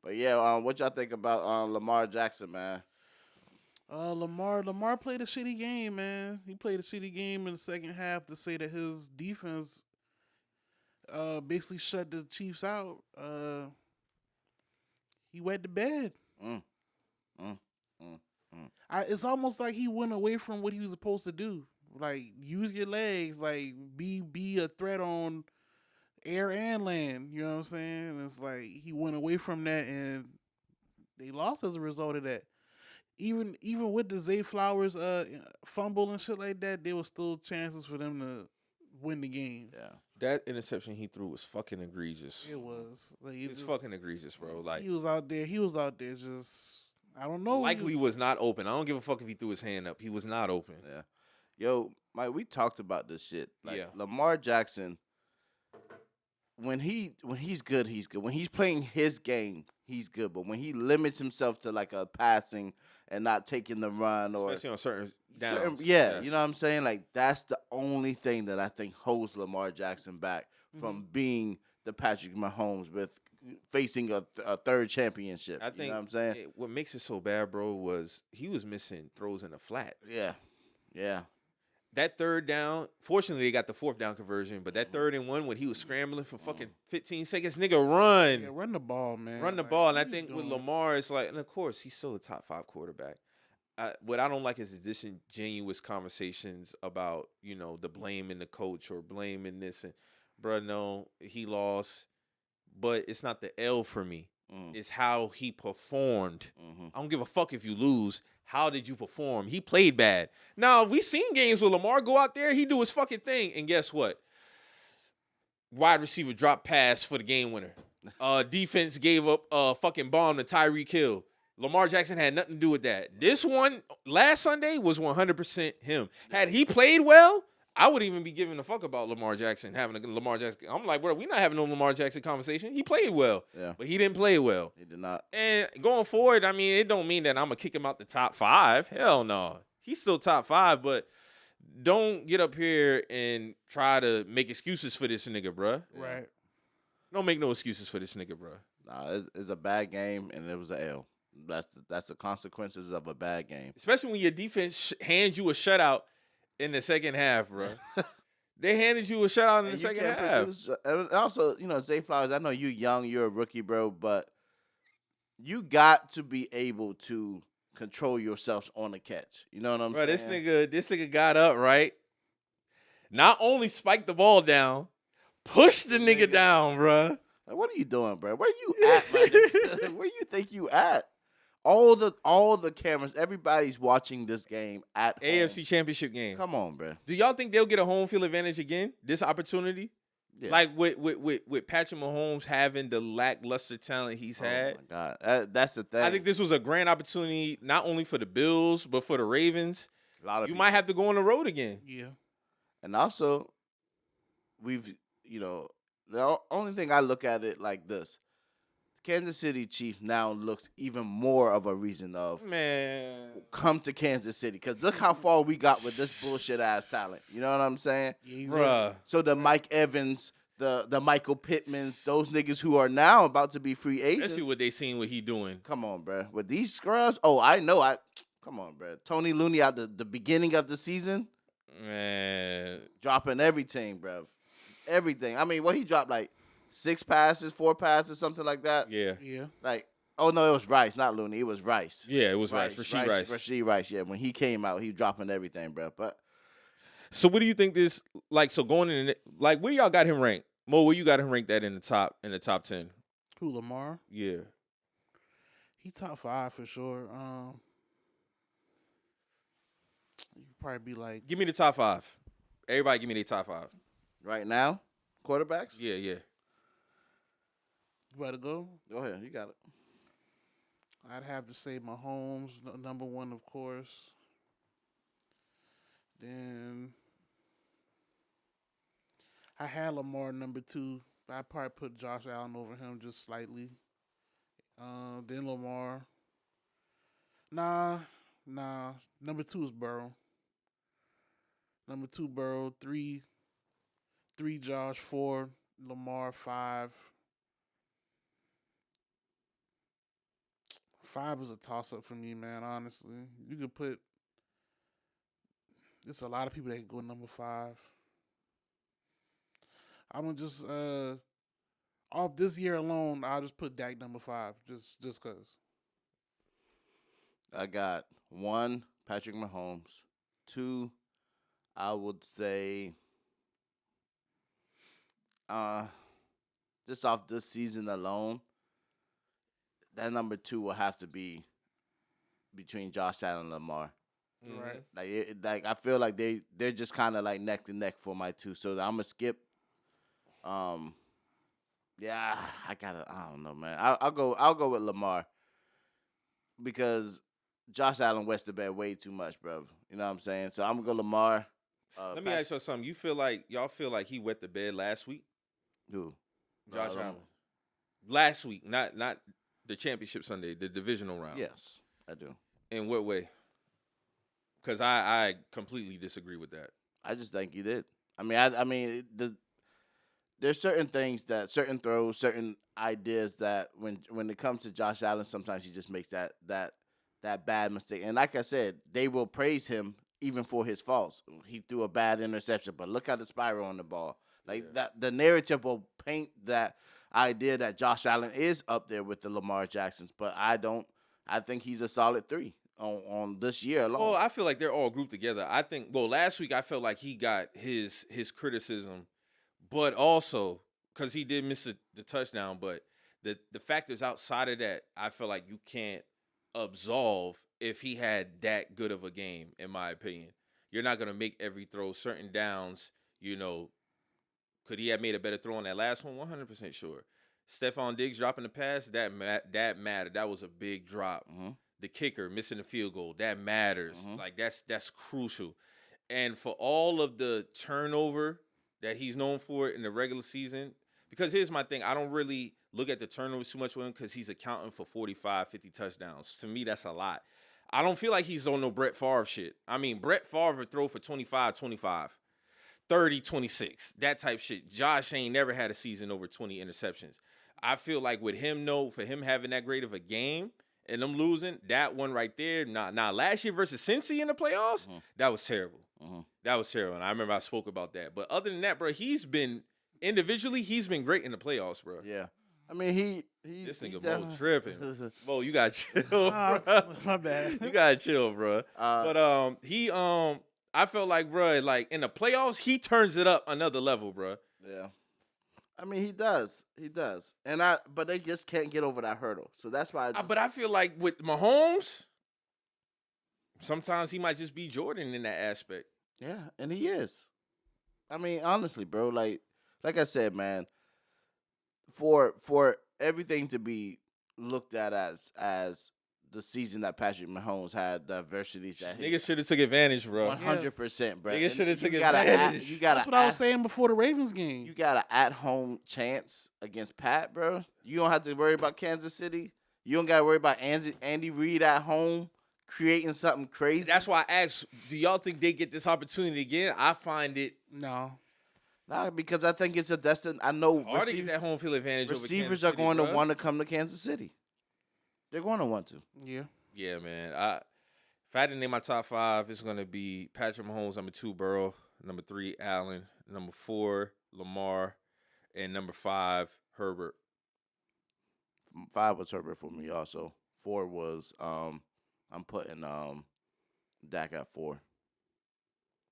S3: But yeah, what y'all think about Lamar Jackson, man?
S1: Lamar played a shitty game, man. He played a shitty game in the second half to say that his defense basically shut the Chiefs out. He wet the bed. It's almost like he went away from what he was supposed to do. Like, use your legs, like be a threat on air and land. You know what I'm saying? And it's like he went away from that, and they lost as a result of that. Even with the Zay Flowers fumble and shit like that, there was still chances for them to win the game.
S3: Yeah.
S2: That interception he threw was fucking egregious.
S1: It was. Like,
S2: It's fucking egregious, bro. Like,
S1: he was out there just, I don't know.
S2: likely was not open. I don't give a fuck if he threw his hand up. He was not open.
S3: Yeah. Yo, Mike, we talked about this shit. Like,
S2: Yeah.
S3: Lamar Jackson, when he's good, he's good. When he's playing his game, he's good. But when he limits himself to like a passing and not taking the run or
S2: Especially on certain downs.
S3: you know what I'm saying? Like, that's the only thing that I think holds Lamar Jackson back from being the Patrick Mahomes with facing a third championship.
S2: I think
S3: you know what I'm saying?
S2: what makes it so bad, bro, was he was missing throws in the flat.
S3: Yeah.
S2: That third down, fortunately, they got the fourth down conversion, but that 3rd and 1 when he was scrambling for fucking 15 seconds, nigga, run.
S1: Yeah, run the ball, man.
S2: Run the
S1: Like,
S2: ball. And I
S1: what you
S2: think with
S1: doing?
S2: Lamar, it's like, and of course, he's still a top 5 quarterback. What I don't like is the disingenuous conversations about, the blame in the coach or blame in this. And, bro, no, he lost. But it's not the L for me. It's how he performed. I don't give a fuck if you lose. How did you perform? He played bad. Now, we seen games where Lamar go out there, he do his fucking thing, and guess what? Wide receiver drop pass for the game winner. Defense gave up a fucking bomb to Tyreek Hill. Lamar Jackson had nothing to do with that. This one, last Sunday, was 100% him. Had he played well, I would even be giving a fuck about Lamar Jackson, having a Lamar Jackson. I'm like, bro, we're not having no Lamar Jackson conversation. He played well, but he didn't play well.
S3: He did not.
S2: And going forward, I mean, it don't mean that I'm going to kick him out the top 5. Hell no. He's still top 5, but don't get up here and try to make excuses for this nigga, bro.
S1: Right.
S2: Don't make no excuses for this nigga, bro.
S3: Nah, it's a bad game, and it was an L. That's the consequences of a bad game.
S2: Especially when your defense hands you a shutout in the second half, bro. They handed you a shutout in the second half.
S3: And also, Zay Flowers, I know you young, you're a rookie, bro, but you got to be able to control yourself on the catch. You know what I'm saying?
S2: This nigga got up, right? Not only spiked the ball down, pushed the nigga down, bro.
S3: Like, what are you doing, bro? Where you at, my nigga? Where you think you at? All the cameras, everybody's watching this game at home.
S2: AFC Championship game.
S3: Come on, bro.
S2: Do y'all think they'll get a home field advantage again? This opportunity?
S3: Yeah.
S2: Like with Patrick Mahomes having the lackluster talent he's had.
S3: Oh my God, that's the thing.
S2: I think this was a grand opportunity not only for the Bills but for the Ravens.
S3: A lot of
S2: you
S3: people
S2: might have to go on the road again.
S1: Yeah.
S3: And also, we've, only thing I look at it like this: Kansas City Chiefs now looks even more of a reason of come to Kansas City because look how far we got with this bullshit ass talent. You know what I'm saying,
S2: Bruh.
S3: So the Mike Evans, the Michael Pittmans, those niggas who are now about to be free agents.
S2: Especially what they seen what he doing.
S3: Come on, bro. With these scrubs, come on, bro. Tony Looney out the beginning of the season,
S2: Man,
S3: dropping everything, bro. Everything. I mean, what he dropped like 6 passes, 4 passes, something like that.
S2: yeah.
S3: Like, oh no, it was Rice, not Looney. It was Rice.
S2: Yeah, it was Rice.
S3: Rasheed Rice. Yeah, when he came out, he was dropping everything, bro. But
S2: so what do you think this like? So going in, like where y'all got him ranked? Mo, where you got him ranked at in the top 10?
S1: Who, Lamar?
S2: Yeah.
S1: He top 5 for sure. You probably be like,
S2: Give me the top 5. Everybody, give me their top 5.
S3: right now, quarterbacks.
S2: Yeah.
S1: you better go.
S3: Go ahead, you got it.
S1: I'd have to say Mahomes, number 1, of course. Then I had Lamar number 2. But I'd probably put Josh Allen over him just slightly. Then Lamar. Nah. Number 2 is Burrow. Number 2, Burrow. 3 Josh. 4 Lamar. 5 is a toss-up for me, man, honestly. You could put... There's a lot of people that can go number 5. I'm going to just... off this year alone, I'll just put Dak number 5, just because.
S3: I got 1, Patrick Mahomes. 2, I would say, just off this season alone, that number 2 will have to be between Josh Allen and Lamar.
S1: Right.
S3: Like I feel like they're just kind of like neck to neck for my 2. So I'm gonna skip. Yeah, I don't know, man. I'll go with Lamar because Josh Allen wets the bed way too much, bro. You know what I'm saying? So I'm gonna go Lamar.
S2: Let me ask y'all something. Y'all feel like he wet the bed last week?
S3: Who?
S2: Josh Allen. Last week, not the championship Sunday, the divisional round.
S3: Yes, I do.
S2: In what way? Because I completely disagree with that.
S3: I just think he did. There's certain things that certain throws, certain ideas that when it comes to Josh Allen, sometimes he just makes that bad mistake. And like I said, they will praise him even for his faults. He threw a bad interception, but look at the spiral on the ball. That the narrative will paint that idea that Josh Allen is up there with the Lamar Jacksons, but I don't. I think he's a solid 3 on this year alone.
S2: Well, I feel like they're all grouped together. I think. Well, last week I felt like he got his criticism, but also because he did miss the touchdown. But the factors outside of that, I feel like you can't absolve if he had that good of a game. In my opinion, you're not gonna make every throw. Certain downs, could he have made a better throw on that last one? 100% sure. Stephon Diggs dropping the pass, that mattered. That was a big drop.
S3: Mm-hmm.
S2: The kicker missing the field goal, that matters.
S3: Mm-hmm.
S2: Like that's crucial. And for all of the turnover that he's known for in the regular season, because here's my thing, I don't really look at the turnovers too much with him because he's accounting for 45, 50 touchdowns. To me, that's a lot. I don't feel like he's on no Brett Favre shit. I mean, Brett Favre would throw for 25, 25. 30, 26, that type shit. Josh ain't never had a season over 20 interceptions. I feel like with him, for him having that great of a game and them losing, that one right there, last year versus Cincy in the playoffs, that was terrible. That was terrible. And I remember I spoke about that. But other than that, bro, he's been great in the playoffs, bro.
S3: Yeah. I mean, he
S2: this nigga
S3: definitely...
S2: Mo tripping. Mo, you gotta chill, bro.
S1: My bad.
S2: You gotta chill, bro. But he I felt like, bro, like in the playoffs, he turns it up another level, bro.
S3: Yeah. I mean, he does. But they just can't get over that hurdle. So that's why.
S2: But I feel like with Mahomes, sometimes he might just be Jordan in that aspect.
S3: Yeah, and he is. I mean, honestly, bro, like I said, man, for everything to be looked at as the season that Patrick Mahomes had, the adversities that
S2: Niggas should have took advantage, bro.
S3: 100%, bro.
S2: Niggas should have took
S3: gotta
S2: advantage.
S3: You got
S1: That's what I was saying before the Ravens game.
S3: You got an at-home chance against Pat, bro. You don't have to worry about Kansas City. You don't got to worry about Andy Reid at home creating something crazy.
S2: That's why I asked, do y'all think they get this opportunity again? I find it
S1: No.
S3: Nah, because I think it's a destined. I know
S2: hard to get that home field advantage over Kansas
S3: receivers
S2: City,
S3: are going to
S2: bruh.
S3: want to come to Kansas City. They're going to want to.
S1: Yeah.
S2: Yeah, man. If I had to name my top 5, it's going to be Patrick Mahomes, number 2, Burrow, number 3, Allen, number 4, Lamar, and number 5, Herbert.
S3: 5 was Herbert for me also. 4 was I'm putting Dak at 4.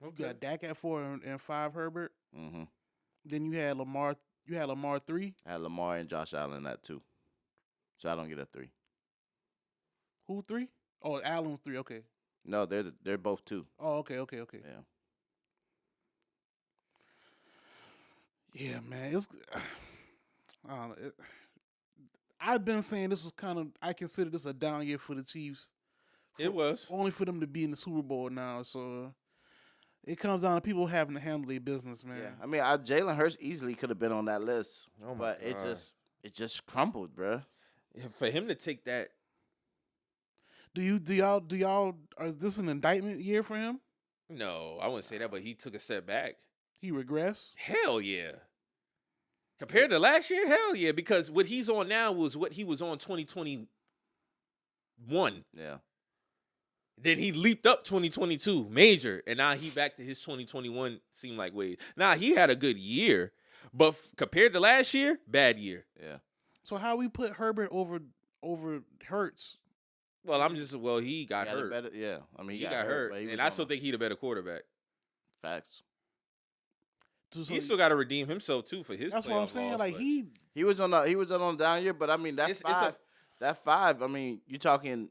S1: You got Dak at 4 and 5 Herbert.
S3: Mm-hmm.
S1: Then you had Lamar. You had Lamar 3.
S3: I had Lamar and Josh Allen at 2. So I don't get a 3.
S1: Who 3? Oh, Allen 3. Okay.
S3: No, they're both 2.
S1: Oh, okay.
S3: Yeah.
S1: Yeah, man. It's. I don't know. I've been saying this was kind of. I consider this a down year for the Chiefs.
S2: It was.
S1: Only for them to be in the Super Bowl now. So it comes down to people having to handle their business, man.
S3: Yeah. I mean, Jalen Hurts easily could have been on that list.
S2: Oh my
S3: but
S2: God.
S3: it just crumbled, bro.
S2: For him to take that.
S1: Do y'all is this an indictment year for him?
S2: No, I wouldn't say that, but he took a step back.
S1: He regressed?
S2: Hell yeah. Compared to last year, hell yeah. Because what he's on now was what he was on 2021.
S3: Yeah.
S2: Then he leaped up 2022, major, and now he back to his 2021 seemed like ways. Now he had a good year, but compared to last year, bad year.
S3: Yeah.
S1: So how we put Herbert over Hurts?
S2: Well, he got hurt.
S3: Yeah. I mean,
S2: He got hurt,
S3: but he
S2: and
S3: was
S2: I still think he's a better quarterback.
S3: facts.
S1: So
S2: He still got to redeem himself too for his.
S1: that's what I'm saying.
S2: loss,
S1: Like
S2: but-
S1: he
S3: He was on a down year, but I mean
S2: It's a-
S3: that 5. I mean, you talking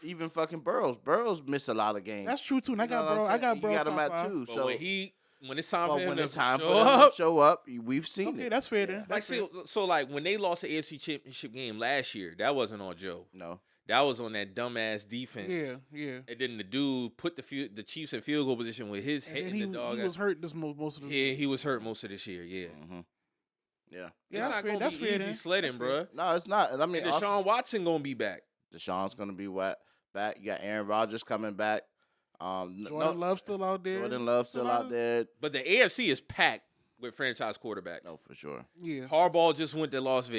S3: even fucking Burrows. Burrows missed a lot of games.
S1: that's true too. And I
S3: You know
S1: got
S3: what
S1: bro.
S3: I'm
S1: I got
S3: saying?
S1: bro.
S3: You got him
S1: top
S3: at
S1: 5.
S3: 2.
S2: But
S3: So
S2: when it's time for him
S3: when
S2: to
S3: it's time
S2: show
S3: for them
S2: up,
S3: to show up, we've seen
S1: Okay,
S3: it.
S1: that's fair then.
S3: Yeah.
S2: like
S1: That's fair.
S2: so like when they lost the AFC Championship game last year, that wasn't on Joe.
S3: No.
S2: That was on that dumbass defense.
S1: Yeah.
S2: And then the dude put the Chiefs in field goal position with his
S1: And
S2: head
S1: then
S2: in the dog.
S1: he was hurt this most of this.
S2: Yeah, he was hurt most of this year. Yeah,
S3: Mm-hmm. Yeah.
S1: Yeah,
S2: it's
S1: that's
S2: not
S1: fair.
S2: gonna
S1: That's
S2: be
S1: fair.
S2: easy
S1: then.
S2: sledding,
S1: That's fair.
S2: bruh.
S3: No, it's not. I mean,
S2: And Deshaun Watson gonna be back.
S3: Deshaun's gonna be back. You got Aaron Rodgers coming back.
S1: Jordan Love still out there.
S3: Jordan Love still out there.
S2: But the AFC is packed with franchise quarterbacks.
S3: No, for sure.
S1: Yeah.
S2: Harbaugh just went to Los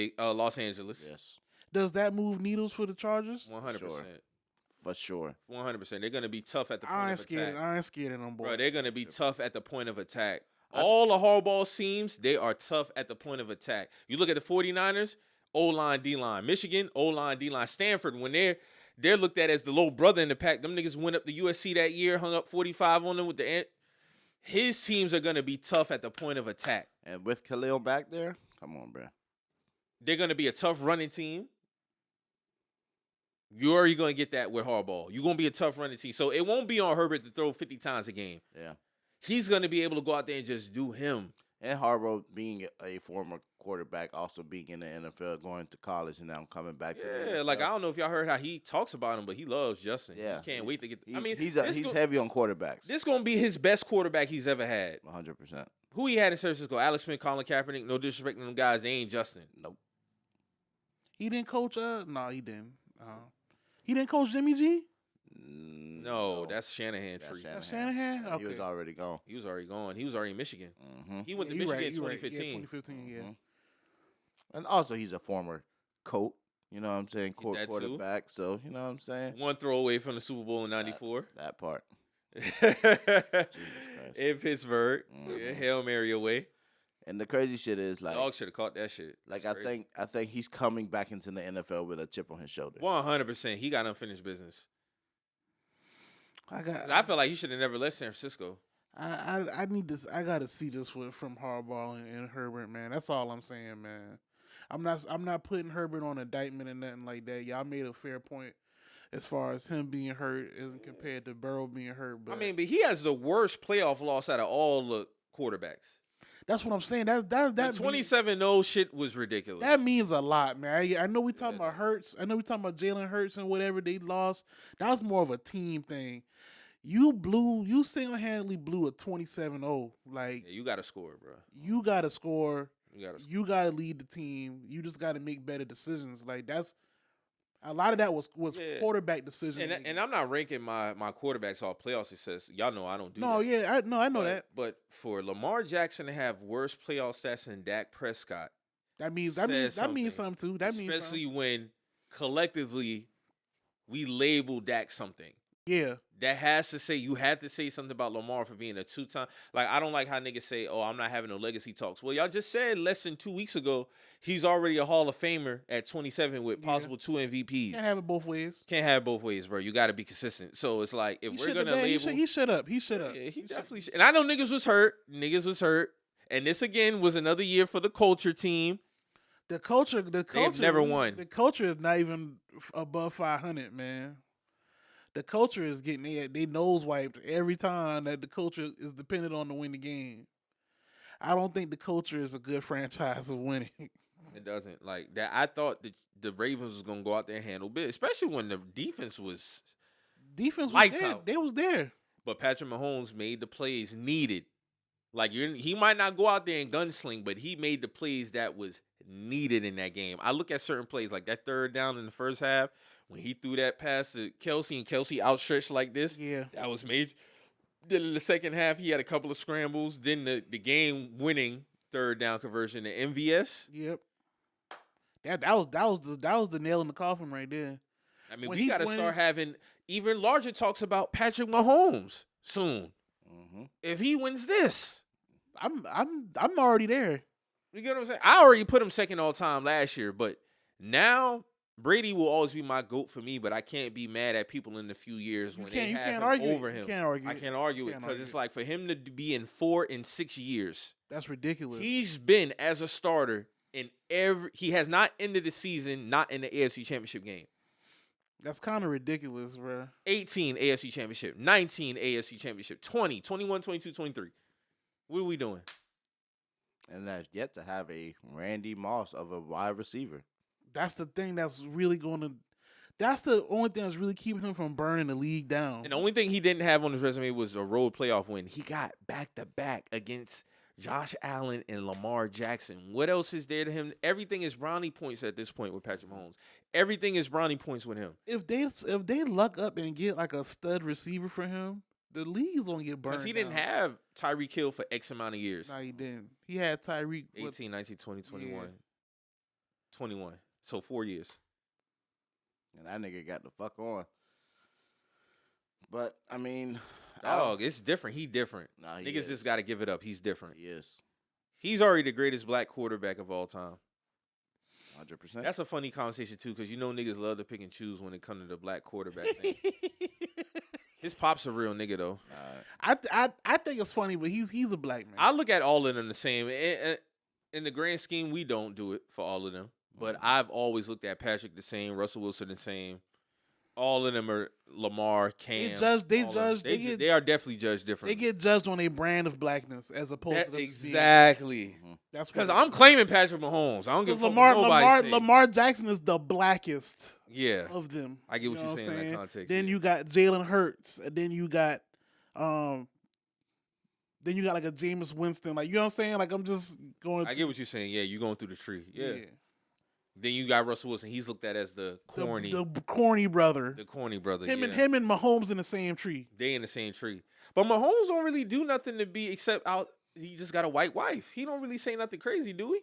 S2: Angeles.
S3: Yes,
S1: Does that move needles for the Chargers?
S2: 100%.
S3: for sure.
S2: 100%. They're gonna be tough at the point
S1: I
S2: of
S1: ain't scared.
S2: attack.
S1: I ain't scared of them boys.
S2: Bro, they're gonna be tough at the point of attack. All the Harbaugh teams, they are tough at the point of attack. You look at the 49ers, O-line, D-line. Michigan, O-line, D-line. Stanford, when they're looked at as the little brother in the pack, them niggas went up to USC that year, hung up 45 on them with the ant. His teams are going to be tough at the point of attack.
S3: And with Khalil back there, come on, bro.
S2: They're going to be a tough running team. You're already going to get that with Harbaugh. You're going to be a tough running team. So it won't be on Herbert to throw 50 times a game.
S3: Yeah.
S2: He's going to be able to go out there and just do him.
S3: And Harbaugh being a former quarterback, also being in the NFL, going to college, and now coming back to the
S2: Yeah,
S3: NFL.
S2: like I don't know if y'all heard how he talks about him, but he loves Justin.
S3: Yeah.
S2: He can't wait to get.
S3: He's
S2: this
S3: heavy on quarterbacks.
S2: This gonna be his best quarterback he's ever had.
S3: 100%.
S2: Who he had in San Francisco? Alex Smith, Colin Kaepernick. No disrespect to them guys, they ain't Justin.
S3: Nope.
S1: He didn't coach. No, he didn't. He didn't coach Jimmy G.
S2: No, that's Shanahan
S3: That's
S2: tree.
S1: That's Shanahan?
S3: Yeah, He was
S1: Okay.
S3: already gone.
S2: He was already gone. He was already in Michigan.
S3: Mm-hmm.
S2: He went to
S1: You
S2: Michigan
S1: right,
S2: in
S1: you right.
S2: 2015.
S1: Yeah, 2015. Yeah.
S3: And also, he's a former coach. You know what I'm saying?
S2: Get that too.
S3: Quarterback. So, you know what I'm saying?
S2: One throw away from the Super Bowl in '94
S3: That part.
S2: in Pittsburgh.
S3: Mhm.
S2: Yeah, Hail Mary away.
S3: And the crazy shit is, like,
S2: Dog should have caught that shit.
S3: like
S2: That's
S3: I
S2: crazy.
S3: think he's coming back into the NFL with a chip on his shoulder.
S2: 100%. He got unfinished business.
S1: I
S2: feel like he should have never left San Francisco.
S1: I need this. I gotta see this from Harbaugh and Herbert, man. That's all I'm saying, man. I'm not putting Herbert on indictment and nothing like that. Y'all made a fair point as far as him being hurt isn't compared to Burrow being hurt. But
S2: But he has the worst playoff loss out of all the quarterbacks.
S1: That's what I'm saying. That
S2: 27-0 shit was ridiculous.
S1: That means a lot, man. I know we talking about Hurts. I know we talking about Jalen Hurts and whatever they lost. That was more of a team thing. You single-handedly blew a 27-0. Like,
S2: you got to score, bro.
S1: You got to score. You got to lead the team. You just got to make better decisions. Like, that's a lot of that was quarterback decisions.
S2: And I'm not ranking my quarterbacks off playoff success. Y'all know I don't do that.
S1: I know that.
S2: But for Lamar Jackson to have worse playoff stats than Dak Prescott,
S1: that means something too.
S2: Especially when collectively we label Dak something.
S1: Yeah.
S2: That has to say, you had to say something about Lamar for being a two-time. Like, I don't like how niggas say, oh, I'm not having no legacy talks. Well, y'all just said less than 2 weeks ago, he's already a Hall of Famer at 27 with possible 2 MVPs.
S1: Can't have it both ways.
S2: Can't have it both ways, bro. You got to be consistent. So it's like, if we're going to label.
S1: He shut up.
S2: Yeah, he definitely should. And I know niggas was hurt. And this, again, was another year for the culture team.
S1: The culture.
S2: They've never won.
S1: The culture is not even above 500, man. The culture is getting they nose wiped every time that the culture is dependent on to win the game. I don't think the culture is a good franchise of winning.
S2: It doesn't. Like that. I thought the Ravens was gonna go out there and handle big, especially when the defense was lights
S1: there.
S2: out.
S1: They was there.
S2: But Patrick Mahomes made the plays needed. Like he might not go out there and gunsling, but he made the plays that was needed in that game. I look at certain plays like that third down in the first half. When he threw that pass to Kelsey and Kelsey outstretched like this, that was major. Then in the second half, he had a couple of scrambles. Then the game-winning third down conversion to MVS.
S1: Yep. That was the nail in the coffin right there.
S2: I mean, we got to start having even larger talks about Patrick Mahomes soon. Mm-hmm. If he wins this,
S1: I'm already there.
S2: You get what I'm saying? I already put him second all time last year, but now. Brady will always be my GOAT for me, but I can't be mad at people in a few years when they have him over him. I can't argue it because it's like for him to be in 4 and 6 years.
S1: That's ridiculous.
S2: He's been as a starter in he has not ended the season not in the AFC Championship game.
S1: That's kind of ridiculous, bro.
S2: 18 AFC Championship, 19 AFC Championship, 20, 21, 22, 23. What are we doing?
S3: And that's yet to have a Randy Moss of a wide receiver.
S1: That's the thing that's really going to – that's the only thing that's really keeping him from burning the league down.
S2: And the only thing he didn't have on his resume was a road playoff win. He got back-to-back against Josh Allen and Lamar Jackson. What else is there to him? Everything is brownie points at this point with Patrick Mahomes. Everything is brownie points with him.
S1: If they luck up and get like a stud receiver for him, the league's going to get burned.
S2: Because he didn't have Tyreek Hill for X amount of years.
S1: No, he didn't. He had Tyreek.
S2: 18, 19, 20, 21. 21. So 4 years.
S3: And that nigga got the fuck on. But, I mean.
S2: Dog, it's different. He different.
S3: Nah,
S2: Niggas just got to give it up. He's different.
S3: He is.
S2: He's already the greatest black quarterback of all time.
S3: 100%.
S2: That's a funny conversation, too, because you know niggas love to pick and choose when it comes to the black quarterback thing. His pop's a real nigga, though.
S1: I think it's funny, but he's a black man.
S2: I look at all of them the same. In the grand scheme, we don't do it for all of them. But I've always looked at Patrick the same, Russell Wilson the same. All of them are Lamar, Cam. They are definitely judged differently.
S1: They get judged on a brand of blackness as opposed to them
S2: exactly.
S1: That's
S2: because I'm claiming Patrick Mahomes. I don't give a fuck what nobody say.
S1: Lamar Jackson is the blackest.
S2: Yeah,
S1: of them.
S2: I get what you're saying in that context.
S1: Then you got Jalen Hurts, and then you got like a Jameis Winston. Like, you know what I'm saying? Like, I'm just going.
S2: I get what you're saying. Yeah, you're going through the tree. Yeah. Then you got Russell Wilson. He's looked at as the corny,
S1: the corny brother.
S2: The corny brother.
S1: Him and Mahomes in the same tree.
S2: They in the same tree. But Mahomes don't really do nothing to be except out. He just got a white wife. He don't really say nothing crazy, do he?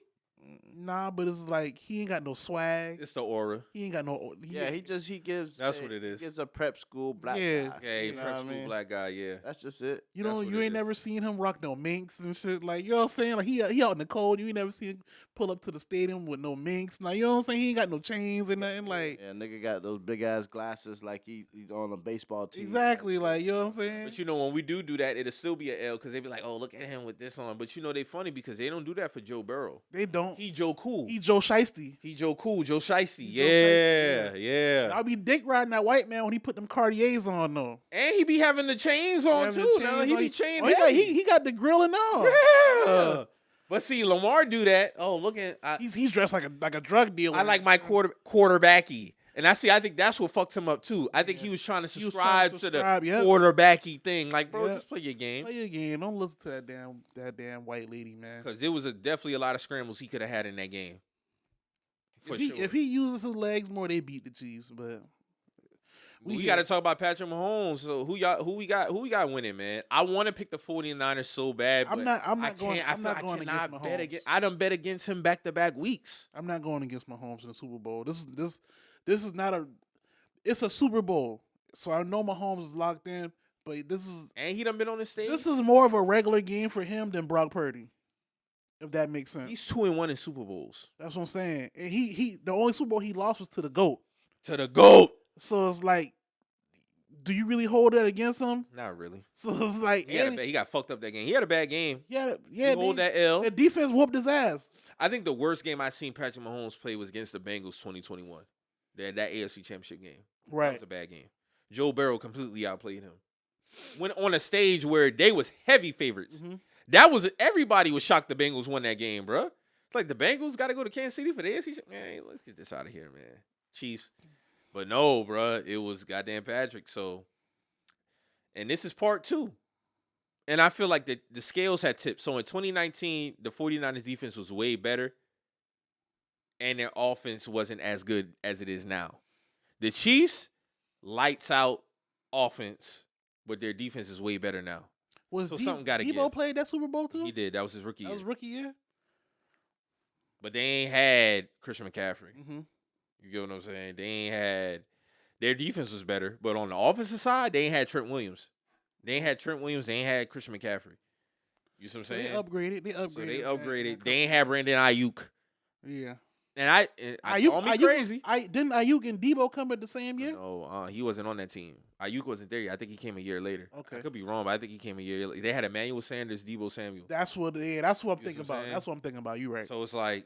S1: Nah, but it's like he ain't got no swag.
S2: It's the aura.
S1: He ain't got no.
S3: He gives.
S2: That's what it is.
S3: He gives a prep school black guy.
S2: Yeah, prep school black guy. Yeah,
S3: that's just it.
S1: You ain't never seen him rock no minks and shit. Like, you know what I'm saying? Like, he out in the cold. You ain't never seen him pull up to the stadium with no minks. Like, you know what I'm saying? He ain't got no chains or nothing. Like,
S3: nigga got those big ass glasses like he's on a baseball team.
S1: Exactly. Like, you know what I'm saying?
S2: But you know, when we do that, it'll still be an L because they be like, oh, look at him with this on. But you know, they funny because they don't do that for Joe Burrow.
S1: They don't.
S2: He Joe Cool.
S1: He Joe Shiesty.
S2: He Joe Cool. Joe Shiesty. Yeah.
S1: I'll be dick riding that white man when he put them Cartiers on though.
S2: And he be having the chains on too. He be chained.
S1: He got the grill and all.
S2: Yeah. But see, Lamar do that. Oh, look at
S1: He's dressed like a drug dealer.
S2: I like my quarterbacky. And I think that's what fucked him up too. I think
S1: Yeah.
S2: he was trying to
S1: He was
S2: subscribe,
S1: trying to
S2: to the
S1: subscribe, yep.
S2: quarterbacky thing. Like, bro,
S1: Yep.
S2: just play your game.
S1: Play your game. Don't listen to that damn white lady, man.
S2: Because there was definitely a lot of scrambles he could have had in that game.
S1: If he uses his legs more, they beat the Chiefs. But
S2: we got to talk about Patrick Mahomes. So who we got winning, man? I want to pick the 49ers so bad. But
S1: I'm not going against Mahomes.
S2: I done bet against him back-to-back weeks.
S1: I'm not going against Mahomes in the Super Bowl. This is not a. It's a Super Bowl, so I know Mahomes is locked in. But
S2: and he done been on the stage.
S1: This is more of a regular game for him than Brock Purdy, if that makes sense.
S2: He's 2-1 in Super Bowls.
S1: That's what I'm saying. And he the only Super Bowl he lost was to the GOAT.
S2: To the GOAT.
S1: So it's like, do you really hold that against him?
S2: Not really.
S1: So it's like
S2: he got fucked up that game. He had a bad game.
S1: Yeah.
S2: Hold that L.
S1: The defense whooped his ass.
S2: I think the worst game I seen Patrick Mahomes play was against the Bengals 2021. That AFC Championship game.
S1: Right.
S2: That was a bad game. Joe Burrow completely outplayed him. Went on a stage where they was heavy favorites.
S1: Mm-hmm.
S2: Everybody was shocked the Bengals won that game, bro. It's like the Bengals got to go to Kansas City for the AFC. Man, let's get this out of here, man. Chiefs. But no, bro, it was goddamn Patrick. So, and this is part 2. And I feel like the scales had tipped. So in 2019, the 49ers defense was way better. And their offense wasn't as good as it is now. The Chiefs, lights out offense, but their defense is way better now. Something got to give.
S1: Debo played that Super Bowl too?
S2: He did. That was his rookie year.
S1: That was rookie year?
S2: But they ain't had Christian McCaffrey.
S1: Mm-hmm.
S2: You get what I'm saying? They ain't had... Their defense was better, but on the offensive side, they ain't had Trent Williams. They ain't had Christian McCaffrey. You see what I'm saying?
S1: They upgraded.
S2: They ain't had Brandon Ayuk.
S1: Yeah.
S2: And Ayuk, crazy.
S1: Didn't Ayuk and Debo come at the same year?
S2: No, he wasn't on that team. Ayuk wasn't there yet. I think he came a year later.
S1: Okay.
S2: I could be wrong, but I think he came a year later. They had Emmanuel Sanders, Debo Samuel.
S1: That's what I'm thinking about. That's what I'm thinking about. You right.
S2: So it's like,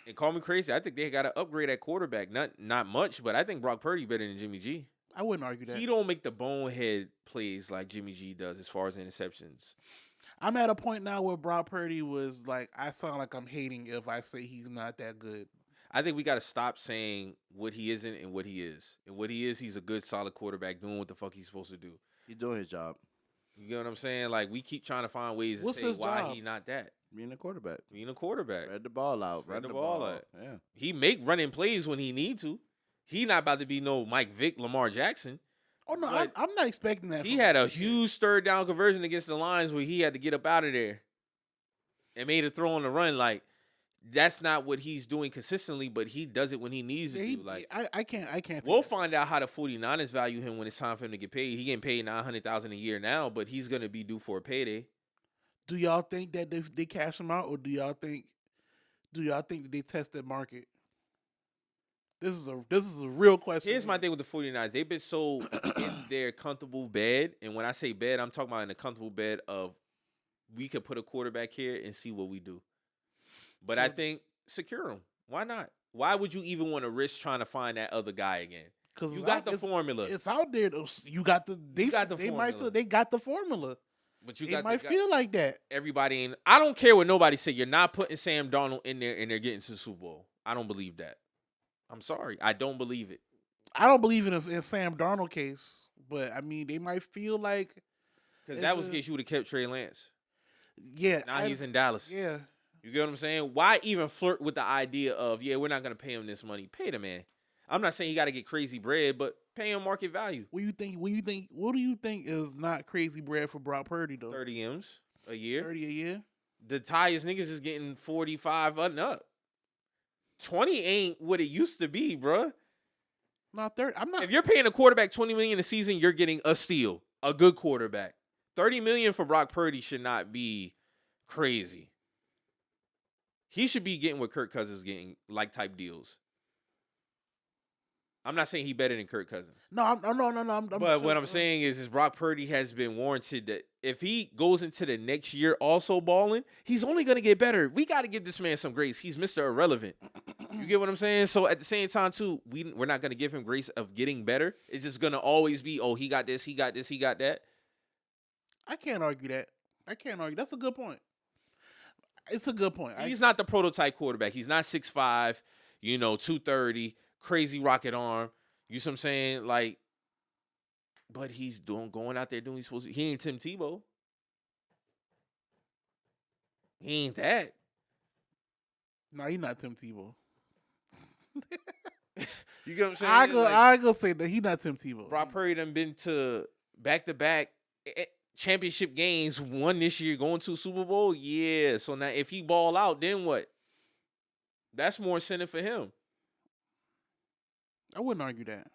S2: and call me crazy, I think they got to upgrade at quarterback. Not much, but I think Brock Purdy better than Jimmy G.
S1: I wouldn't argue that.
S2: He don't make the bonehead plays like Jimmy G does as far as interceptions.
S1: I'm at a point now where Brock Purdy was like, I sound like I'm hating if I say he's not that good.
S2: I think we got to stop saying what he isn't and what he is. And what he is, he's a good, solid quarterback doing what the fuck he's supposed to do.
S3: He's doing his job.
S2: You get what I'm saying? Like, we keep trying to find ways to say why he not that.
S3: Being a quarterback.
S2: Spread
S3: the ball out.
S2: Spread the ball out.
S3: Yeah.
S2: He make running plays when he need to. He not about to be no Mike Vick, Lamar Jackson.
S1: Oh, no, I'm not expecting that.
S2: He had a huge third down conversion against the Lions where he had to get up out of there and made a throw on the run. Like, that's not what he's doing consistently, but he does it when he needs to do. Like,
S1: I can't.
S2: We'll find out how the 49ers value him when it's time for him to get paid. He getting paid $900,000 a year now, but he's gonna be due for a payday.
S1: Do y'all think that they cash him out, or do y'all think that they test that market? This is a real question.
S2: Here's my thing with the 49ers. They've been so in their comfortable bed, and when I say bed, I'm talking about in a comfortable bed of we could put a quarterback here and see what we do. But I think secure him. Why not? Why would you even want to risk trying to find that other guy again? Because you got the formula.
S1: It's out there. You got the. They got the formula. Might feel they got the formula.
S2: But you
S1: might feel like that.
S2: Everybody in. I don't care what nobody say. You're not putting Sam Darnold in there and they're getting to the Super Bowl. I don't believe that. I'm sorry. I don't believe it.
S1: I don't believe in Sam Darnold case. But I mean, they might feel like
S2: because that was the case you would have kept Trey Lance.
S1: Yeah.
S2: Now he's in Dallas.
S1: Yeah.
S2: You get what I'm saying? Why even flirt with the idea of, we're not going to pay him this money. Pay the man. I'm not saying you got to get crazy bread, but pay him market value.
S1: What do you think is not crazy bread for Brock Purdy, though?
S2: 30 M's a year.
S1: 30 a year?
S2: The highest niggas is getting 45 and up. 20 ain't what it used to be, bruh.
S1: Not 30. I'm not.
S2: If you're paying a quarterback $20 million a season, you're getting a steal. A good quarterback. $30 million for Brock Purdy should not be crazy. He should be getting what Kirk Cousins getting, like type deals. I'm not saying he better than Kirk Cousins.
S1: No.
S2: But what I'm saying is Brock Purdy has been warranted that if he goes into the next year also balling, he's only going to get better. We got to give this man some grace. He's Mr. Irrelevant. You get what I'm saying? So at the same time, too, we're not going to give him grace of getting better. It's just going to always be, he got this, he got this, he got that.
S1: I can't argue that. That's a good point. It's a good point.
S2: He's not the prototype quarterback. He's not 6'5", 230, crazy rocket arm. You see what I'm saying? Like, but he's going out there doing what he's supposed to. He ain't Tim Tebow. He ain't that.
S1: No, he's not Tim Tebow.
S2: You get what I'm saying?
S1: I go say that he's not Tim Tebow.
S2: Brock Purdy done been to back-to-back championship games, won this year, going to a Super Bowl. Yeah. So now if he ball out, then what? That's more incentive for him.
S1: I wouldn't argue that.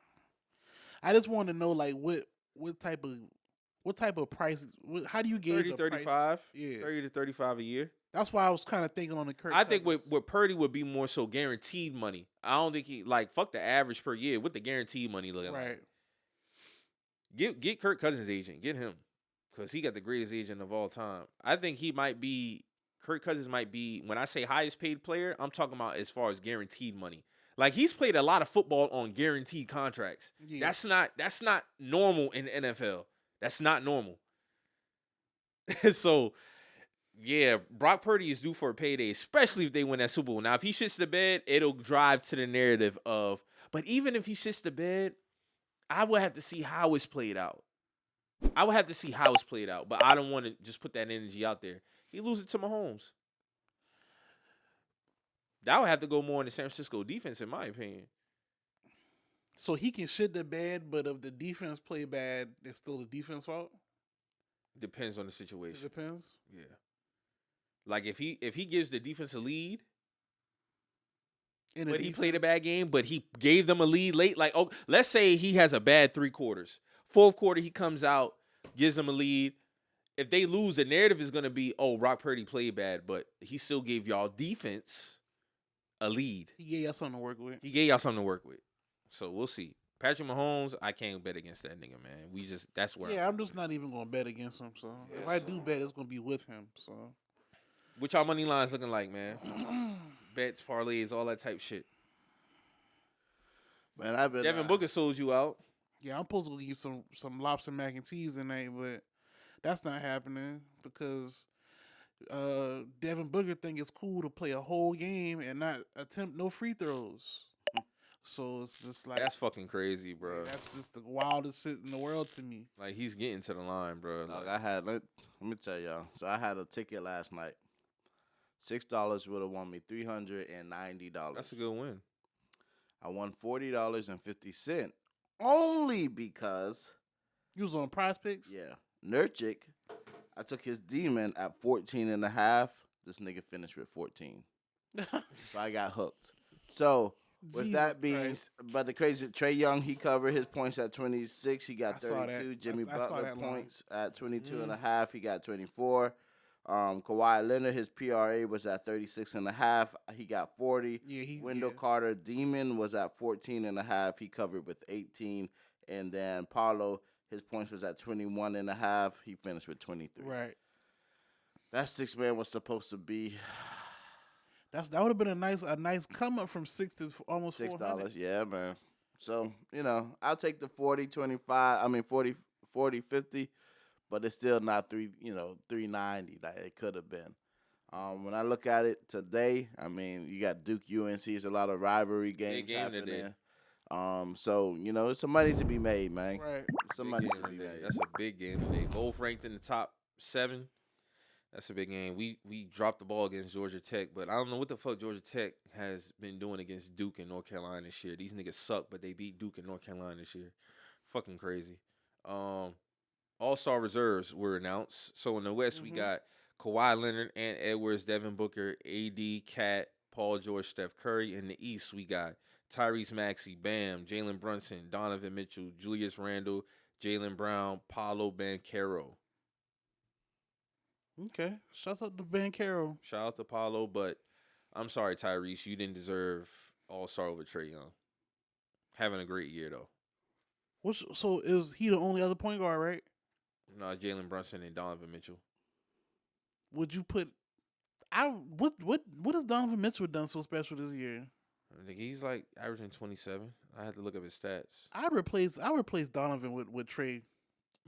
S1: I just want to know like what type of price? How do you gauge
S2: 30, 35?
S1: Yeah,
S2: 30 to 35 a year.
S1: That's why I was kind of thinking on the Kirk.
S2: I think with Purdy would be more so guaranteed money. I don't think he fuck the average per year. What the guaranteed money looking
S1: right.
S2: like? Get Kirk Cousins' agent. Get him, because he got the greatest agent of all time. I think Kirk Cousins might be, when I say highest paid player, I'm talking about as far as guaranteed money. Like, he's played a lot of football on guaranteed contracts. Yeah. That's not normal in the NFL. That's not normal. So, yeah, Brock Purdy is due for a payday, especially if they win that Super Bowl. Now, if he shits the bed, it'll drive to the narrative of, but even if he shits the bed, I would have to see how it's played out. But I don't want to just put that energy out there. He loses to Mahomes. That would have to go more in the San Francisco defense, in my opinion.
S1: So he can shit the bed, but if the defense play bad, it's still the defense fault?
S2: Depends on the situation.
S1: It depends?
S2: Yeah. Like, if he gives the defense a lead, but he played a bad game, but he gave them a lead late. Like, oh, let's say he has a bad 3 quarters. Fourth quarter, he comes out, gives them a lead. If they lose, the narrative is going to be, oh, Brock Purdy played bad, but he still gave y'all defense a lead.
S1: He gave y'all something to work with.
S2: So we'll see. Patrick Mahomes, I can't bet against that nigga, man. That's where.
S1: Yeah, I'm just not even going to bet against him. So if I do bet, it's going to be with him. So,
S2: what y'all money lines looking like, man? Bets, parlays, all that type shit.
S3: Man, I've been.
S2: Devin Booker sold you out.
S1: Yeah, I'm supposed to give some lobster mac and cheese tonight, but that's not happening because Devin Booker think it's cool to play a whole game and not attempt no free throws. So it's just like,
S2: that's fucking crazy, bro.
S1: That's just the wildest shit in the world to me.
S2: Like, he's getting to the line, bro.
S3: Let me tell y'all. So I had a ticket last night. $6 would have won me $390.
S2: That's a good win.
S3: I won $40.50 only because
S1: you was on Prize Picks.
S3: Yeah, Nurkic. I took his demon at 14.5. This nigga finished with 14. So I got hooked. So with
S1: Jesus
S3: that being,
S1: Christ.
S3: But the crazy Trae Young, he covered his points at 26. He got 32. Jimmy Butler points at 22.5. He got 24. Kawhi Leonard, his PRA was at 36.5. He got 40. Wendell Carter Demon was at 14.5. He covered with 18. And then Paulo, his points was at 21.5. He finished with 23.
S1: Right.
S3: That 6-man was supposed to be.
S1: That would have been a nice come up from $6 to almost $4.
S3: Yeah, man. So, I'll take the 40, 25. I mean 40, 50. But it's still not $390 like it could have been. When I look at it today, I mean, you got Duke UNC. It's a lot of rivalry games happening. Today. So it's some money to be made, man.
S1: Right.
S3: Some money to be made.
S2: That's a big game today. Both ranked in the top 7. That's a big game. We dropped the ball against Georgia Tech, but I don't know what the fuck Georgia Tech has been doing against Duke and North Carolina this year. These niggas suck, but they beat Duke and North Carolina this year. Fucking crazy. All-Star reserves were announced. So in the West, we got Kawhi Leonard, Ant Edwards, Devin Booker, AD, Cat, Paul George, Steph Curry. In the East, we got Tyrese Maxey, Bam, Jalen Brunson, Donovan Mitchell, Julius Randle, Jaylen Brown, Paolo Banchero.
S1: Okay. Shout out to Banchero.
S2: Shout out to Paolo, but I'm sorry, Tyrese. You didn't deserve All-Star over Trae Young. Having a great year, though.
S1: So is he the only other point guard, right?
S2: No, Jalen Brunson and Donovan Mitchell.
S1: Would you put? What has Donovan Mitchell done so special this year?
S2: I think he's like averaging 27. I had to look up his stats.
S1: I replace Donovan with Trae.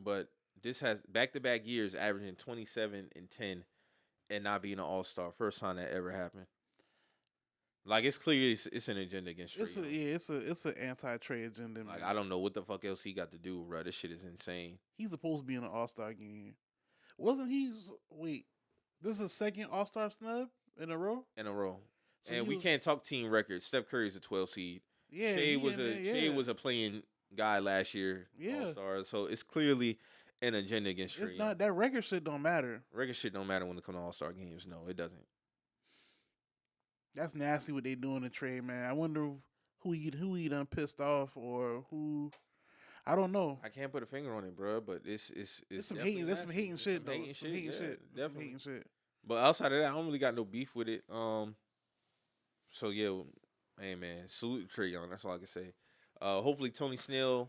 S2: But this has back-to-back years averaging 27 and 10 and not being an all-star. First time that ever happened. Like, it's clear it's an agenda against Trae.
S1: It's an anti-Trae agenda.
S2: Like,
S1: man.
S2: I don't know what the fuck else he got to do, bro. This shit is insane.
S1: He's supposed to be in an All-Star game. Wasn't he? Wait, this is his second All-Star snub in a row?
S2: So and we can't talk team records. Steph Curry's a 12 seed.
S1: Yeah,
S2: Shea was a playing guy last year.
S1: Yeah.
S2: All-Star. So it's clearly an agenda against Trae.
S1: It's not that record shit don't matter.
S2: Record shit don't matter when it comes to All-Star games. No, it doesn't.
S1: That's nasty what they doing to Trae, man. I wonder who he done pissed off or who. I don't know.
S2: I can't put a finger on it, bro. But it's
S1: some hating. That's some hating shit, though. Some hating
S2: Definitely.
S1: shit.
S2: But outside of that, I don't really got no beef with it. So yeah, hey man, salute to Trae Young. That's all I can say. Hopefully Tony Snell.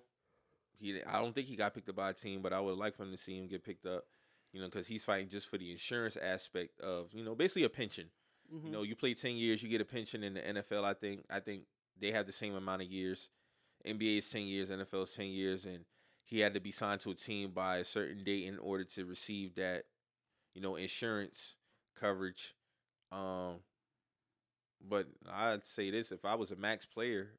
S2: I don't think he got picked up by a team, but I would like for him to see him get picked up. You know, because he's fighting just for the insurance aspect of, you know, basically a pension.
S1: Mm-hmm.
S2: You know, you play 10 years, you get a pension in the NFL. I think they have the same amount of years. NBA is 10 years, NFL is 10 years, and he had to be signed to a team by a certain date in order to receive that, you know, insurance coverage. But I'd say this, if I was a max player,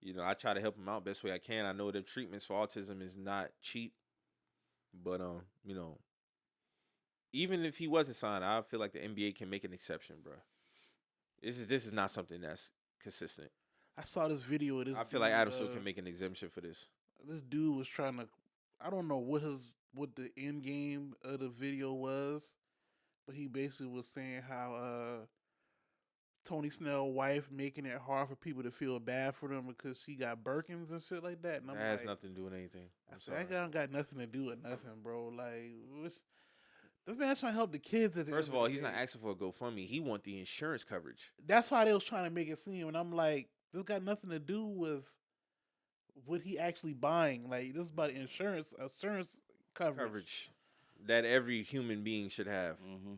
S2: you know, I try to help him out best way I can. I know the treatments for autism is not cheap, but you know, even if he wasn't signed, I feel like the NBA can make an exception, bro. This is not something that's consistent.
S1: I saw this video of this.
S2: I feel like Adam Silver can make an exemption for this.
S1: This dude was trying to, I don't know what the end game of the video was, but he basically was saying how Tony Snell's wife making it hard for people to feel bad for them because she got Birkins and shit like that. And
S2: that has nothing to do with anything.
S1: I said, that guy got nothing to do with nothing, bro. Like, this man's trying to help the kids.
S2: First of all, he's not asking for a GoFundMe. He want the insurance coverage.
S1: That's why they was trying to make it seem, and I'm like, this got nothing to do with what he actually buying. Like, this is about insurance coverage
S2: that every human being should have.
S3: Mm-hmm.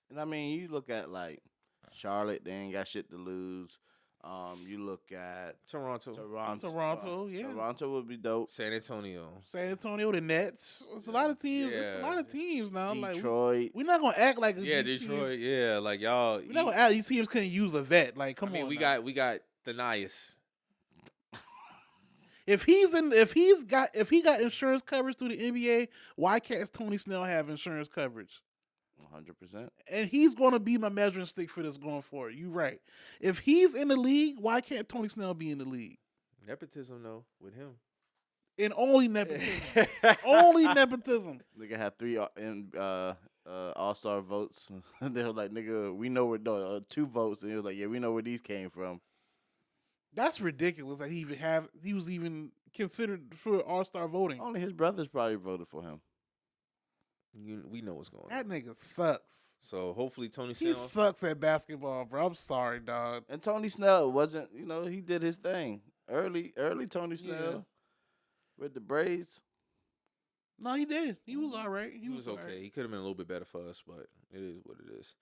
S3: And I mean, you look at like Charlotte, they ain't got shit to lose. You look at
S2: Toronto,
S1: yeah.
S3: Toronto would be dope.
S2: San Antonio,
S1: the Nets. It's a lot of teams. It's a lot of teams now.
S3: Detroit.
S1: Like, we're not gonna act like
S2: Detroit.
S1: Teams,
S2: yeah, like y'all.
S1: We're not gonna act these teams couldn't use a vet. Like, come on.
S2: We got Thanias.
S1: If he got insurance coverage through the NBA, why can't Tony Snell have insurance coverage?
S3: 100%.
S1: And he's going to be my measuring stick for this going forward. You right. If he's in the league, why can't Tony Snell be in the league?
S2: Nepotism, though, with him.
S1: And only nepotism. Only nepotism.
S3: Nigga had 3 All-Star votes. They were like, nigga, we know where 2 votes. And he was like, yeah, we know where these came from.
S1: That's ridiculous that he was even considered for All-Star voting.
S3: Only his brothers probably voted for him.
S2: We know what's going on.
S1: That nigga sucks.
S2: So hopefully Tony Snell.
S1: He sucks at basketball, bro. I'm sorry, dog.
S3: And Tony Snell wasn't, he did his thing. Early Tony Snell with the braids.
S1: No, he did. He was all right.
S2: He was okay. Right. He could have been a little bit better for us, but it is what it is.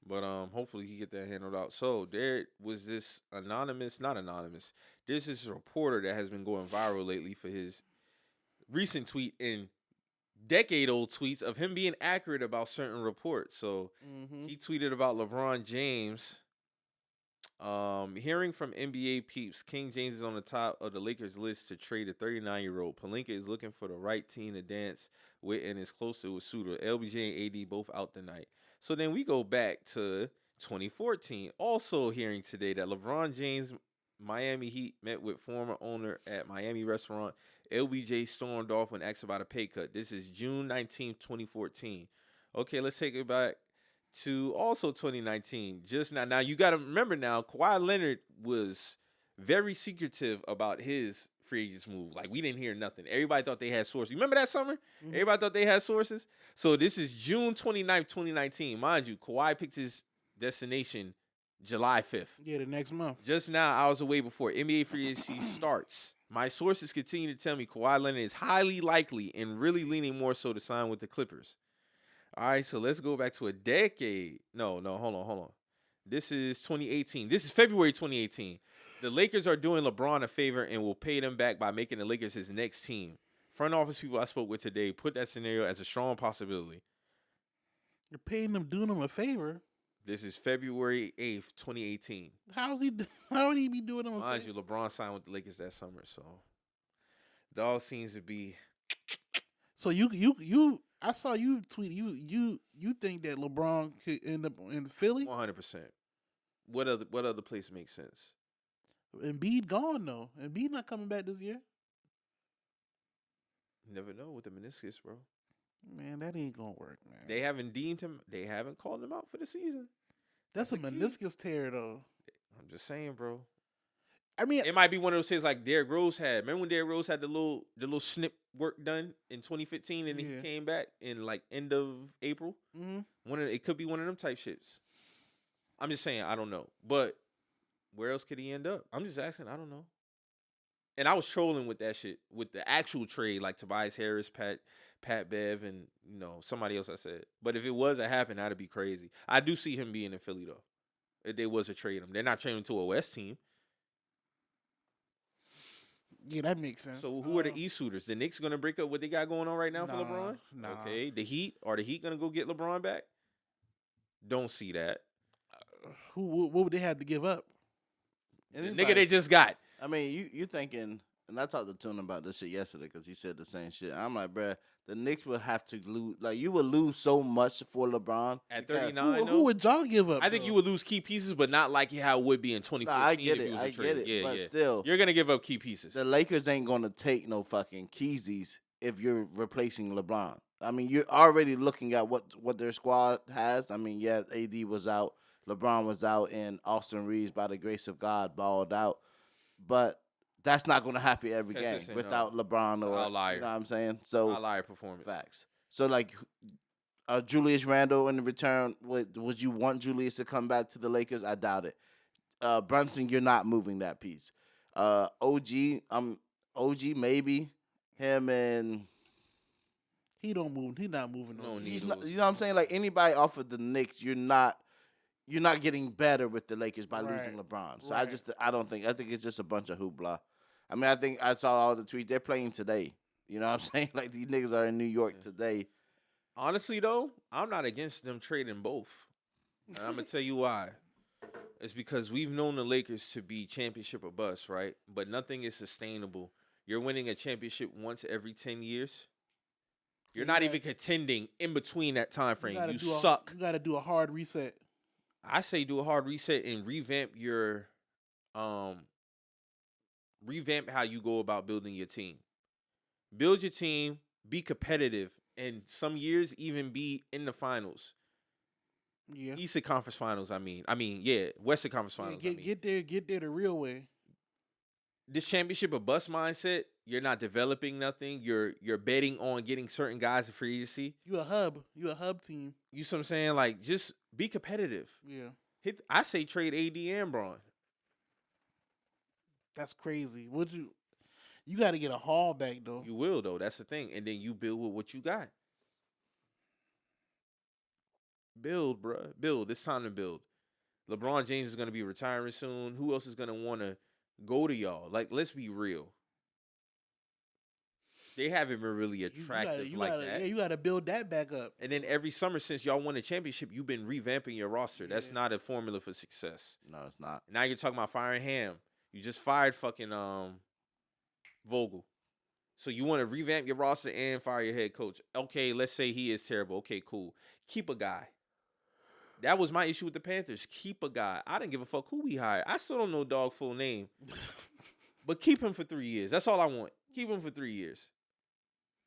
S2: But hopefully he get that handled out. So there was this not anonymous. There's this reporter that has been going viral lately for his recent tweet and decade-old tweets of him being accurate about certain reports. So he tweeted about LeBron James. Hearing from NBA peeps, King James is on the top of the Lakers list to trade a 39-year-old. Pelinka is looking for the right team to dance with and is closer with Suoer. LBJ and AD both out tonight. So then we go back to 2014. Also hearing today that LeBron James, Miami Heat met with former owner at Miami restaurant. LBJ stormed off when asked about a pay cut. This is June 19th, 2014. Okay, let's take it back to also 2019. Just now. Now, you got to remember now, Kawhi Leonard was very secretive about his free agents move. Like, we didn't hear nothing. Everybody thought they had sources. You remember that summer? Everybody thought they had sources. So this is June 29th, 2019. Mind you, Kawhi picked his destination July 5th.
S1: Yeah, the next month.
S2: Just now, hours away before NBA free agency starts. My sources continue to tell me Kawhi Leonard is highly likely and really leaning more so to sign with the Clippers. All right, so let's go back to a decade. No, hold on. This is 2018. This is February 2018. The Lakers are doing LeBron a favor and will pay them back by making the Lakers his next team. Front office people I spoke with today put that scenario as a strong possibility.
S1: You're paying them, doing them a favor.
S2: This is February 8th, 2018.
S1: How would he be doing them a
S2: Mind
S1: favor?
S2: you, LeBron signed with the Lakers that summer, so dog seems to be.
S1: So I saw you tweet. You think that LeBron could end up in Philly?
S2: 100%. What other place makes sense?
S1: Embiid gone though. Embiid not coming back this year.
S2: You never know with the meniscus, bro.
S1: Man, that ain't gonna work, man.
S2: They haven't deemed him. They haven't called him out for the season.
S1: That's a
S2: the key.
S1: meniscus tear though.
S2: I'm just saying, bro.
S1: I mean,
S2: It might be one of those things like Derrick Rose had. Remember when Derrick Rose had the little snip work done in 2015, and he came back in like end of April. It could be one of them type shits. I'm just saying, I don't know. But where else could he end up? I'm just asking. I don't know. And I was trolling with that shit with the actual trade, like Tobias Harris, Pat Bev, and somebody else I said. But if it was to happen, that'd be crazy. I do see him being in Philly though. If there was a trade him, they're not trading to a West team.
S1: Yeah, that makes sense.
S2: So who are the East suitors? The Knicks gonna break up what they got going on right now for LeBron?
S1: Nah.
S2: Okay. The Heat gonna go get LeBron back? Don't see that.
S1: What would they have to give up?
S2: The nigga they just got.
S3: I mean, you thinking, and I talked to Tune about this shit yesterday because he said the same shit. I'm like, bruh, the Knicks would have to lose. Like, you would lose so much for LeBron.
S2: At 39,
S1: who would y'all give up?
S2: I think you would lose key pieces, but not like how it would be in 2014.
S3: Nah, I get
S2: if
S3: it.
S2: was
S3: I
S2: a trade.
S3: get it.
S2: Yeah,
S3: but
S2: yeah.
S3: still,
S2: You're going to give up key pieces.
S3: the Lakers ain't going to take no fucking Keezies if you're replacing LeBron. I mean, you're already looking at what their squad has. I mean, yes, AD was out, LeBron was out, and Austin Reeves, by the grace of God, balled out. But that's not going to happen every game without LeBron or,
S2: outlier.
S3: you know what I'm saying? So,
S2: outlier performance.
S3: Facts. So, like, Julius Randle in the return, would you want Julius to come back to the Lakers? I doubt it. Brunson, you're not moving that piece. OG maybe. Him and...
S1: He don't move. He's not moving.
S3: He's not, you know what I'm saying? Like, anybody off of the Knicks, you're not getting better with the Lakers by losing LeBron. So I think it's just a bunch of hoopla. I mean, I think I saw all the tweets. They're playing today. You know what I'm saying? Like, these niggas are in New York today.
S2: Honestly, though, I'm not against them trading both. And I'm going to tell you why. It's because we've known the Lakers to be championship or bust, right? But nothing is sustainable. You're winning a championship once every 10 years. You're not even contending in between that time frame. You suck.
S1: You got to do a hard reset.
S2: I say do a hard reset and revamp your revamp how you go about building your team. Build your team, be competitive, and some years even be in the finals.
S1: Yeah.
S2: Eastern Conference Finals, Western Conference Finals.
S1: Get there the real way.
S2: This championship or bust mindset, you're not developing nothing. You're betting on getting certain guys in free agency.
S1: You a hub team.
S2: You see what I'm saying? Like, just be competitive.
S1: Yeah.
S2: I say trade AD and Braun.
S1: That's crazy. You got to get a haul back though.
S2: You will though. That's the thing. And then you build with what you got. Build, bruh. Build. It's time to build. LeBron James is going to be retiring soon. Who else is going to want to go to y'all? Like, let's be real. They haven't been really attractive that.
S1: Yeah, you got to build that back up.
S2: And then every summer since y'all won a championship, you've been revamping your roster. That's not a formula for success.
S3: No, it's not.
S2: Now you're talking about firing Ham. You just fired fucking Vogel. So you want to revamp your roster and fire your head coach. Okay, let's say he is terrible. Okay, cool. Keep a guy. That was my issue with the Panthers. Keep a guy. I didn't give a fuck who we hired. I still don't know dog full name. But keep him for 3 years. That's all I want. Keep him for 3 years.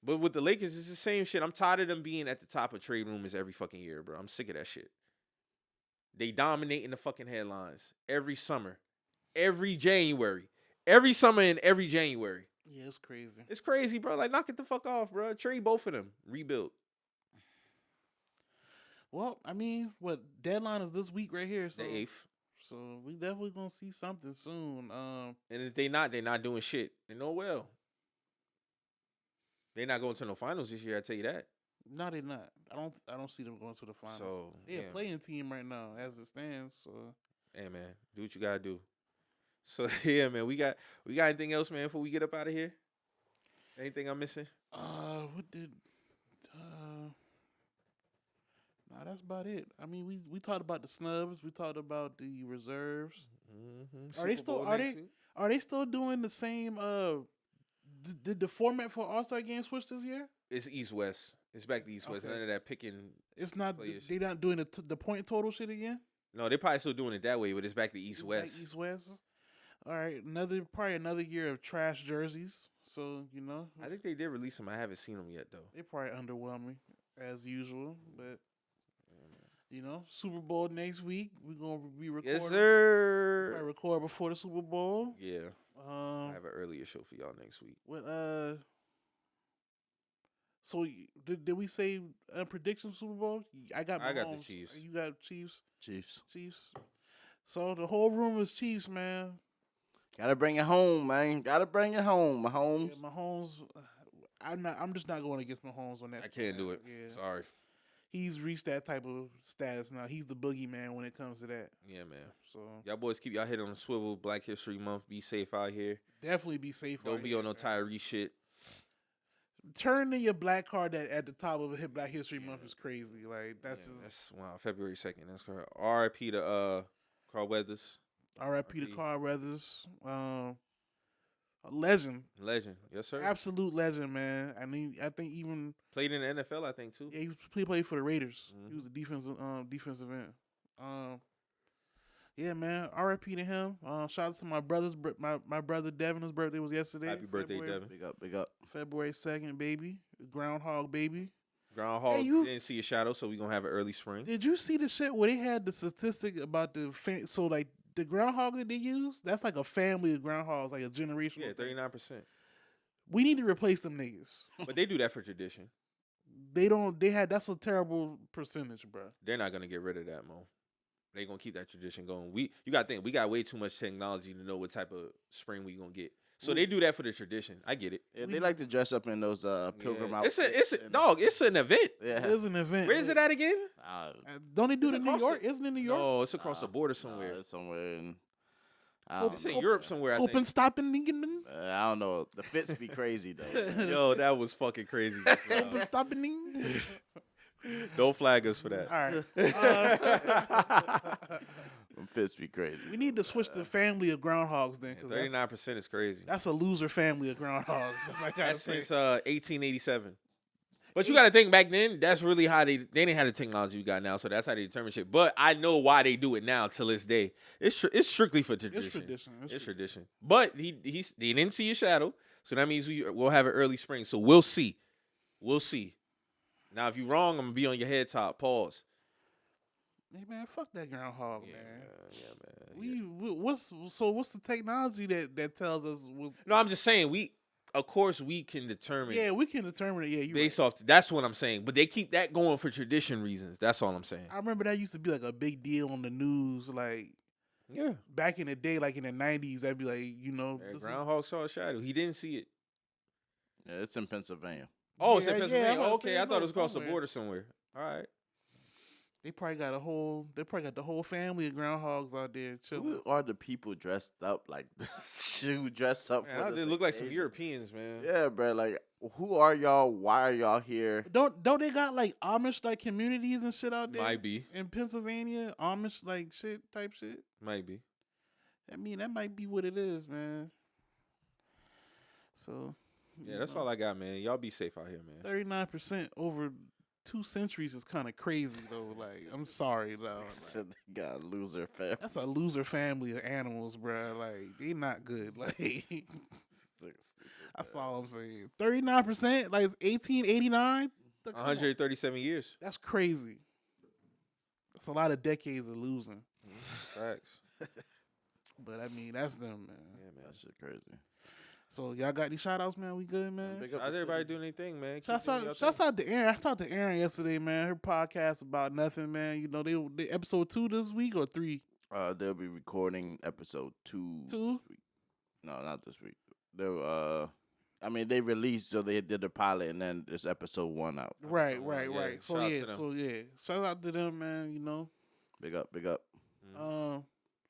S2: But with the Lakers, it's the same shit. I'm tired of them being at the top of trade rumors every fucking year, bro. I'm sick of that shit. They dominating the fucking headlines every summer, every January, every summer and every January.
S1: Yeah, it's crazy.
S2: It's crazy, bro. Like, knock it the fuck off, bro. Trade both of them. Rebuild.
S1: Well, I mean, deadline is this week right here. So,
S2: The 8th.
S1: So we definitely gonna see something soon.
S2: And if they're not doing shit. They know well. They're not going to no finals this year, I tell you that.
S1: No, they're not. I don't see them going to the finals.
S2: So
S1: they're a playing team right now as it stands. So
S2: hey man, do what you gotta do. So yeah, man, we got anything else, man, before we get up out of here? Anything I'm missing?
S1: what did nah, That's about it. I mean, we talked about the snubs. We talked about the reserves.
S2: Mm-hmm.
S1: Are they still are they still doing the same? Did the format for All-Star Game switch this year?
S2: It's East West. It's back to East West.
S1: Okay.
S2: None of that picking.
S1: It's not.
S2: players.
S1: They not doing the point total shit again.
S2: No, they're probably still doing it that way, but it's back to East West.
S1: Like East West. All right, probably another year of trash jerseys. So
S2: I think they did release them. I haven't seen them yet though.
S1: they probably underwhelming as usual. But Super Bowl next week. We're gonna be recording.
S2: Yes, sir.
S1: Probably record before the Super Bowl.
S2: Yeah. I have an earlier show for y'all next week.
S1: What So did we say prediction Super Bowl? I got
S2: the Chiefs.
S1: You got Chiefs.
S3: Chiefs.
S1: So the whole room is Chiefs, man.
S3: Gotta bring it home, man. Gotta bring it home, Mahomes.
S1: Yeah, Mahomes. I'm just not going against Mahomes on that.
S2: I can't do it.
S1: Yeah.
S2: Sorry.
S1: He's reached that type of status now. He's the boogeyman when it comes to that.
S2: Yeah, man.
S1: So
S2: Y'all boys keep y'all head on the swivel. Black History Month. Be safe out here.
S1: definitely be safe.
S2: Don't
S1: out
S2: be
S1: here,
S2: on no
S1: man.
S2: Tyrese shit.
S1: Turning your black card at the top of Black History Month is crazy. Like that's
S2: February 2nd. That's correct. R.I.P. to Carl Weathers.
S1: R.I.P. to Carl Weathers. A legend.
S2: Legend. Yes, sir.
S1: Absolute legend, man. I mean, I think even
S2: Played in the NFL, I think, too.
S1: yeah, he played for the Raiders.
S2: Mhm.
S1: He was a defensive end. Yeah, man. R.I.P. to him. Shout out to my my brother Devin. His birthday was yesterday.
S2: Happy birthday, Devin.
S3: Big up.
S1: February 2nd, baby. Groundhog baby.
S2: Groundhog
S1: Hey, you-
S2: didn't see a shadow, so we're going to have an early spring.
S1: Did you see the shit where they had the statistic about so like the groundhog that they use? That's like a family of groundhogs, like a generational.
S2: Yeah,
S1: thing.
S2: 39%.
S1: We need to replace them niggas.
S2: But they do that for tradition.
S1: They don't. That's a terrible percentage, bro.
S2: They're not going to get rid of that, Mo. They're going to keep that tradition going. You got to think, we got way too much technology to know what type of spring we going to get. So they do that for the tradition. I get it.
S3: Yeah, they like to dress up in those pilgrim
S2: Yeah.
S3: outfits.
S2: It's an event.
S3: Yeah.
S1: It is an event.
S2: Where is it at again?
S1: Don't they do it
S2: It's
S1: in New
S2: across
S1: York? Isn't it in New York?
S2: No, it's across the border somewhere.
S3: It's somewhere in.
S2: It's in Europe somewhere, I
S1: Open,
S2: think.
S1: stopping, Ningen.
S3: I don't know. The fits be crazy though.
S2: Yo, that was fucking crazy.
S1: Open, stopping, Ningen.
S2: Don't flag us for that.
S1: All right.
S3: Them fits be crazy.
S1: We need to switch the family of groundhogs then, because
S2: 39% is crazy.
S1: that's a loser family of groundhogs. I gotta
S2: That's
S1: say.
S2: since 1887. But you got to think back then, that's really how they didn't have the technology we got now, so that's how they determine shit. But I know why they do it now till this day. It's strictly for tradition.
S1: It's tradition.
S2: It's tradition. But he didn't see a shadow, so that means we'll have an early spring. So we'll see. We'll see. Now, if you're wrong, I'm gonna be on your head top. Pause.
S1: Hey man, fuck that groundhog, man.
S2: Yeah, man.
S1: What's the technology that tells us?
S2: No, I'm just saying of course we can determine.
S1: Yeah, we can determine it. Yeah, you
S2: based
S1: right.
S2: off. That's what I'm saying. But they keep that going for tradition reasons. That's all I'm saying.
S1: I remember that used to be like a big deal on the news, like
S2: Yeah.
S1: back in the day, like in the '90s. That'd be like,
S2: That groundhog saw a shadow. He didn't see it.
S3: Yeah, it's in Pennsylvania.
S2: Oh, it's in
S1: Yeah,
S2: Pennsylvania.
S1: I'm about to
S2: Okay,
S1: say
S2: I thought it was across the
S1: somewhere.
S2: border somewhere. All right.
S1: They probably got the whole family of groundhogs out there chilling.
S3: Who are the people dressed up like this? Who dress up
S2: Man,
S3: for
S2: they
S3: this
S2: look like some
S3: occasion?
S2: Europeans, man.
S3: Yeah, bro. Like, who are y'all? Why are y'all here?
S1: Don't they got like Amish like communities and shit out there?
S2: Might be.
S1: In Pennsylvania, Amish like shit type shit.
S2: Might be.
S1: I mean, that might be what it is, man. So
S2: Yeah, that's all I got, man. Y'all be safe out here, man.
S1: 39% over 2 centuries is kind of crazy though. Like, I'm sorry though. Like,
S3: Said they got a loser fam.
S1: that's a loser family of animals, bro. Like, they not good. Like, that's all I'm saying. 39%, like it's 1889.
S2: 137 years.
S1: That's crazy. That's a lot of decades of losing.
S2: Facts.
S1: But I mean, that's them, man.
S2: Yeah, man.
S3: That shit crazy.
S1: So y'all got any shout outs, man? We good, man?
S3: Big up
S2: How's
S3: the
S2: everybody
S3: city.
S2: doing anything, man? Keep
S1: Shouts
S2: doing y'all
S1: out to Aaron. I talked to Aaron yesterday, man. Her podcast about nothing, man. You know, they episode 2 this week or 3?
S3: They'll be recording episode 2.
S1: 2?
S3: This week. No, not this week. They released, so they did the pilot, and then this episode 1 out.
S1: Right.
S2: yeah.
S1: So
S2: Shout out
S1: yeah,
S2: to them.
S1: shout out to them, man. You know,
S3: Big up.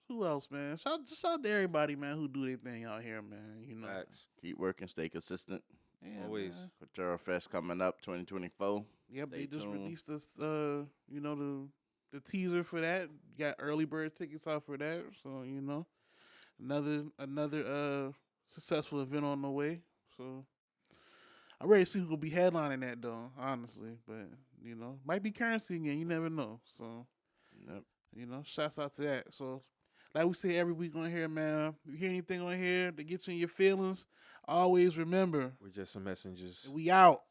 S1: who else, man? Shout out to everybody, man, who do their thing out here, man. You know,
S2: Facts.
S3: Keep working, stay consistent.
S1: Yeah,
S2: Always.
S1: man.
S3: Cultura Fest coming up 2024.
S1: Yep,
S3: Stay
S1: they just
S3: tuned.
S1: released this. You know the teaser for that. You got early bird tickets out for that. So you know, another successful event on the way. So I'm ready to see who will be headlining that though. Honestly, but you know, might be Currency again. You never know. So
S3: Yep.
S1: you know, shouts out to that. So like we say every week on here, man. If you hear anything on here that gets you in your feelings, always remember
S2: We're just some messengers.
S1: we out.